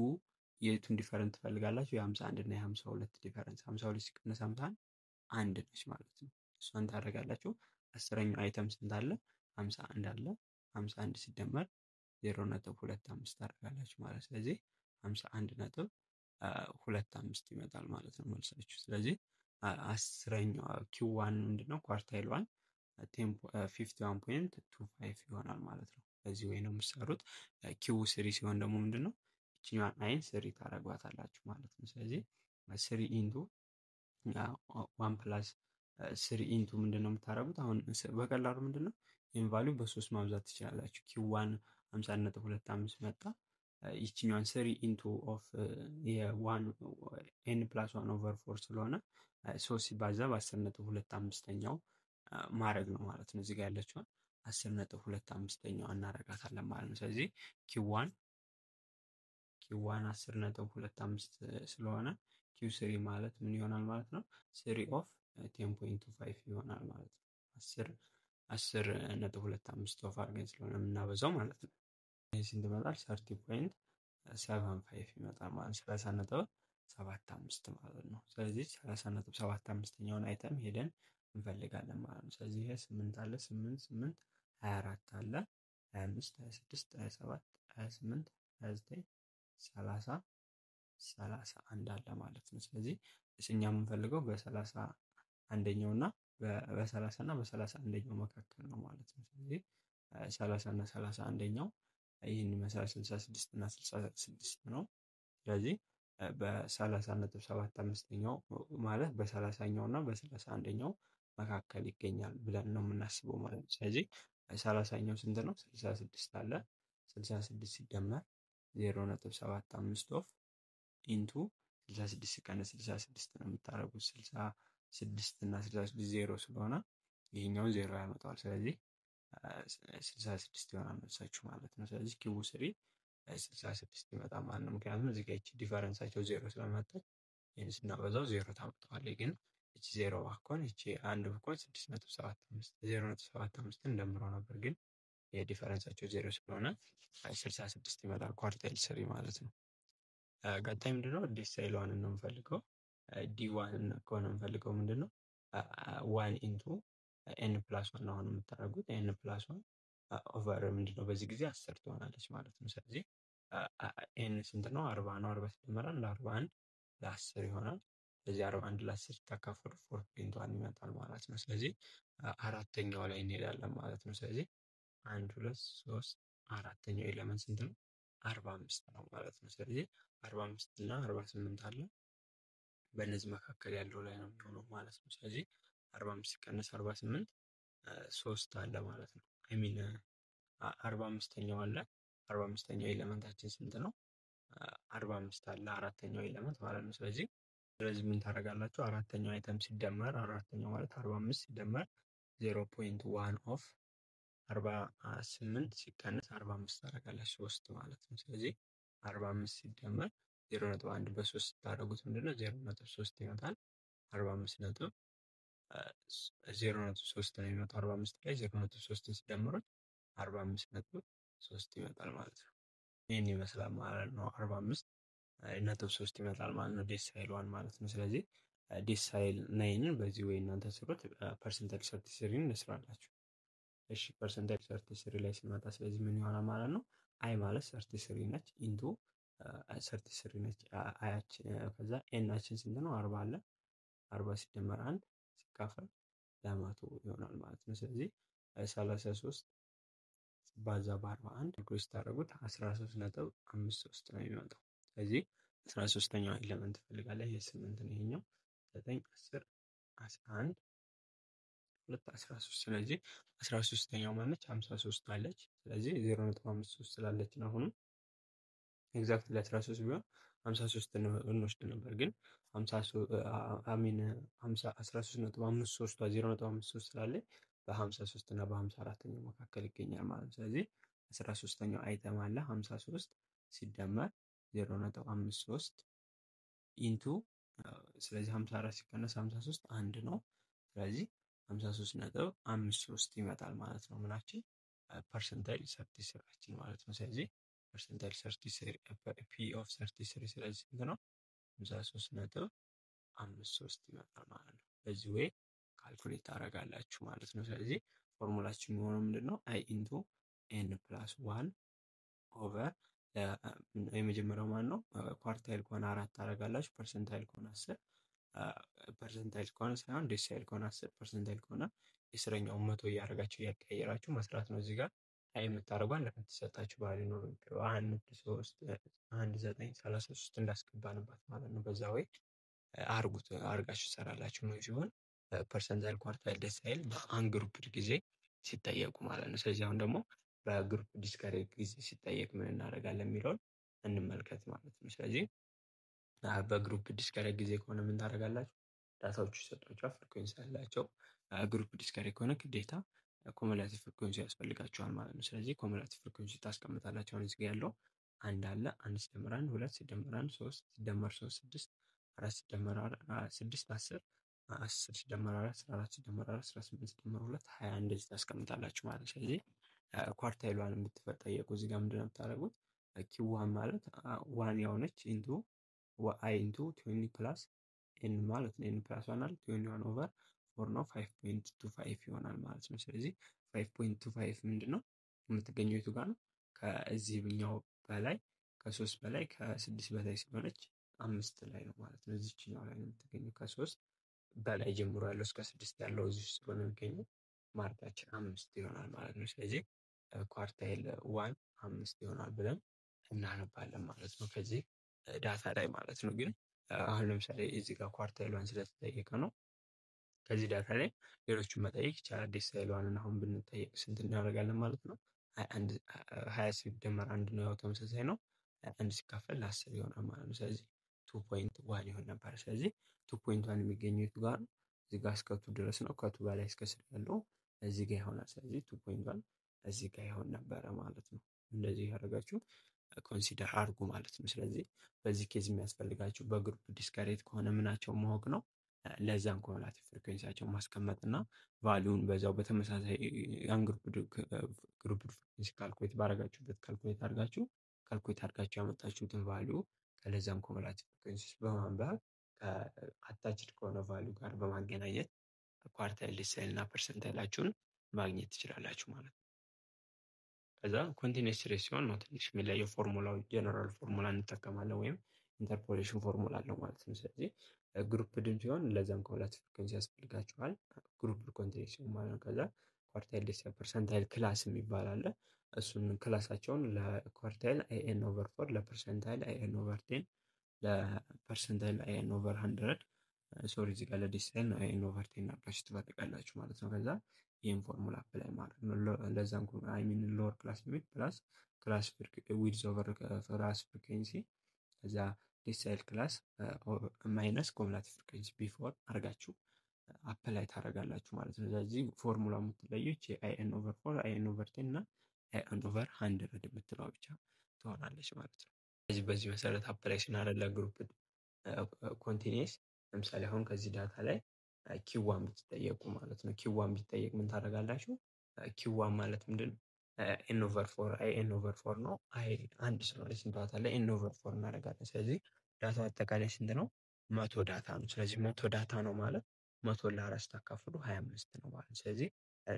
የቱን ዲፈረንት ትፈልጋላችሁ? የ51 እና የ52 ዲፈረንስ። 52 ሲቀነስ 51 አንድ ነች ማለት ነው። እሷን ታደርጋላችሁ። አስረኛው አይተም ስንት አለ? 51 አለ። 51 ሲደመር 0.25 ታደርጋላችሁ ማለት ነው። ስለዚህ 51.25 ይመጣል ማለት ነው መልሳችሁ። ስለዚህ አስረኛው ኪዋን ምንድነው? ኳርታይል ዋን 51.25 ይሆናል ማለት ነው። በዚህ ወይ ነው የምትሰሩት። ኪው ስሪ ሲሆን ደግሞ ምንድነው ይችኛዋን አይን ስሪ ታደርጓታላችሁ ማለት ነው። ስለዚህ ስሪ ኢንቱ ዋን ፕላስ ስሪ ኢንቱ ምንድነው የምታደርጉት? አሁን በቀላሉ ምንድነው ይህን ቫሊዩ በሶስት ማብዛት ትችላላችሁ። ኪዋን 50.25 መጣ። ይችኛዋን ስሪ ኢንቱ ኦፍ የዋን ኤን ፕላስ ዋን ኦቨር ፎር ስለሆነ 3 ሲባዛ በ10.25ኛው ማድረግ ነው ማለት ነው። እዚህ ጋር ያለችውን 10.25ኛው እናደርጋታለን ማለት ነው። ስለዚህ ኪዋን 10.25 ስለሆነ ኪው ስሪ ማለት ምን ይሆናል ማለት ነው? ስሪ ኦፍ 10.25 ይሆናል ማለት ነው። 10.25 ኦፍ አድርገን ስለሆነ የምናበዛው ማለት ነው። ይህ ስንት ይመጣል? 30.75 ይመጣል ማለት 30.75 ማለት ነው። ስለዚህ 30.75ኛውን አይተም ሄደን እንፈልጋለን ማለት ነው። ስለዚህ ይሄ 8 አለ 8 24 አለ 25 26 27 28 29 30 31 አለ ማለት ነው። ስለዚህ እኛ የምንፈልገው በ31ኛው እና በ31ኛው መካከል ነው ማለት ነው። ስለዚህ 30 እና 31ኛው ይህን ይመስላል 66 እና 66 ነው። ስለዚህ በ30.75ኛው ማለት በ30ኛው እና በ31ኛው መካከል ይገኛል ብለን ነው የምናስበው ማለት ነው። ስለዚህ 30ኛው ስንት ነው? 66 አለ 66 ሲደመር 0.75 ኦፍ ኢንቱ 66 ሲቀነስ 66 ነው የምታደርጉት። 66 እና 66 ዜሮ ስለሆነ ይሄኛውን ዜሮ ያመጣዋል። ስለዚህ 66 ይሆናል መልሳችሁ ማለት ነው። ስለዚህ ኪው ስሪ 66 ይመጣል ማለት ነው። ምክንያቱም እዚህ ጋር ይቺ ዲፈረንሳቸው ዜሮ ስለመጣች ይህን ስናበዛው ዜሮ ታመጣዋለች። ግን ይቺ ዜሮ ባኮን ይቺ አንድ ብኮን 6.75 0.75 እንደምረው ነበር። ግን የዲፈረንሳቸው ዜሮ ስለሆነ 66 ይመጣል ኳርታይል ስሪ ማለት ነው። ቀጣይ ምንድነው? ዲሳይል ዋንን ነው የምፈልገው። ዲ ዋን ከሆነ የምፈልገው ምንድነው? ዋን ኢንቱ ኤን ፕላስ ዋን አሁን የምታደርጉት ኤን ፕላስ ዋን ኦቨር ምንድነው በዚህ ጊዜ 10 ትሆናለች ማለት ነው። ስለዚህ ኤን ስንት ነው? 40 ነው። 40 ሲደመራል ለ41 ለ10 ይሆናል። ስለዚህ 41 ለ10 ሲታካፈሉ 4.1 ይመጣል ማለት ነው። ስለዚህ አራተኛው ላይ እንሄዳለን ማለት ነው። ስለዚህ 1 2 3 አራተኛው ኤሌመንት ስንት ነው? 45 ነው ማለት ነው። ስለዚህ 45 እና 48 አለ በእነዚህ መካከል ያለው ላይ ነው የሚሆነው ማለት ነው። ስለዚህ 45 ሲቀነስ 48 3 አለ ማለት ነው። አይ ሚን 45ኛው አለ 45ኛው ኤሌመንታችን ስንት ነው? 45 አለ አራተኛው ኤሌመንት ማለት ነው። ስለዚህ ምን ታደርጋላችሁ? አራተኛው አይተም ሲደመር አራተኛው ማለት 45 ሲደመር 0.1 ኦፍ 48 ሲቀነስ 45 ታደርጋላችሁ 3 ማለት ነው። ስለዚህ 45 ሲደመር 0.1 በ3 ስታደርጉት ምንድነው 0.3 ይመጣል። 45 ነጥብ 0.3 ነው የሚመጣው። 45 ላይ 0.3 ሲደምሩት 45.3 ይመጣል ማለት ነው። ይህን ይመስላል ማለት ነው። 45.3 ይመጣል ማለት ነው። ዴሳይል ዋን ማለት ነው። ስለዚህ ዴሳይል ናይንን በዚህ ወይ እናንተ ስሩት። ፐርሰንታይል 33ን እንስራላችሁ። እሺ ፐርሰንታይል 33 ላይ ሲመጣ ስለዚህ ምን ይሆናል ማለት ነው? አይ ማለት 33 ነች ኢንቱ 33 ነች አያችን። ከዛ ኤናችን ስንት ነው? 40 አለ 40 ሲደመር 1 ሲካፈል ለመቶ ይሆናል ማለት ነው። ስለዚህ 33 ሲባዛ በ41 ካልኩሌት ስታደርጉት 13.53 ነው የሚመጣው። ስለዚህ 13ኛው ኤሌመንት ትፈልጋለህ። ይሄ 8 ነው። ይሄኛው 9 10 11 2 13 ስለዚህ 13ኛው ማነች? 53 አለች። ስለዚህ 0.53 ስላለች ነው። አሁንም ኤግዛክትሊ 13 ቢሆን 53 እንወስድ ነበር። ግን 13.53 0.53 ስላለች በ53 እና በ54ኛው መካከል ይገኛል ማለት ነው። ስለዚህ 13ኛው አይተም አለ 53 ሲደመር 0.53 ኢንቱ ስለዚህ 54 ሲቀነስ 53 አንድ ነው። ስለዚህ 53.53 ይመጣል ማለት ነው። ምናችን ፐርሰንታይል 33ችን ማለት ነው። ስለዚህ ፐርሰንታይል 33 ፒ ኦፍ 33 ስለዚህ ስንት ነው? 53.53 ይመጣል ማለት ነው። በዚህ ወይ ካልኩሌት ታደርጋላችሁ ማለት ነው። ስለዚህ ፎርሙላችን የሚሆነው ምንድነው? አይ ኢንቱ ኤን ፕላስ ዋን ኦቨር የመጀመሪያው ማን ነው? ኳርታይል ከሆነ 4 ታደርጋላችሁ። ፐርሰንታይል ከሆነ 10 ፐርሰንታይል ከሆነ ሳይሆን ዴሳይል ከሆነ 10 ፐርሰንታይል ከሆነ የስረኛውን 100 እያደረጋችሁ እያቀያየራችሁ መስራት ነው። እዚህ ጋር አይ የምታደርጓን ለምትሰጣችሁ ባህል ነው። 1 3 1 9 33 እንዳስገባንባት ማለት ነው። በዛ ወይ አርጋችሁ ትሰራላችሁ ነው ሲሆን ፐርሰንታይል ኳርታይል ዴሳይል በአንግሩፕድ ጊዜ ሲጠየቁ ማለት ነው። ስለዚህ አሁን ደግሞ በግሩፕ ዲስከሬት ጊዜ ሲጠየቅ ምን እናደርጋለን የሚለውን እንመልከት ማለት ነው። ስለዚህ በግሩፕ ዲስከሬት ጊዜ ከሆነ ምን ታደርጋላችሁ? ዳታዎቹ ይሰጧቸዋል፣ ፍሪኩዌንሲ አላቸው። ግሩፕ ዲስከሬት ከሆነ ግዴታ ኮሙላቲቭ ፍሪኩዌንሲ ያስፈልጋቸዋል ማለት ነው። ስለዚህ ኮሙላቲቭ ፍሪኩዌንሲ ታስቀምጣላችሁ። አሁን እዚህ ጋር ያለው አንድ አለ። 1 ሲደመር 1 2 ሲደመር 1 3 ሲደመር 3 6 4 ሲደመር 6 10 10 ሲደመር 4 14 ሲደመር 4 18 ሲደመር 2 20 እንደዚህ ታስቀምጣላችሁ ማለት ነው። ስለዚህ ኳርታይሏን የምትጠየቁ እዚህ ጋር ምንድን ነው የምታደርጉት? ኪው ዋን ማለት ዋን የሆነች ኢንቱ አይ ኢንቱ 20 ፕላስ ኤን ማለት ነው። ኤን ፕላስ ዋን አለ 21 ኦቨር 4 ነው 5.25 ይሆናል ማለት ነው። ስለዚህ 5.25 ምንድን ነው የምትገኘው የቱ ጋር ነው? ከዚህኛው በላይ ከ3 በላይ ከ6 በላይ ስለሆነች 5 ላይ ነው ማለት ነው። እዚችኛው ላይ ነው የምትገኘው። ከ3 በላይ ጀምሮ ያለው እስከ 6 ያለው እዚህ ውስጥ ስለሆነ የሚገኘው ማርካችን 5 ይሆናል ማለት ነው። ስለዚህ ኳርታይል ዋን 5 ይሆናል ብለን እናነባለን ማለት ነው ከዚህ ዳታ ላይ ማለት ነው። ግን አሁን ለምሳሌ እዚህ ጋር ኳርታይል ዋን ስለተጠየቀ ነው። ከዚህ ዳታ ላይ ሌሎቹን መጠየቅ ይቻላል። ዴሳይል ዋንን አሁን ብንጠየቅ ስንት እናደርጋለን ማለት ነው? 20 ሲደመር 1 ነው፣ ያው ተመሳሳይ ነው። 1 ሲካፈል ለ10 ይሆናል ማለት ነው። ስለዚህ 2.1 ይሆን ነበር። ስለዚህ 2.1 የሚገኘው የቱ ጋር ነው? እዚህ ጋር እስከ 2 ድረስ ነው። ከ2 በላይ እስከ 3 ያለው እዚህ ጋር ይሆናል። ስለዚህ 2.1 እዚህ ጋር ይሆን ነበረ ማለት ነው። እንደዚህ ያደርጋችሁ ኮንሲደር አድርጉ ማለት ነው። ስለዚህ በዚህ ኬዝ የሚያስፈልጋችሁ በግሩፕ ዲስከሬት ከሆነ ምናቸው ማወቅ ነው። ለዛም ኮሙላቲቭ ፍሪኩዌንሲያቸው ማስቀመጥ እና ቫሊዩን በዛው በተመሳሳይ ያን ግሩፕ ፍሪኩዌንሲ ካልኩሌት ባረጋችሁበት ካልኩሌት አድርጋችሁ ያመጣችሁትን ቫሊዩ ከለዛም ኮሙላቲቭ ፍሪኩዌንሲ በማንበብ ከአታችድ ከሆነ ቫሊዩ ጋር በማገናኘት ኳርታይል ዴሳይል እና ፐርሰንታይላችሁን ማግኘት ትችላላችሁ ማለት ነው። ከዛ ኮንቲኒየስ ሲሪስ ሲሆን ነው ትንሽ የሚለየው። ፎርሙላው ጀነራል ፎርሙላ እንጠቀማለን ወይም ኢንተርፖሌሽን ፎርሙላ አለው ማለት ነው። ስለዚህ ግሩፕ ድም ሲሆን ለዛም ኮሙላቲቭ ፍሪኩዌንሲ ያስፈልጋችኋል። ግሩፕ ኮንቲኒየስ ሲሆን ማለት ነው። ከዛ ኳርታይል ዴሳይል ፐርሰንታይል ክላስ የሚባል አለ። እሱን ክላሳቸውን ለኳርታይል አይኤን ኦቨር 4 ለፐርሰንታይል አይኤን ኦቨር 10 ለፐርሰንታይል አይኤን ኦቨር 100 ሶሪ እዚህ ጋር ለዴሳይል ነው አይኤን ኦቨር 10 አድርጋችሁ ትፈልጋላችሁ ማለት ነው። ከዛ ይህን ፎርሙላ አፕላይ ማድረግ ነው። ለዛም አይ ሚን ሎወር ክላስ ሊሚት ፕላስ ክላስ ዊድዝ ኦቨር ክላስ ፍሪኩዌንሲ ከዛ ዴሳይል ክላስ ማይነስ ኮሙላቲቭ ፍሪኩዌንሲ ቢፎር አድርጋችሁ አፕላይ ታደርጋላችሁ ማለት ነው። ስለዚህ ፎርሙላ የምትለየች አይኤን ኦቨር 4 አይኤን ኦቨር 10 እና አይኤን ኦቨር 100 የምትለው ብቻ ትሆናለች ማለት ነው። ስለዚህ በዚህ መሰረት አፕላይ ስናደርግ ለግሩፕ ኮንቲኒየስ ለምሳሌ አሁን ከዚህ ዳታ ላይ ኪዋን ብትጠየቁ ማለት ነው። ኪዋን ቢጠየቅ ምን ታደርጋላችሁ? ኪዋን ማለት ምንድን ነው? ኤን ኦቨር 4 አይ ኤን ኦቨር 4 ነው። አይ አንድ ስለሆነች ዳታ ላይ ኤን ኦቨር 4 እናደርጋለን። ስለዚህ ዳታው አጠቃላይ ስንት ነው? 100 ዳታ ነው። ስለዚህ 100 ዳታ ነው ማለት 100 ለ4 ስታካፍሉ 25 ነው ማለት። ስለዚህ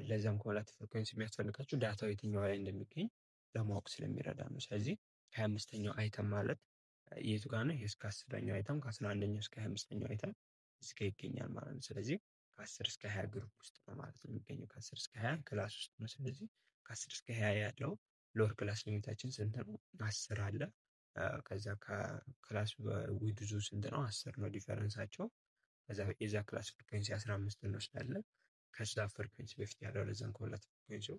ለዛም ኮሙላቲቭ ፍሪኩዌንሲ የሚያስፈልጋችሁ ዳታው የትኛው ላይ እንደሚገኝ ለማወቅ ስለሚረዳ ነው። ስለዚህ 25ኛው አይተም ማለት የቱ ጋር ነው? እስከ 10ኛው አይተም ከ11ኛው እስከ 25ኛው አይተም እስከ ይገኛል ማለት ነው። ስለዚህ ከ10 እስከ 20 ግሩፕ ውስጥ ነው ማለት ነው የሚገኘው። ከ10 እስከ 20 ክላስ ውስጥ ነው። ስለዚህ ከ10 እስከ 20 ያለው ሎወር ክላስ ሊሚታችን ስንት ነው? 10 አለ። ከዛ ከክላስ ዊድዙ ስንት ነው? 10 ነው ዲፈረንሳቸው። ከዛ የዛ ክላስ ፍሪኩዌንሲ 15 እንወስዳለን። ከዛ ፍሪኩዌንሲ በፊት ያለው ለዛን ኮሙላቲቭ ፍሪኩዌንሲው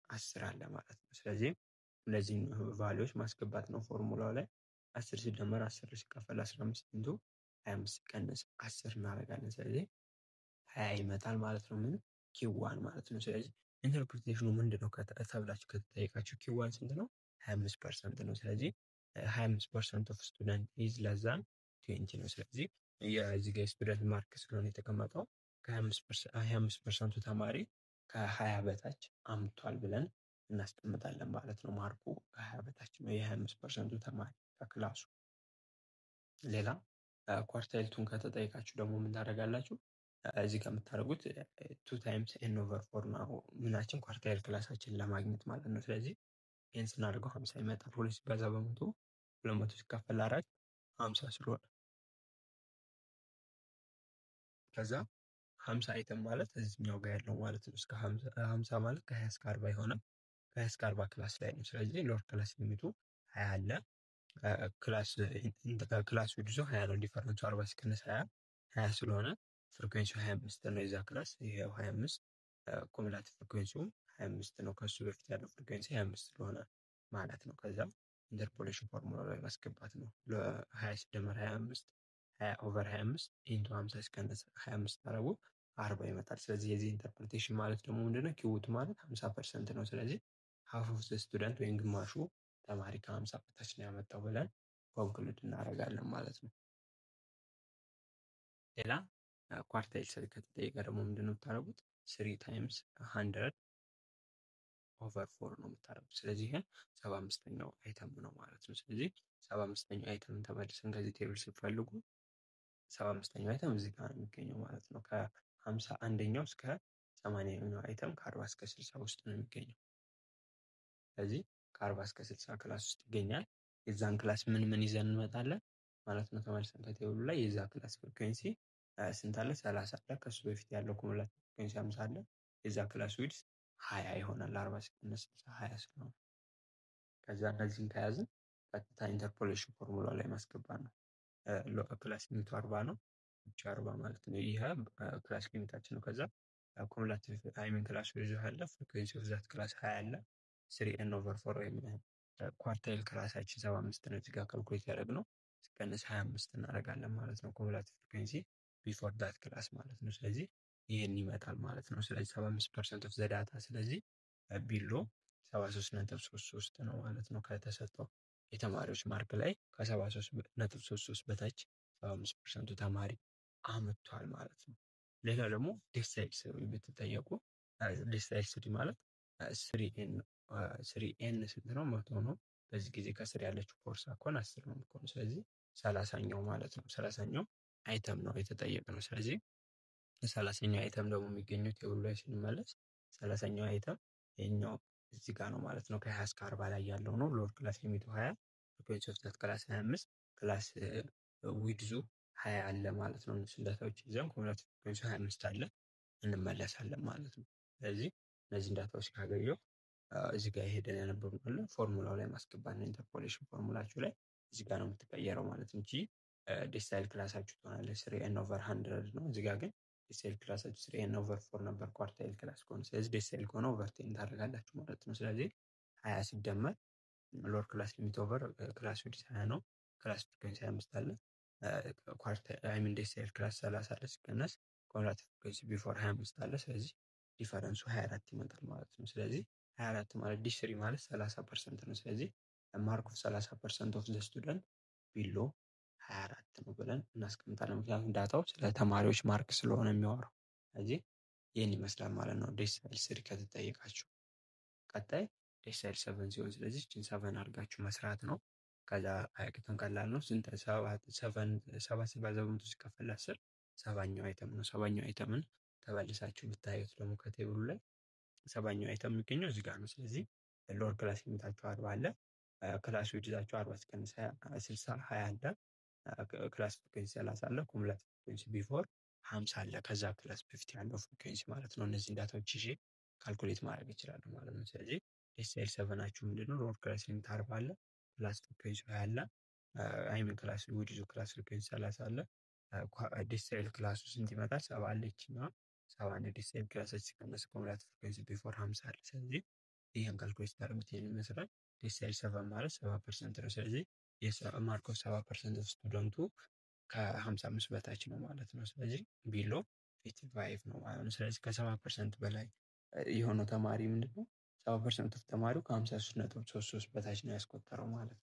10 አለ ማለት ነው። ስለዚህ እነዚህን ቫሊዎች ማስገባት ነው ፎርሙላው ላይ 10 ሲደመር 10 ሲካፈል 15 ኢንቱ 25 ሲቀነስ 10 እናደርጋለን። ስለዚህ 20 ይመጣል ማለት ነው። ምን ኪዋን ማለት ነው። ስለዚህ ኢንተርፕሪቴሽኑ ምንድን ነው ተብላችሁ ከተጠየቃችሁ ኪዋን ስንት ነው? 25% ነው። ስለዚህ 25% ኦፍ ስቱደንት ኢዝ ለዛን 20 ነው። ስለዚህ የዚህ ጋር ስቱደንት ማርክ ስለሆነ የተቀመጠው ከ25% ተማሪ ከ20 በታች አምጥቷል ብለን እናስቀምጣለን ማለት ነው። ማርኩ ከ20 በታች ነው የ25% ተማሪ ከክላሱ። ሌላ ኳርታይል ቱን ከተጠየቃችሁ ደግሞ ምን ታደርጋላችሁ? እዚህ ጋር የምታደርጉት 2 ታይምስ ኤን ኦቨር 4 ነው ምናችን ኳርታይል ክላሳችን ለማግኘት ማለት ነው። ስለዚህ ይህን ስናደርገው 50 ይመጣል። 2 ሲባዛ በመቶ 200 ሲካፈል 4 50 ስለሆነ ከዛ 50 አይተም ማለት እዚህኛው ጋር ያለው ማለት ነው። እስከ 50 ማለት ከ20 እስከ 40 ይሆናል። ከ20 እስከ 40 ክላስ ላይ ነው። ስለዚህ ሎወር ክላስ ሊሚቱ 20 አለ። ክላስ ዊድዙ 20 ነው። ዲፈረንሱ 40 ሲቀነስ 20 ስለሆነ ፍሪኩዌንሲው 25 ነው። የዛ ክላስ ይሄው 25 ኮሙላቲቭ ፍሪኩዌንሲው 25 ነው። ከሱ በፊት ያለው ፍሪኩዌንሲ 25 ስለሆነ ማለት ነው። ከዛ ኢንተርፖሌሽን ፎርሙላ ላይ ማስገባት ነው። ለ20 ሲደመር 25 20 ኦቨር 25 ኢንቱ 50 ሲቀነስ 25 ታረጉ 40 ይመጣል። ስለዚህ የዚህ ኢንተርፕሬቴሽን ማለት ደግሞ ምንድነው? ኪውቱ ማለት 50% ነው። ስለዚህ ሀፍ ኦፍ ስቱደንት ወይም ግማሹ ተማሪ ከ50 በታች ነው ያመጣው ብለን ኮንክሉድ እናደርጋለን ማለት ነው። ሌላ ኳርታይል ስሪ ከተጠየቀ ደግሞ ምንድነው የምታደርጉት? 3 ታይምስ 100 ኦቨር 4 ነው የምታደርጉት። ስለዚህ ይሄ 75ኛው አይተም ነው ማለት ነው። ስለዚህ 75ኛው አይተም ተመልሰን ከዚህ ቴብል ስትፈልጉ 75ኛው አይተም እዚህ ጋር ነው የሚገኘው ማለት ነው። ከ51ኛው እስከ 80ኛው አይተም ከ40 እስከ 60 ውስጥ ነው የሚገኘው። ስለዚህ ከ40 እስከ 60 ክላስ ውስጥ ይገኛል። የዛን ክላስ ምን ምን ይዘን እንመጣለን ማለት ነው። ተመልሰን ከቴብሉ ላይ የዛ ክላስ ፍሪኩዌንሲ ስንት አለ? 30 አለ። ከሱ በፊት ያለው ኩሙላቲቭ ፍሪኩዌንሲ 50 አለ። የዛ ክላስ ዊድዝ 20 ይሆናል። 40 ሲቀነስ 60 20 ስለሆነ ከዛ እነዚህን ከያዝን ቀጥታ ኢንተርፖሌሽን ፎርሙላ ላይ ማስገባት ነው። ክላስ ሊሚቱ 40 ነው። 40 ማለት ነው። ይሄ ክላስ ሊሚታችን ነው። ከዛ ኩሙላቲቭ ክላስ ዊድዝ አለ። ፍሪኩዌንሲ ኦፍ ዛት ክላስ 20 አለ። 3n ኦቨር 4 ወይም ኳርታይል ክላሳችን 75 ነው። እዚህ ጋር ካልኩሌት ያደረግነው ሲቀንስ 25 እናደርጋለን ማለት ነው። ኩሙላቲቭ ፍሪኩዌንሲ ቢፎር ዳት ክላስ ማለት ነው። ስለዚህ ይህን ይመጣል ማለት ነው። ስለዚህ 75% ኦፍ ዘ ዳታ ስለዚህ ቢሎ 73.33 ነው ማለት ነው። ከተሰጠው የተማሪዎች ማርክ ላይ ከ73.33 በታች 75%ቱ ተማሪ አመጥቷል ማለት ነው። ሌላ ደግሞ ዴሳይል ስሪ ብትጠየቁ ዴሳይል ስሪ ማለት 3n ስንት ነው? 100 ነው። በዚህ ጊዜ ከስር ያለችው ፎርሳ ኮን 10 ነው የምትሆነው። ስለዚህ 30ኛው ማለት ነው። 30ኛው አይተም ነው የተጠየቅነው። ስለዚህ 30ኛው አይተም ደግሞ የሚገኘው ቴብሉ ላይ ስንመለስ 30ኛው አይተም ይሄኛው እዚህ ጋር ነው ማለት ነው። ከ20 እስከ 40 ላይ ያለው ነው። ሎወር ክላስ ሊሚቱ 20፣ ፍሪኩዌንሲ ኦፍ ዛት ክላስ 25፣ ክላስ ዊድዙ 20 አለ ማለት ነው። እነሱ ዳታዎች ይዘን ኩሙላቲቭ ፍሪኩዌንሲ 25 አለ እንመለሳለን ማለት ነው። ስለዚህ እነዚህ ዳታዎች ካገኘው እዚህ ጋር ሄደን ያነበብነው ፎርሙላው ላይ ማስገባት ነው። ኢንተርፖሌሽን ፎርሙላችሁ ላይ እዚህ ጋር ነው የምትቀየረው ማለት እንጂ ዴሳይል ክላሳችሁ ትሆናለች 3n ኦቨር 100 ነው። እዚህ ጋር ግን ዴሳይል ክላሳችሁ 3n ኦቨር 4 ነበር ኳርታይል ክላስ ከሆነ። ስለዚህ ዴሳይል ከሆነ ኦቨር 10 ታደርጋላችሁ ማለት ነው። ስለዚህ 20 ሲደመር ሎወር ክላስ ሊሚት ኦቨር ክላስ ዊድዝ 20 ነው። ክላስ ፍሪኩዌንሲ 25 አለ። ዴሳይል ክላስ 30 አለ ሲቀነስ ኩሙላቲቭ ፍሪኩዌንሲ ቢፎር 25 አለ። ስለዚህ ዲፈረንሱ 24 ይመጣል ማለት ነው። ስለዚህ 24 ማለት ዲ3 ማለት 30% ነው። ስለዚህ ማርክ ኦፍ 30% ኦፍ ዘ ስቱደንት ቢሎ 24 ነው ብለን እናስቀምጣለን። ምክንያቱም ዳታው ስለ ተማሪዎች ማርክ ስለሆነ የሚያወራው። ስለዚህ ይህን ይመስላል ማለት ነው ዴሳይል ስሪ ከተጠየቃችሁ። ቀጣይ ዴሳይል 7 ሲሆን ስለዚህ እችን 7 አድርጋችሁ መስራት ነው። ከዛ አይቅተን ቀላል ነው። ስንት 7 ሲባዛ በመቶ ሲከፈል 10 ሰባኛው አይተም ነው። ሰባኛው አይተምን ተመልሳችሁ ብታዩት ደግሞ ከቴብሉ ላይ ሰባኛው አይተም የሚገኘው እዚህ ጋር ነው። ስለዚህ ሎወር ክላስ ሊሚታችሁ 40 አለ። ክላስ ዊድዛችሁ 40 ሲቀንስ 60 20 አለ። ክላስ ፍሪኩዌንሲ 30 አለ። ኩሙላቲቭ ፍሪኩዌንሲ ቢፎር 50 አለ። ከዛ ክላስ በፊት ያለው ፍሪኩዌንሲ ማለት ነው። እነዚህን ዳታዎች ይዤ ካልኩሌት ማድረግ ይችላሉ ማለት ነው። ስለዚህ ዴሳይል 7ናችሁ ምንድነው? ሎወር ክላስ ሊሚት 40 አለ። ክላስ ፍሪኩዌንሲ 20 አለ። ክላስ ዊድዙ ክላስ ፍሪኩዌንሲ 30 አለ። ዴሳይል ክላሱ ስንት ይመጣል? 70 አለ። ይችኛዋ 70 ዴሳይል ክላሳችን ሲቀነስ ኩሙላቲቭ ፍሪኩዌንሲ ቢፎር 50 አለ። ስለዚህ ይህን ካልኩሌት ታደርጉት ይህን ይመስላል። ዴሳይል 7 ማለት 70% ነው። ስለዚህ የማርክ ኦፍ 70% ኦፍ ስቱደንቱ ከ55 በታች ነው ማለት ነው። ስለዚህ ቢሎ 55 ነው ማለት ነው። ስለዚህ ከ70% በላይ የሆነው ተማሪ ምንድነው? 70% ኦፍ ተማሪው ከ53.33 በታች ነው ያስቆጠረው ማለት ነው።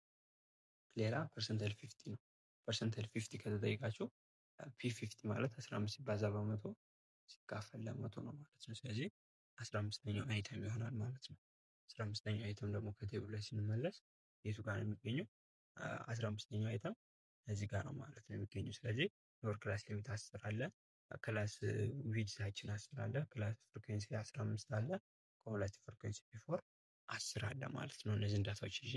ሌላ ፐርሰንታይል 50 ነው። ፐርሰንታይል 50 ከተጠየቃችሁ ፒ50 ማለት 15 ሲባዛ በመቶ ሲካፈል ለመቶ ነው ማለት ነው። ስለዚህ 15ኛው አይተም ይሆናል ማለት ነው። 15ኛው አይተም ደግሞ ከቴብሉ ላይ ስንመለስ የቱ ጋር ነው የሚገኘው? 15ኛው አይተም እዚህ ጋር ነው ማለት ነው የሚገኘው። ስለዚህ ሎወር ክላስ ሊሚት 10 አለ። ክላስ ዊድዛችን 10 አለ። ክላስ ፍሪኩዌንሲ 15 አለ። ኩሙላቲቭ ፍሪኩዌንሲ ቢፎር 10 አለ ማለት ነው። እነዚህን ዳታዎች ይዤ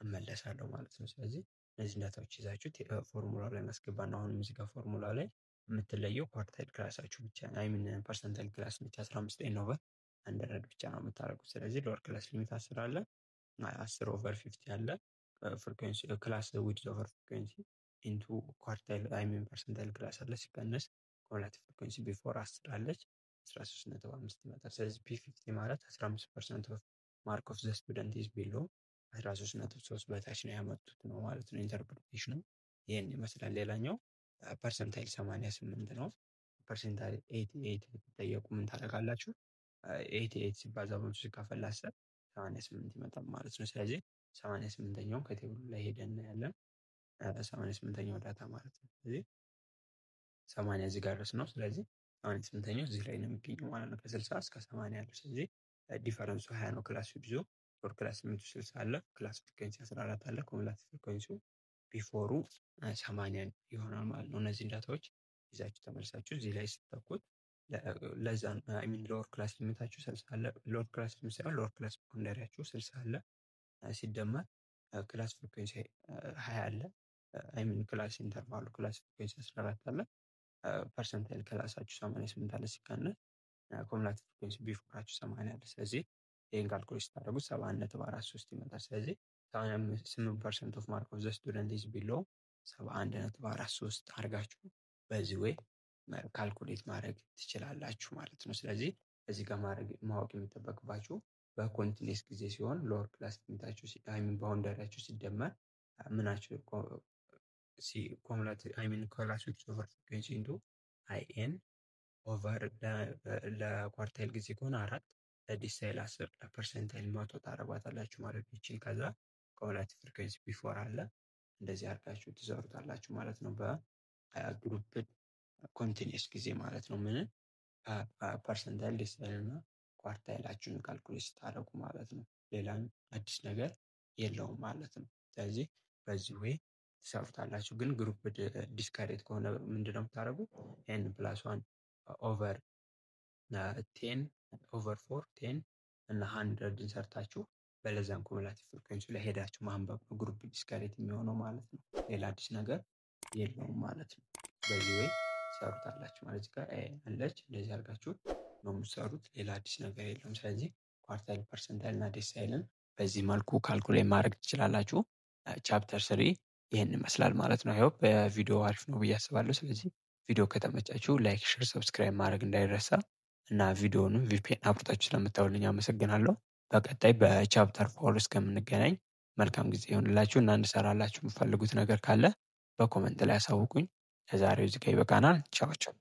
እመለሳለሁ ማለት ነው። ስለዚህ እነዚህን ዳታዎች ይዛችሁ ፎርሙላ ላይ ማስገባት ነው። አሁንም እዚህ ጋር ፎርሙላ ላይ የምትለየው ኳርታይል ክላሳችሁ ብቻ ፐርሰንታይል ክላስ ብቻ 15/100 ብቻ ነው የምታደርጉት። ስለዚህ ሎወር ክላስ ሊሚት 10 አለ፣ 10/50 አለ። ፍሪኩዌንሲ ክላስ ዊድዝ ኦቨር ፍሪኩዌንሲ ኢንቱ ኳርታይል ፐርሰንታይል ክላስ አለ ሲቀነስ ኮሙላቲቭ ፍሪኩዌንሲ ቢፎር 10 አለች 13.5 ይመጣል። ስለዚህ ፒ50 ማለት 15% ኦፍ ማርክ ኦፍ ዘ ስቱደንት ኢዝ ቢሎ 13.3 በታች ነው ያመጡት ነው ማለት ነው። ኢንተርፕሪቴሽኑ ይህን ይመስላል። ሌላኛው ፐርሰንታይል 88 ነው። ፐርሰንታይል 88 ብትጠየቁ ምን ታደርጋላችሁ? 88 ሲባዛ በመቶ ሲካፈል 10 88 ይመጣል ማለት ነው። ስለዚህ 88ኛውን ከቴብሉ ላይ ሄደን እናያለን። 88ኛው ዳታ ማለት ነው። ስለዚህ 80 እዚህ ጋር ድረስ ነው። ስለዚህ 88ኛው እዚህ ላይ ነው የሚገኘው ማለት ነው። ከ60 እስከ 80 ያለው። ስለዚህ ዲፈረንሱ 20 ነው። ክላስ ዊድዙ ሎወር ክላስ ሊሚቱ 60 አለ፣ ክላስ ፍሪኩዌንሲ 14 አለ፣ ኮሙላቲቭ ፍሪኩዌንሲው ቢፎሩ 80 ይሆናል ማለት ነው። እነዚህን ዳታዎች ይዛችሁ ተመልሳችሁ እዚህ ላይ ስትተኩት ለዛ ሎወር ክላስ ሊሚታችሁ 60 አለ፣ ሎወር ክላስ ሊሚት ሳይሆን ሎወር ክላስ ባውንደሪያችሁ 60 አለ ሲደመር ክላስ ፍሪኩዌንሲ 20 አለ፣ ክላስ ኢንተርቫሉ ክላስ ፍሪኩዌንሲ 14 አለ፣ ፐርሰንታይል ክላሳችሁ 88 አለ ሲቀነስ ኮሙላቲቭ ፍሪኩዌንሲ ቢፎራችሁ 80 አለ። ስለዚህ ይህን ካልኩሌት ስታደርጉት 71.43 ይመጣል። ስለዚህ 88% ኦፍ ማርክ ኦፍ ዘ ስቱደንት ኢዝ ቢሎ 71.43 አድርጋችሁ በዚህ ወይ ካልኩሌት ማድረግ ትችላላችሁ ማለት ነው። ስለዚህ እዚህ ጋር ማወቅ የሚጠበቅባችሁ በኮንቲኒየስ ጊዜ ሲሆን ሎወር ክላስ ሊሚታችሁ ባውንደሪያችሁ ሲደመር ምናችሁ ኮሙላቲቭ ክላስ ዊድዝ ኦቨር ፍሪኩዌንሲ ኢንቱ አይኤን ኦቨር ለኳርታይል ጊዜ ከሆነ 4 ለዲሳይል 10 ለፐርሰንታይል 100 ታረጓታላችሁ ማለት ይችል። ከዛ ኮሙላቲቭ ፍሪኩዌንሲ ቢፎር አለ እንደዚህ አድርጋችሁ ትሰሩታላችሁ ማለት ነው። በግሩፕ ኮንቲኒየስ ጊዜ ማለት ነው። ምን ፐርሰንታይል ዲሳይል እና ኳርታይላችሁን ካልኩሌት ስታደርጉ ማለት ነው። ሌላ አዲስ ነገር የለውም ማለት ነው። ስለዚህ በዚህ ወይ ትሰሩታላችሁ። ግን ግሩፕ ዲስካሬት ከሆነ ምንድነው የምታደርጉት? n+1 ኦቨር 10 ኦቨር 4 10 እና 100 ሰርታችሁ በለዛም ኮሙላቲቭ ፍሪኩዌንሲ ላይ ሄዳችሁ ማንበብ ነው ግሩፕ ዲስካሬት የሚሆነው ማለት ነው። ሌላ አዲስ ነገር የለውም ማለት ነው። በዚህ ወይ ትሰሩታላችሁ ማለት ጋር አለች እንደዚህ አድርጋችሁ ነው የምትሰሩት። ሌላ አዲስ ነገር የለውም። ስለዚህ ኳርታይል ፐርሰንታይል እና ዲሳይልን በዚህ መልኩ ካልኩሌት ማድረግ ትችላላችሁ። ቻፕተር 3 ይህን ይመስላል ማለት ነው። ይኸው በቪዲዮ አሪፍ ነው ብዬ አስባለሁ። ስለዚህ ቪዲዮ ከተመቻችሁ ላይክ፣ ሼር፣ ሰብስክራይብ ማድረግ እንዳይረሳ እና ቪዲዮውንም ቪፒኤን አብርታችሁ ስለምታዩልኝ አመሰግናለሁ። በቀጣይ በቻፕተር 4 እስከምንገናኝ መልካም ጊዜ ይሆንላችሁ እና እንድሰራላችሁ የምትፈልጉት ነገር ካለ በኮመንት ላይ አሳውቁኝ። ለዛሬው እዚህ ጋር ይበቃናል። ቻው ቻው።